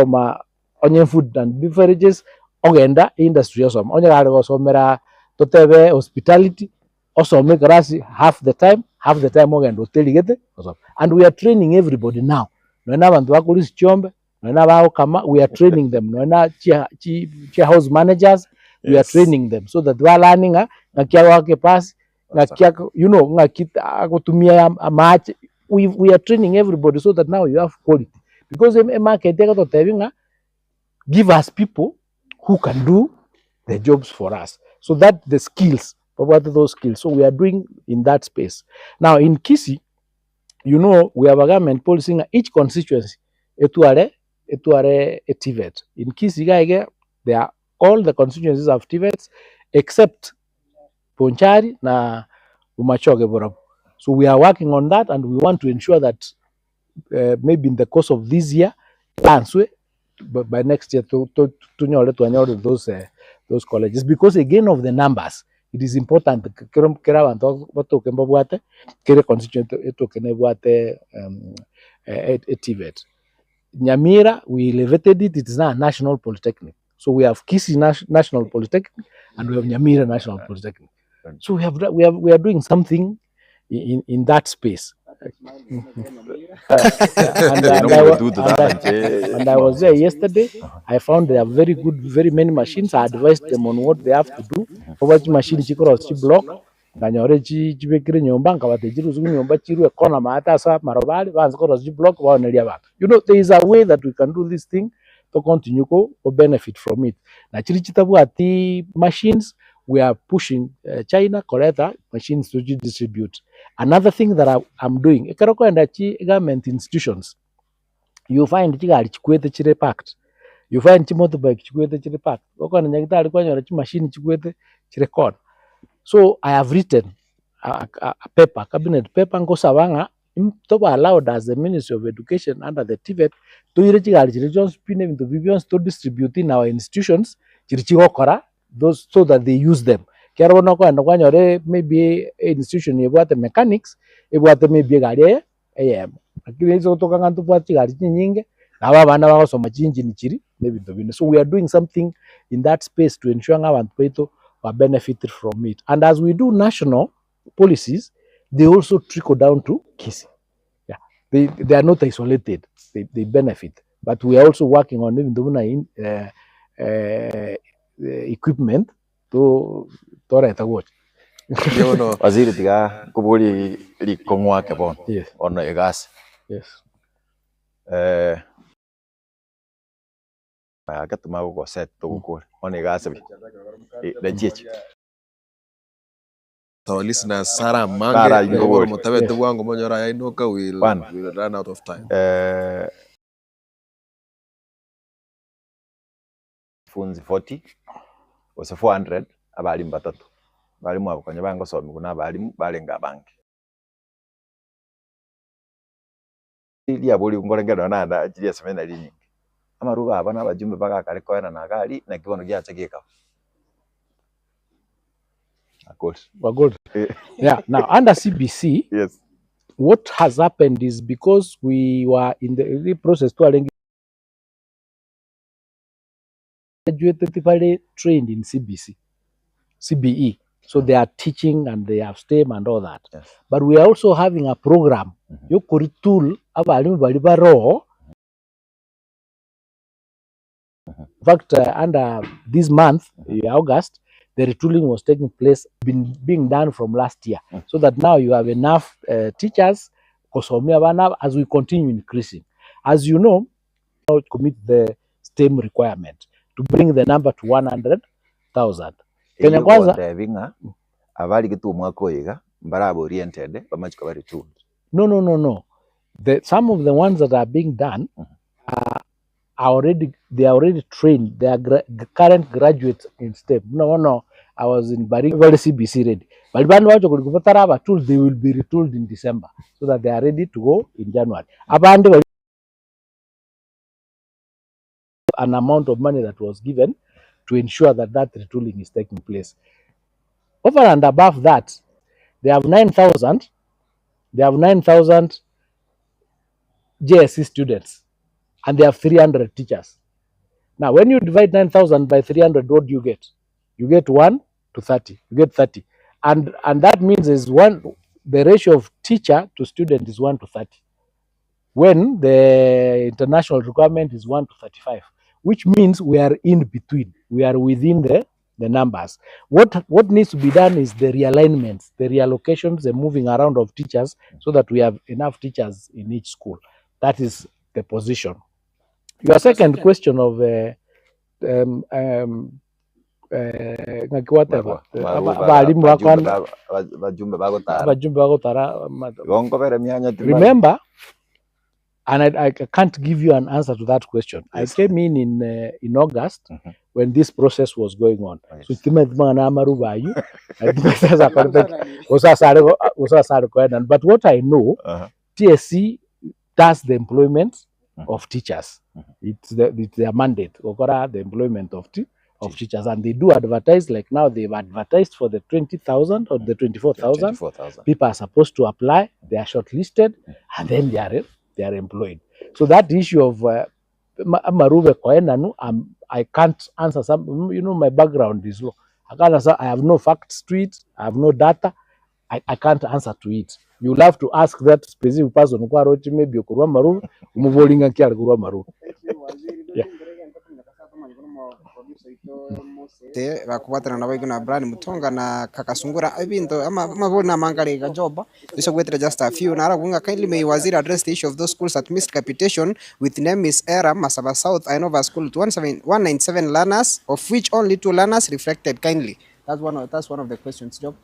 Speaker 4: onye food and beverages ogenda industry also onye gari somera totebe hospitality also make rasi half the time ogenda hotel gete also. And we are training everybody now. No na bantu bakulisi chombe, no na bao kama we are training them, no na chi house managers, we are training them so that they are learning ngakia wake pass ngakia you know ngakita kutumia match. We are training everybody so that now you have quality, because a market give us people who can do the jobs for us, so that the skills, what are those skills, so we are doing in that space. Now in Kisii, you know, we have a government policy in each constituency etuare a TVET. In Kisii there are all the constituencies of TVETs except Ponchari na Umachoge Borabu. So we are working on that, and we want to ensure that maybe in the course of this year, but by next year to those colleges, because again of the numbers, it is important. Nyamira, we elevated it. It is now a national polytechnic. So we have Kisii National Polytechnic and we have Nyamira National Polytechnic. So we are doing something in that space. And I was there yesterday. I found they are very good, very many machines. I advised them on what they have to do. For what machine chikros chi block, kanyore chibekire nyomba nkabatejiru zungu nyomba chiru ekona maata sa marobali banze koros chi block wa nelia ba. You know, there is a way that we can do this thing to continue to benefit from it. Na chiri chitabu ati machines, we are pushing China collect machines to distribute. Another thing that I'm doing, government institutions, you find chigari chikwete chire packed. You find motorbike chikwete chire packed. Okona nyagitari kwa nyora machine chikwete chire con. So I have written a paper, cabinet paper, ngosabanga toba allowed as the Ministry of Education under the TVET to chigari chire Jones Pine into Vivians to distribute in our institutions chirichigokora those so that they use them. Kero no kwa nyore maybe institution yebwate mechanics ebwate maybe gari lakini hizo kutoka ngantu kwa gari nyingi na bana bakosoma chinji ni chiri maybe ndobine. So we are doing something in that space to ensure abantu beto are benefited from it. And as we do national policies, they also trickle down to Kisii. Yeah, they are not isolated. They benefit, but we are also working on even the equipment to watch.
Speaker 6: Yono waziri tiga kubuli likongwa kebon.
Speaker 4: Yes.
Speaker 6: Ono egas.
Speaker 4: Yes.
Speaker 6: Akatuma go set to go. Ono egas bi. Le jechi.
Speaker 5: our listeners Sarah Mange
Speaker 6: Sarah, you
Speaker 5: ngoboro
Speaker 6: would.
Speaker 5: motabete bwango monyora ya inoka
Speaker 6: One.
Speaker 5: will run out of time.
Speaker 6: Funzi 40 ose 400 abalimu batatu balimu abo kwenye bango somi kuna abalimu balenga banki ili abuli ngorengero nanda akiri asemena linyi amaruba abana abajumbe bagakare koera na gali na kibono gyache gika
Speaker 4: Good. Yeah, now under CBC,
Speaker 6: yes,
Speaker 4: what has happened is because we were in the process to graduated trained in CBE. So they are teaching and they have STEM and all that.
Speaker 6: yes.
Speaker 4: But we are also having a program. Yokuri tool abalimu bali baro. In fact, under this month, August, the retooling was taking place, being done from last year, so that now you have enough teachers as we continue increasing. As you know, now commit the STEM requirement to bring the number to 100,000.
Speaker 6: Kenya kwanza vinga abali kitu mwako yiga mbarabo oriented bamachika bari tool.
Speaker 4: No. Some of the ones that are being done they are already trained. They are current graduates in STEM. No. I was in very CBC ready. But tools, they will be retooled in December so that they are ready to go in January. An amount of money that was given to ensure that retooling is taking place. Over and above that, they have 9,000. They have 9,000 JSC students, and they have 300 teachers. Now, when you divide 9,000 by 300, what do you get? You get 1 to 30. You get 30. And that means the ratio of teacher to student is 1 to 30. When the international requirement is 1 to 35, which means we are in between. We are within the numbers. What needs to be done is the realignments, the reallocations, the moving around of teachers so that we have enough teachers in each school. That is the position. Your second question of remember, and I can't give you an answer to that question. Yes. I came in August when this process was going on. Yes. So but what I know, TSC does the employment of teachers. It's their mandate, the employment of teachers, and they do advertise. Like now, they've advertised for the 20,000 or the 24,000. People are supposed to apply. They are shortlisted, and then they are employed. So that issue of Marube Koenanu, I can't answer some. My background is low. I have no facts to it. I have no data. I can't answer to it. You'll have to ask that specific person who wrote maybe Kurwa Maru, Umuvolinga Kia Kurwa Maru. Yeah.
Speaker 2: Bakubatana nabo iguna Brian Mutonga na Kakasungura ebinto amabona mangale ga job this wetre just a few na aragunga kindly may waziri address the issue of those schools that missed capitation with name is Era Masaba South Inova School to 197 learners, of which only 2 learners reflected kindly. That's one of the questions, Job.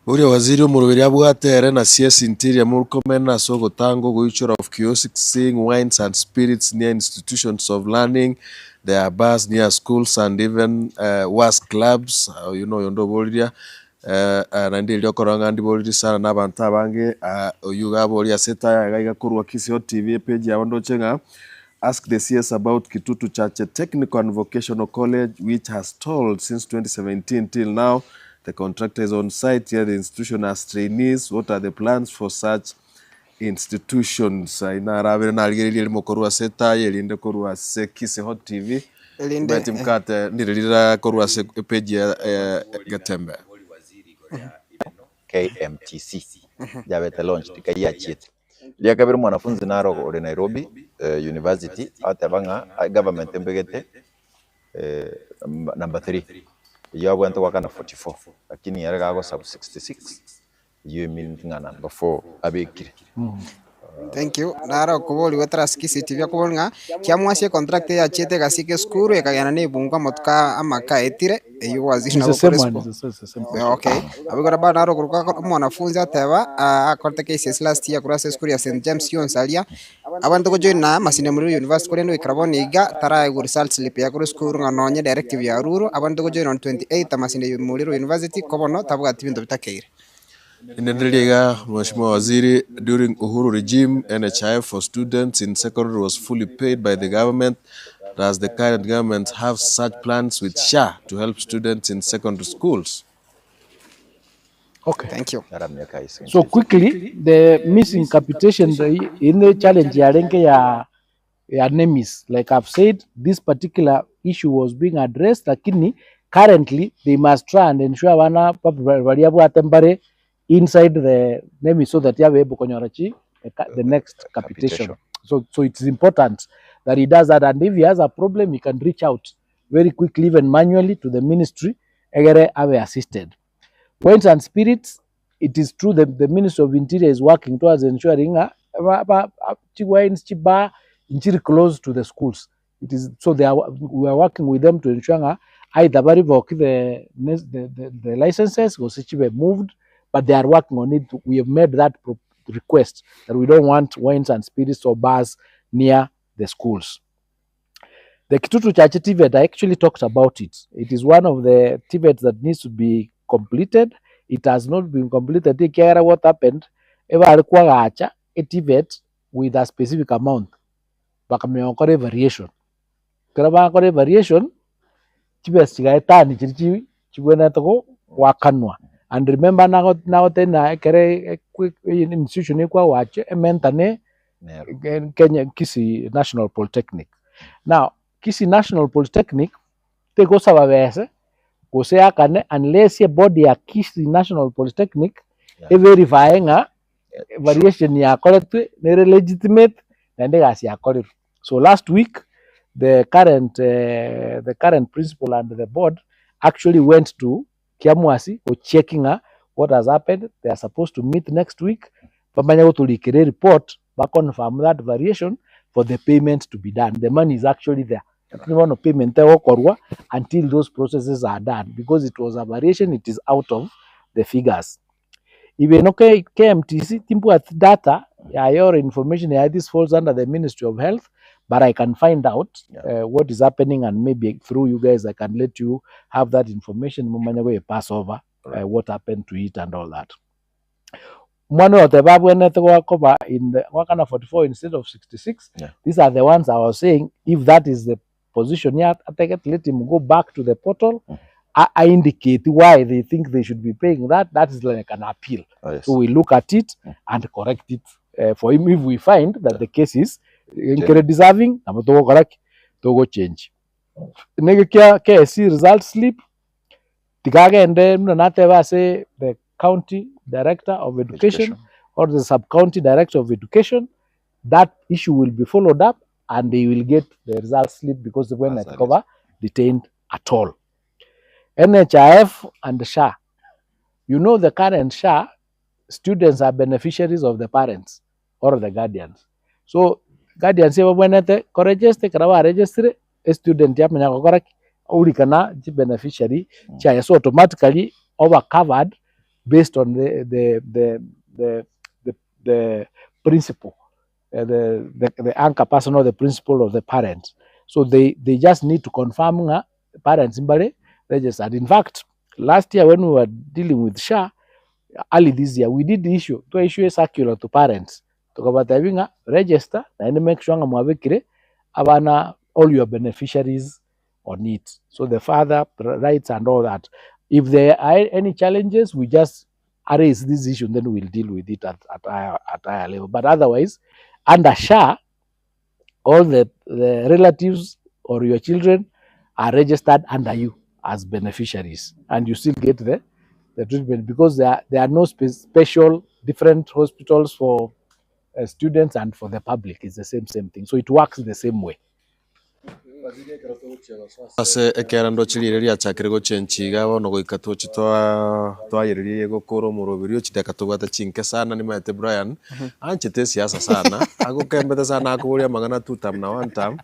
Speaker 5: Uri waziri umurubiri abwatere na CS Interior Murkomena so gotango goichura of kiosks seeing wines and spirits near institutions of learning. There are bars near schools and even was clubs, yondo boliria nandi lyokoranga ndi boliri sana nabantu abange oyuga bolia seta gaiga kurwa Kisio TV page ya ondo chenga. Ask the CS about Kitutu Chache Technical and Vocational College, which has stalled since 2017 till now. The contractor is on site here. The institution has trainees. What are the plans for such institutions? Ina rabe na algeri mokorwa seta yelinde korwa se Kise Hot TV. Beti mkate nilira korwa se page ya Gatembe.
Speaker 6: KMTC. Jabete launch tikaya chit. Lia kabiri mwanafunzi naro ore Nairobi University atabanga government mbegete number 3. You went to work on 44, lakini yarega go sub 66. You mean ngana number 4 abikiri.
Speaker 2: Thank you. Nara kuboli wetra skisi TV kuboli nga kiamwasie contract ya chete kasike skuru ekagana ne bunga motuka amaka etire eyo waziri na korespo. Okay. Abigora ba naro kuruka mwanafunzi ateba akorte cases last year kurasa skuru ya St James Yon Salia. Abantu ko join na masine muri university ko lendo ikraboni iga tara go result slip ya kuru skuru nga nonye directive ya ruru abantu ko join on 28 masine muri university ko bono tabuga tibinto bitakeire.
Speaker 5: Inaendelea Mheshimiwa Waziri, during Uhuru regime, NHIF for students in secondary was fully paid by the government. Does the current government have such plans with SHA to help students in secondary schools?
Speaker 4: Okay.
Speaker 2: Thank you.
Speaker 4: So quickly, the missing capitation in the challenge ya renke ya NEMIS, like I've said, this particular issue was being addressed, lakini currently they must try and ensure wana variable atembare inside the NEMIS so that you have able konyorachi the next capitation. So it's important that he does that, and if he has a problem, he can reach out very quickly, even manually, to the ministry. Egere have assisted. Wines and spirits, it is true that the Ministry of Interior is working towards ensuring wines chiba close to the schools. It is so we are working with them to ensure either the licenses or be moved, but they are working on it. We have made that request that we don't want wines and spirits or bars near the schools. The Kitutu Church TVET, I actually talked about it. It is one of the TVETs that needs to be completed. It has not been completed. Take care of what happened. Ever alikuwa acha a TVET with a specific amount. Bakameokore variation. Kama kore variation, TVET chigaeta ni chichi chibwena toko wakanwa. And remember now tena kere institution ikwa wache mentane Kenya Kisii National Polytechnic. Now Kisii National Polytechnic teko sababese kose akane unless a body ya Kisii National Polytechnic verify nga variation ya correct ne legitimate and ya correct. So last week the current principal and the board actually went to Kiamwasi for checking what has happened. They are supposed to meet next week. Pamanya to report back confirm that variation for the payment to be done. The money is actually there. Payment until those processes are done, because it was a variation, it is out of the figures. Even okay, KMTC timpu at data, your information this falls under the Ministry of Health, but I can find out what is happening, and maybe through you guys I can let you have that information. Pass over what happened to it and all that. One of the in the Wakana 44 instead of 66. These are the ones I was saying. If that is the position, let him go back to the portal. I indicate why they think they should be paying that. That is like an appeal. So we look at it and correct it for him. If we find that the case is deserving, to change. KSC result slip. And then say the county director of education or the sub-county director of education, that issue will be followed up and they will get the result slip, because they were not cover detained at all. NHIF and SHA. You know, the current SHA, students are beneficiaries of the parents or the guardians. So guardians say when they register a student beneficiary, so automatically over covered based on the principle, the anchor person or the principle of the parents. So they just need to confirm parents registered. In fact, last year when we were dealing with SHA, early this year, we did issue a circular to parents to register and make sure abana all your beneficiaries on it. So the father rights and all that. If there are any challenges, we just raise this issue, then we'll deal with it at higher level. But otherwise, under SHA, all the relatives or your children are registered under you as beneficiaries, and you still get the treatment, because there are no special different hospitals for students and for the public. It's the same thing. So it works the same way.
Speaker 5: ase ekera ndochirireria chakire gochenchiga bono goika tochi twayiririe gokora omorobiri ochideka tobwate chinke sana nimaete Brian anchete siasa sana agokembete sana akuboria magana two term na one term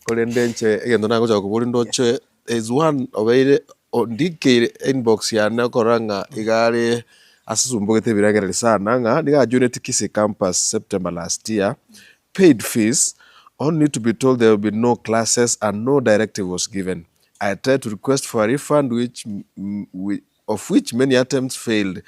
Speaker 5: korende nche egendo nagocha kubori ndoche is one obeire ondikire inbox yane koranga igare asisumbogete biragereri sana nga diga unit kisi campus September last year paid fees only to be told there will be no classes and no directive was given. I tried to request for a refund, of which many attempts failed.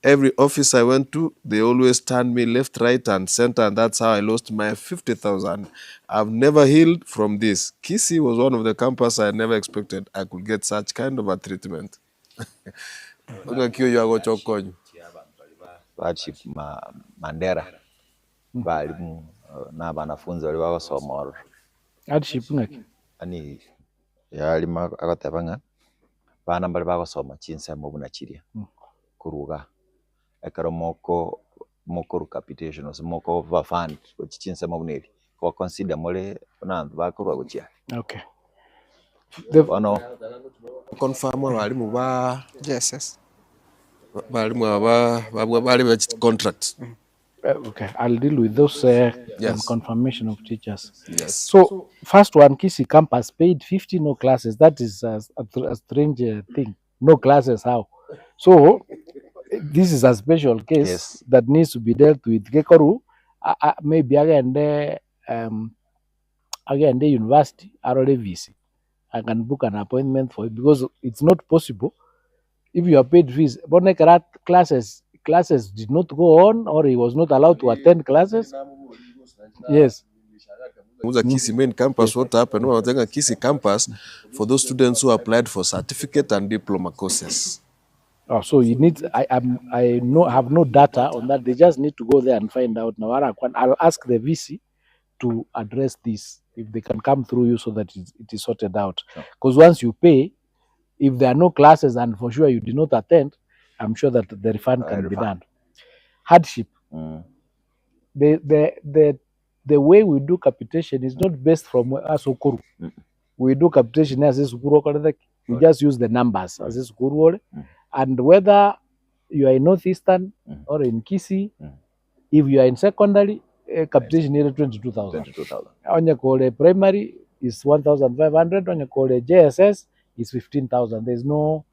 Speaker 5: Every office I went to, they always turned me left, right, and center, and that's how I lost my 50,000. I've never healed from this. Kisi was one of the campus I never expected I could get such kind of a treatment.
Speaker 6: Mandera balimu na banafunzi bali bakosoma
Speaker 4: hardship ngaki
Speaker 6: ani yalima agatebanga bana bali bakosoma chinsemo bunachiria kuruga ekero moko capitation moko va fund chinsemo buneri ko consider mole nandu bakurwa guchia.
Speaker 4: Okay,
Speaker 6: Ono
Speaker 5: confirm balimu ba
Speaker 2: yes
Speaker 5: balimu aba bali contract.
Speaker 4: Okay, I'll deal with those
Speaker 5: Yes.
Speaker 4: confirmation of teachers.
Speaker 5: Yes.
Speaker 4: So first one, Kisi campus paid 50 no classes. That is a strange thing. No classes, how? So this is a special case
Speaker 6: Yes.
Speaker 4: that needs to be dealt with. Gekoru, maybe again the university already VC. I can book an appointment for it because it's not possible if you are paid fees. Bonekarat classes did not go on, or he was not allowed to attend classes. Yes.
Speaker 5: Kisi main campus, what happened? Kisi campus for those students who applied for certificate and diploma courses.
Speaker 4: Oh, so you need. I have no data on that. They just need to go there and find out. Now, I'll ask the VC to address this if they can come through you so that it is sorted out. Because once you pay, if there are no classes and for sure you did not attend, I'm sure that the refund can be done. Hardship. The way we do capitation is not based from Asukuru. We do capitation as Sukuru. We just use the numbers as Sukuru. And whether you are in Northeastern or in Kisi, if you are in secondary, capitation is 22,000. On your call primary is 1,500. On your call JSS is 15,000. There's no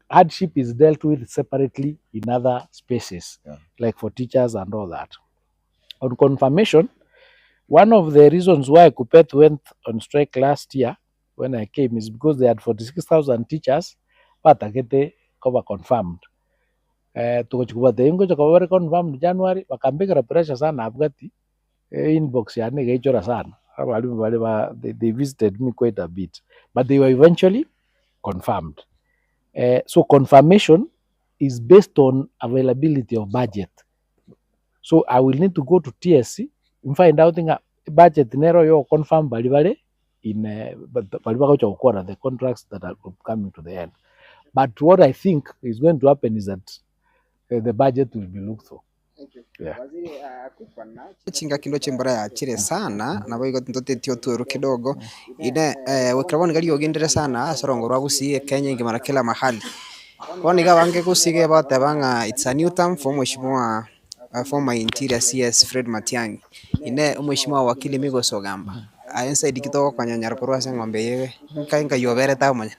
Speaker 4: hardship is dealt with separately in other spaces, like for teachers and all that. On confirmation, one of the reasons why Kupet went on strike last year when I came is because they had 46,000 teachers, but Agete cover confirmed. Tukochukua the ingo chakawari confirmed January, wakambika pressure sana abgati inbox ya nige ichora sana. They visited me quite a bit, but they were eventually confirmed. So confirmation is based on availability of budget. So I will need to go to TSC and find out the budget nero yo confirm balibale in the contracts that are coming to the end. But what I think is going to happen is that the budget will be looked for. Yeah.
Speaker 2: Chinga kindo chimbara ya chire sana na boigo ntote tio turu kidogo ine wekraboni gali ogendere sana sorongo rwagusiye Kenya ingimara kila mahali woni gabange kusige bate banga it's a new term for mheshimiwa former interior CS Fred Matiang'i ine mheshimiwa wakili Migos Ogamba ayensa dikito kwa nyanyar porwase ngombe yewe nka yobere tamanya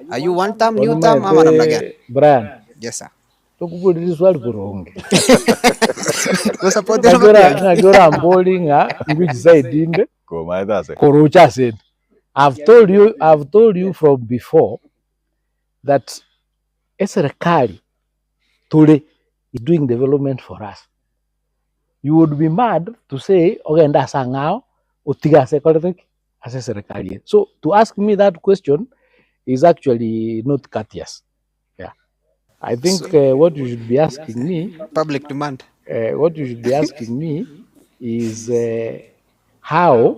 Speaker 2: are you one term new term ama namna gani
Speaker 4: Brian?
Speaker 2: Yes sir.
Speaker 4: Tukubuliri swali kuronge.
Speaker 2: Support
Speaker 4: Nagora I'm bowling which side in the Korucha said. I've told you from before that Eserekali today is doing development for us. You would be mad to say, okay, and that's now utiga secretary as Eserekali. So to ask me that question is actually not courteous. Yeah. I think what you should be asking me,
Speaker 2: public demand.
Speaker 4: What you should be asking me is how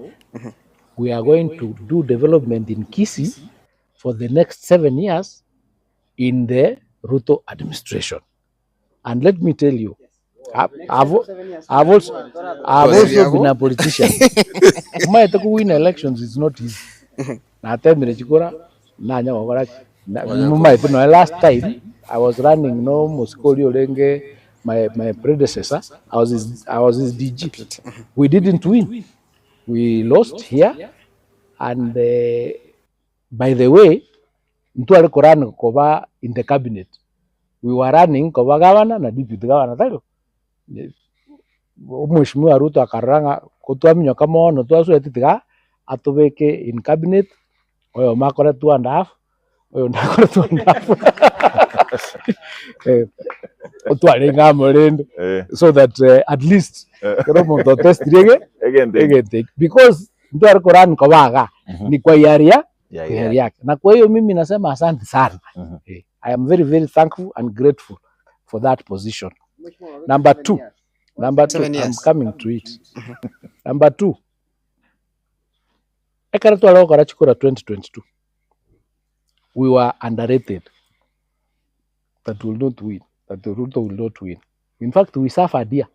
Speaker 4: we are going to do development in Kisi for the next 7 years in the Ruto administration. And let me tell you, I've also been a politician. To win elections is not easy. na atemire chikura na nya gokora mumaitu no last time I was running no muskoli olenge my predecessor I was his DG. We didn't win, we lost here, and by the way mtu alikuran koba in the cabinet, we were running koba governor na deputy governor tayo mheshimiwa Ruto akaranga kutwaminyo kama ono twasu etitiga atubeke in cabinet oyo makore 2.5 oyo ndakore 2.5 otware ngamorendo so that at least kero muntu test rege again because mtu alikuran kobaga ni kwa area yake. Na kwa hiyo mimi nasema asante sana. I am very very thankful and grateful for that position. Number two, I'm coming to it. Number 2, ekaratu aloko karachukura 2022. We were underrated. That will not win. That the Ruto will not win. In fact, we suffered here.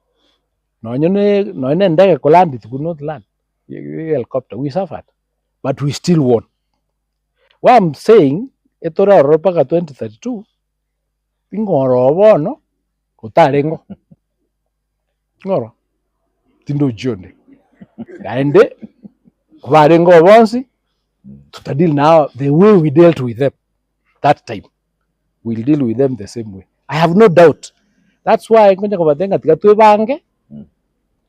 Speaker 4: No ndege land, it could not land. Helicopter, we suffered. But we still won. What I'm saying, etora Europa ka 2032, ingoro bono, kutarengo. Ngoro. Tindo jone. Ande, varengo bonsi, to deal now the way we dealt with them that time. We'll deal with them the same way. I have no doubt. That's why kwenye kubatenga tika tubange,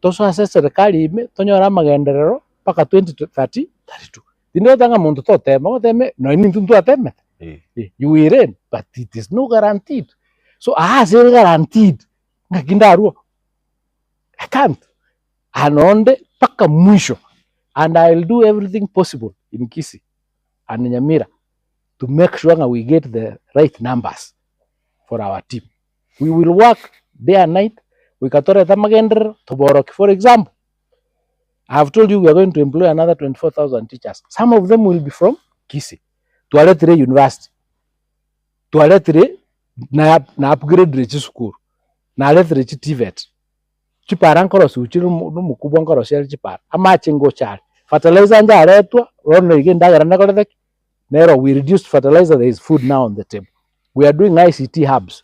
Speaker 4: toso assess serikali ime, tonyora magenderero, paka 2032. Dino tanga muntu to teme, no ini tuntu ateme. You will in, but it is no guaranteed. So I say guaranteed. Ngakindaruo. I can't. Anonde paka mwisho. And I'll do everything possible in Kisii and Nyamira to make sure that we get the right numbers for our team. We will work day and night. We katore tamagender to borok. For example, I have told you we are going to employ another 24,000 teachers. Some of them will be from Kisii. Tualetire university. Tualetire na upgrade rechi school. Na aletire chi TVET. Chipara nkoro suchiru mukubwa nkoro sheri chipara. Ama chingo chari. Fertilizer nja aletwa. Rono igenda gara nakore Nero, we reduced fertilizer. There is food now on the table. We are doing ICT hubs.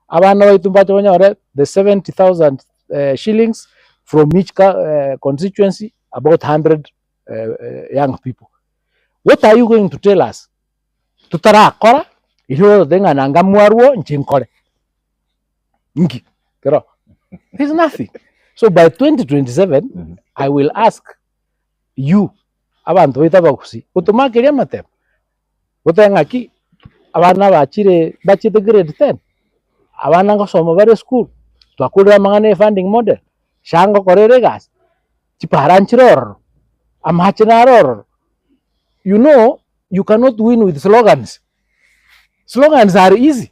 Speaker 4: The 70,000 shillings from each constituency, about 100 young people. What are you going to tell us? Tutara kora, ihoro denga nanga muaruo nchinkore. Nki, kero. There's nothing. So by 2027, I will ask you, abantu itabakusi, utumakiria matem. Utenga ki, abana bachite grade 10. Abana ngosoma bare school. Tuakulira mangane funding model. Shango korere gas. Chiparanchiror. Amachinaror. You know, you cannot win with slogans. Slogans are easy.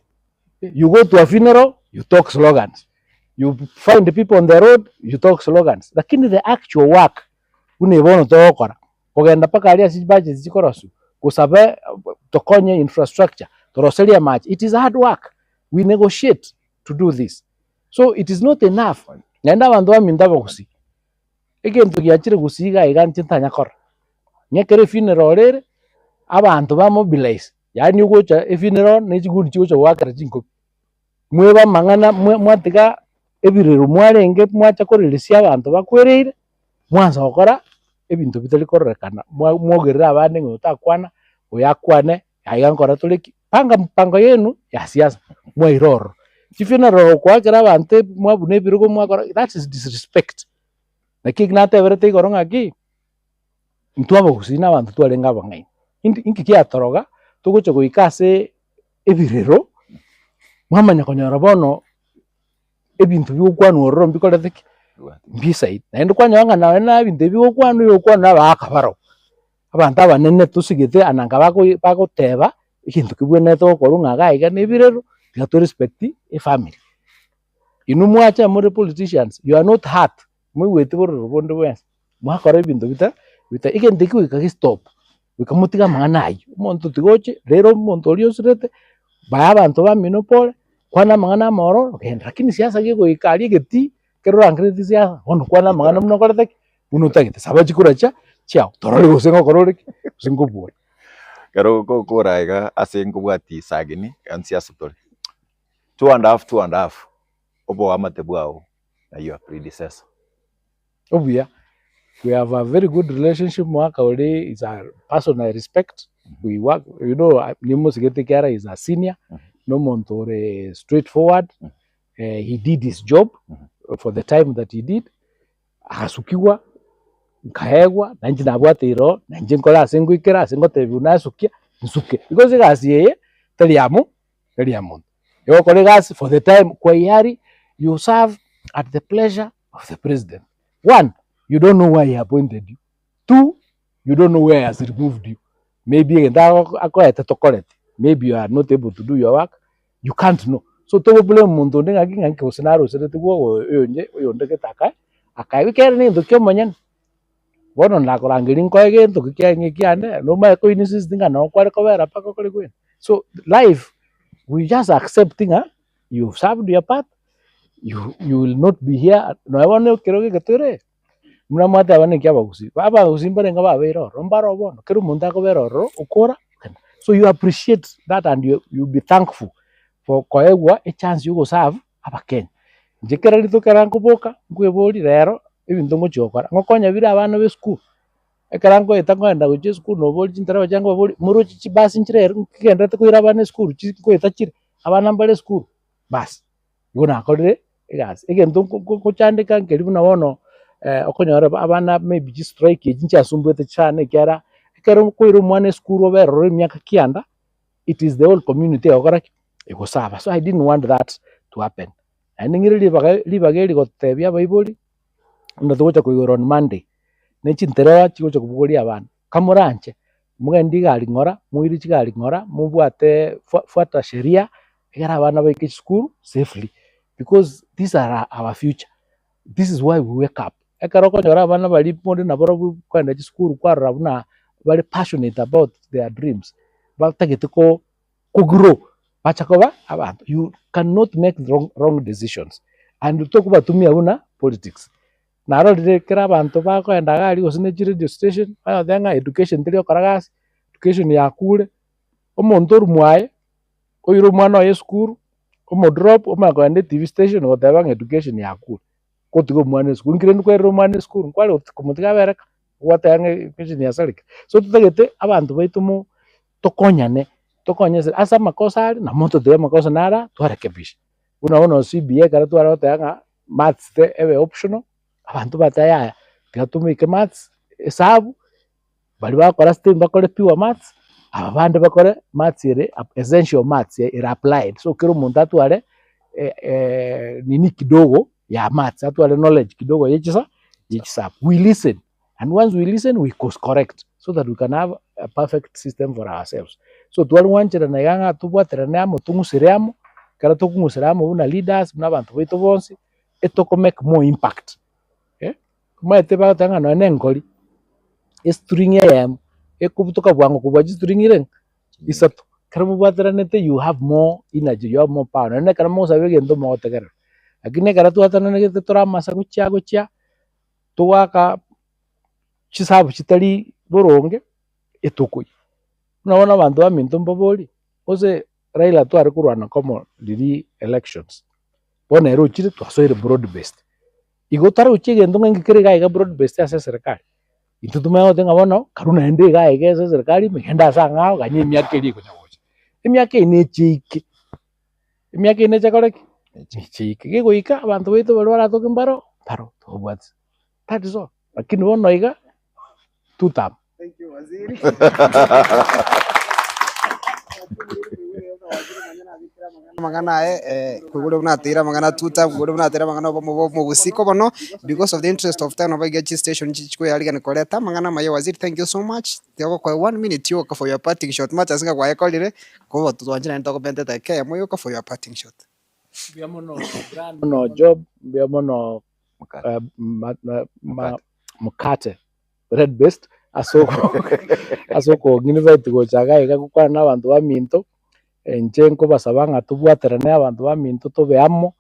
Speaker 4: You go to a funeral, you talk slogans. You find the people on the road, you talk slogans. Lakini the actual work, unebono tokora. Kogenda paka alia sibaje zikorosu. Kusabe tokonye infrastructure. Toroselia match. It is hard work. We negotiate to do this. So it is not enough. Nenda bandwa mindaba kusi. Again tugiachire gusiga igantinta nyakora. Nyekere funeral rere abantu ba mobilize. Yani ugocha funeral n'ekigundi cyo wakara jinko. Mweba mangana mwatiga ebirero mwarenge mwachakorelisia abantu bakwereire. Mwanza okora ebintu bitali korrekana. Mwogerera abandi ngotakwana oyakwane ayankora toleki. Panga mpango yenu ya siasa mwairoro. Funeral kwakira abantu mwabune birugo mwakora. That is disrespect. Na kignate everete koronga aki. Ntwaba kusina abantu twalenga bangai. Inki kiatoroga tugoche goikase ebirero mwamanya konyora bono ebintu byokwanu ororo mbikole thiki mbisai na ndo kwanyanga nawe na ebintu byokwanu yokwanu abakabaro abantu abanene tusigete ananga bako teba ikintu kibwene to korunga gaiga nebirero to respect a family. Inu mwacha muri politicians, you are not hurt. Mwe wete boro bondo wens. Mwakore bintu bita ikendiki wika stop. Wikamutiga manganayo. Umuntu tigoche rero umuntu oliosrete baya abantu ba minopole kwana mangana moro okenda. Lakini siasa giko ikali geti kero angreti siasa. Ono kwana mangana mnokorete unutagite. Sabaji kuracha Ciao. Torole gusengo korore. Singo buo.
Speaker 6: Kero ko raiga ase ngubwati sagini ansia story. 2.5 obo amate bwao na your predecessor.
Speaker 4: Obuya. We have a very good relationship. Mwaka ule is a person I respect. We work, Nimo Sigetekara is a senior. No Montore straightforward. He did his job for the time that he did. Hasukiwa, nkaegwa, nanji nabwate iro, nanji nkola asengo ikera, asengo tebiuna asukia, nsuke. Because gasi yeye, teliamu. Yo colleagues, for the time, kwa ihari, you serve at the pleasure of the president. 1, you don't know why he appointed you. 2, you don't know where he has removed you. Maybe you are not able to do your work. You can't know. So to problem mundo ndenga kinga nke scenario sere tugo yonde ketaka akai kere ni ndukyo manyan. Bono na korangiri nkoege ndukyo ngikiane no ma ko inisis dinga no kware ko vera pa ko kwen. So life we just accepting you've served your part. You will not be here. No abone keroge ketore. Muna mata abane kya bagusi. Baba usimbare nga ba bero rombaro bono. Keru munda ko bero ro ukora. So you appreciate that and you be thankful for koegwa a chance you go serve abakenya. Njekera lito karanko boka ngweboli rero ibintu ngochokora. Ngokonya bira abana be school. Ekaranko etango enda go school no boli chintara bajangwa boli muruchi chibasi nchirero kigenda tukwira abana school chiko etachire abana mbale school. Bas. Guna akorire egas egento kuchandika nkeri buna wono okonyora abana maybe strike ejincha asumbwete chane kyara kero kwiro mwana school obero myaka kianda. It is the whole community okora ekosaba. So I didn't want that to happen. And ngiri libageli gotebya baiboli ndatocha kuyoro on Monday nechinterewa chikocha kubugoli abana kamuranche mugendi gali ngora muiri chigali ngora mubwate fuata sheria egara abana baike school safely because these are our future. This is why we wake up. Ekaro konyora abana bali monde naboro kwenda school kwarra buna very passionate about their dreams. Batagete ko grow. Bachakoba abantu. You cannot make wrong decisions. And you talk about tumia una politics. Naro kera abantu bako enda gali osine radio station ayo denga education trio karagas education ya kule omontor mwae oyiro mwana wa school omo drop omo kwende TV station otebang education ya kule kotigo mwana school ngire kwero mwana school kwale kumutika bereka watanga education ya salika. So tutagete abantu baitumo tokonyane asa makosa ali na moto de makosa nara twarekebisha. Unaona CBA kara twarotanga maths te ebe optional abantu bataya gatumike maths hesabu bali bakora STEM bakore pure maths abandi bakore maths ire essential maths ire applied. So kero muntu atware nini kidogo ya maths atware knowledge kidogo yechisa. We listen, and once we listen we course correct so that we can have a perfect system for ourselves. So twalwanchira na yanga tubwaterane amo tungusiramo kara tungusiramo una leaders na bantu beto bonse etoko make more impact. Maete ba tanga no nengoli string yam ekubutoka bwangu kubaji string iren isato kara mubwaterane te you have more energy, you have more power ne kara mo sabe gendo mo tegera akine kara tu atana ne te tora masa guchya tuwaka chisabu chitali boronge etokoi. Unaona abantu baminto mboboli ose Raila tu arikurwana komo liri elections bona ero chire twasoire broad based igotara uchige ndonga ngikire ga broad based ase serikali itutumayo tenga bono karuna ende ga ase serikali mehenda sanga ganye myaka iri kunyawocha emyaka ine chakore chike gegoika abantu beto balwara to kimbaro paro to bwatsi that is all. Lakini bono iga tutam.
Speaker 2: Thank you, Waziri. Mangana kugule unatira mangana tuta kugule unatira mangana mu busiko bono because of the interest of time of get station chichiko yali kan koleta mangana maye Waziri. Thank you so much. Tioko kwa 1 minute yo for your parting shot much asinga kwa ekolire ko tuanjira ntoko benteta ke moyo for your parting shot.
Speaker 4: Biamono no job biamono mukate red based asoko nginivaiti gochaga ika kukwana n'abantu baminto enchenko basabanga tubwaterane abantu baminto tobeamo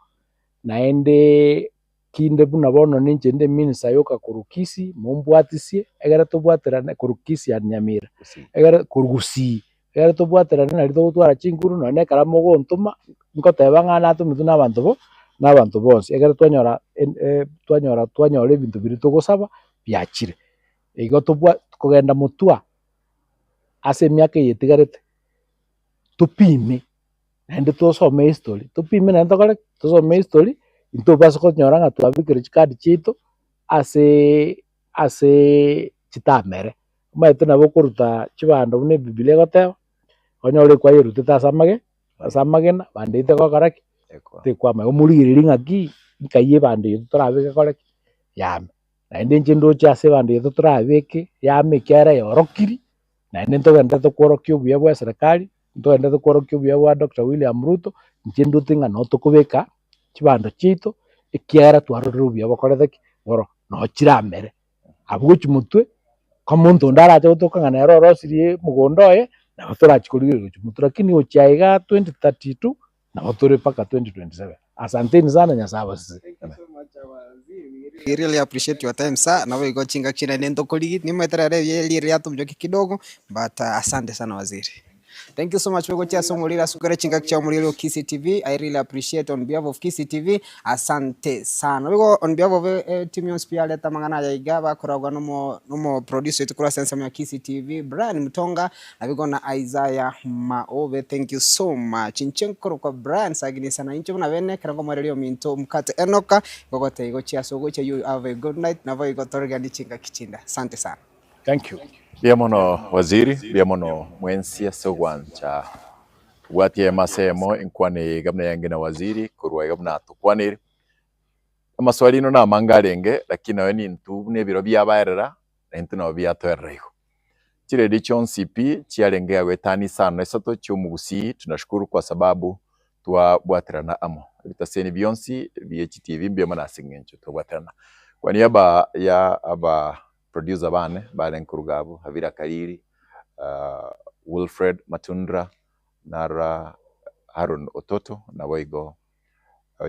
Speaker 4: naende kinde buna bono ninche nde minisa yoka kurukisi mumbwatisie egere tubwaterane kurukisi ya Nyamira egere kurugusi egere tubwaterane na rito gutwara chinguru none kara mogontuma nkoteba ng'ana atumitu n'abantu bonse egere twanyora ebinto biri tugosaba biachire igo kogenda mutua ase emiaka eyetigarete tupime naende tosome history tupime naende tokore tosome history intobase konyora ng'a twabikire chikadi chiaito ase chitamere omaete nabo okoruta chibando buna ebibili egoteba onyore kwayerutete ase amagena bandeite gokora ki tekwama omorigereria ng'aki nkai ebando yaito torabeke kore ki yame naende inche ndoche ase ebando yaito torabeke yame ekiagera yaorokiri naende ntogende tokworokia obuya bwa eserikali ntogende tokworokia obuya bwa Dr. William Ruto inche ndote ng'a no tokobeka chibando chiaito ekiagera twarorire obuya bokorete ki boro no chiramere abwo gochia motwe ka omonto onde arache gotoka ng'a nere orosirie mogondo oye nabo torachi korigereria gochia motwe lakini gochia iga 2032 nabo tore mpaka 2027. Asanteni sana, Nyasaye abasisi.
Speaker 2: We really appreciate your time sir. Na wewe chinga china nendo koligi ni meterere yeli ya tumjoki kidogo but asante sana waziri. Thank you so much for gochia somo lila sukare chinga cha mulilo Kisi TV. I really appreciate on behalf of Kisi TV. Asante sana. We on behalf of team yon spia leta mangana ya igaba kuragwa nomo producer yetu kula sensa ya Kisi TV. Brian Mutonga na we na Isaiah Maove. Thank you so much. Inchenkoro kwa Brian sagini sana incho na wene karango marelio minto mkate enoka gogote gochia so gochia you have a good night na voi gotorga ni chinga kichinda. Asante sana.
Speaker 4: Thank you.
Speaker 3: Biamono waziri, biamono mwensia sogwancha. Watie masemo inkwane gabna yange na waziri, kurwa gabna tukwaniri. Amaswali no na mangarenge, lakini weni ntu nebiro byabayerera, ntu na byatoerego. Chile dichon CP, chialenge awetani sana, esato chumugusi, tunashukuru kwa sababu tuwabwaterana amo. Bitaseni bionsi, VHTV, biamana singencho, tuwabwaterana. Kwa niaba ya aba producer bane bale nkurugabo Havira Kariri, Wilfred Matundra nara Harun Ototo na waigo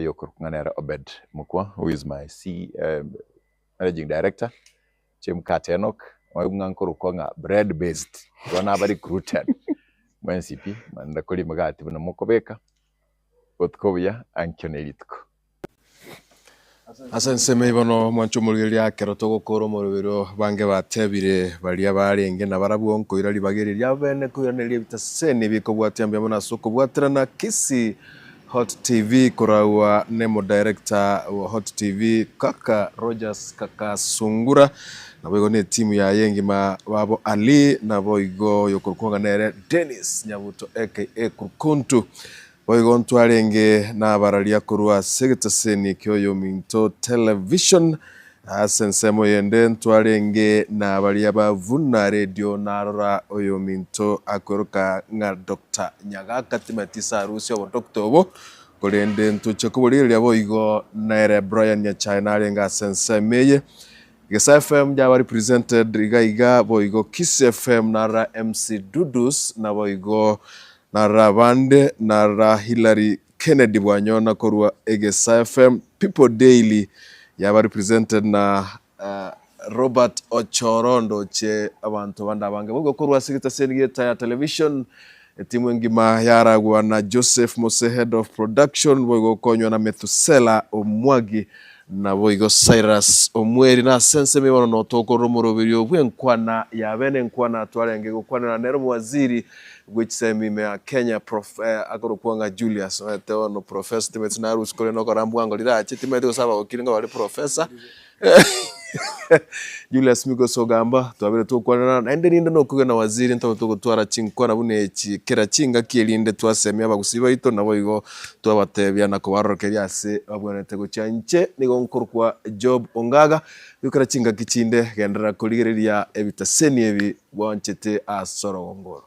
Speaker 3: yokurunganera Obed Mukwa, who is my managing director. Chimkate Enoch wagungankuru nga bread based wana bari recruited mwensipi manda kuli magati buna mukobeka otkoya ankyonelitko.
Speaker 5: Asa nseme ibono mwancho muliria keroto gukoro morubiro bange batebire baria barenge na barabwonko irari bagereria bene kuyaneria bitaseni bikobwatiambia bona soko bwaterana Kisi Hot TV korawa nemo director wa Hot TV kaka Rogers kaka Sungura na boigo ne timu ya yengi babo Ali na boigo yokurkonga nere Dennis Nyabuto aka Kurkuntu boigo ntwarenge na baralia kurwa segitaseni kyoyo minto television asensemo yende ntwarenge na baria bavuna radio narora oyo minto akoroka nga Dr. Nyagaka Timatisa Arusi wa Dr. Obo kolende ntuche kubuliria boigo nere Brian Nyachina arenga sensemeye Gesa FM jaba represented iga boigo Kiss FM nara MC Dudus na boigo nara Bande nara Hillary Kennedy bwanyona korwa Egesa FM People Daily yaba represented na Robert Ochorondo che abantu banda bange bogo korwa sigita senigeta ya television timu ngima yaragwa na Joseph Mose head of production bogo konywa na Methusela Omwagi na boigo Cyrus Omweri na sense mibono no toko romorobirio bwenkwana yabene nkwana twarenge gukwana na nero waziri gwitsemi me Kenya akorokwanga Julius weteo no professor Timet na Rusi kole no karambwango lira Timet osaba okiringa wali professor Julius Migos Ogamba twabere tukwana na ende ninde no kugena waziri nto gutwara chinkwana bune kera chinga kielinde twasemya bagusiba ito na boigo twabatebya na kubarokeria ase babonete gucyanche nigo nkorwa Job Ongaga bikora chinga kichinde gendera kuligereria ebitaseni ebi bwanchete asoro ngoro.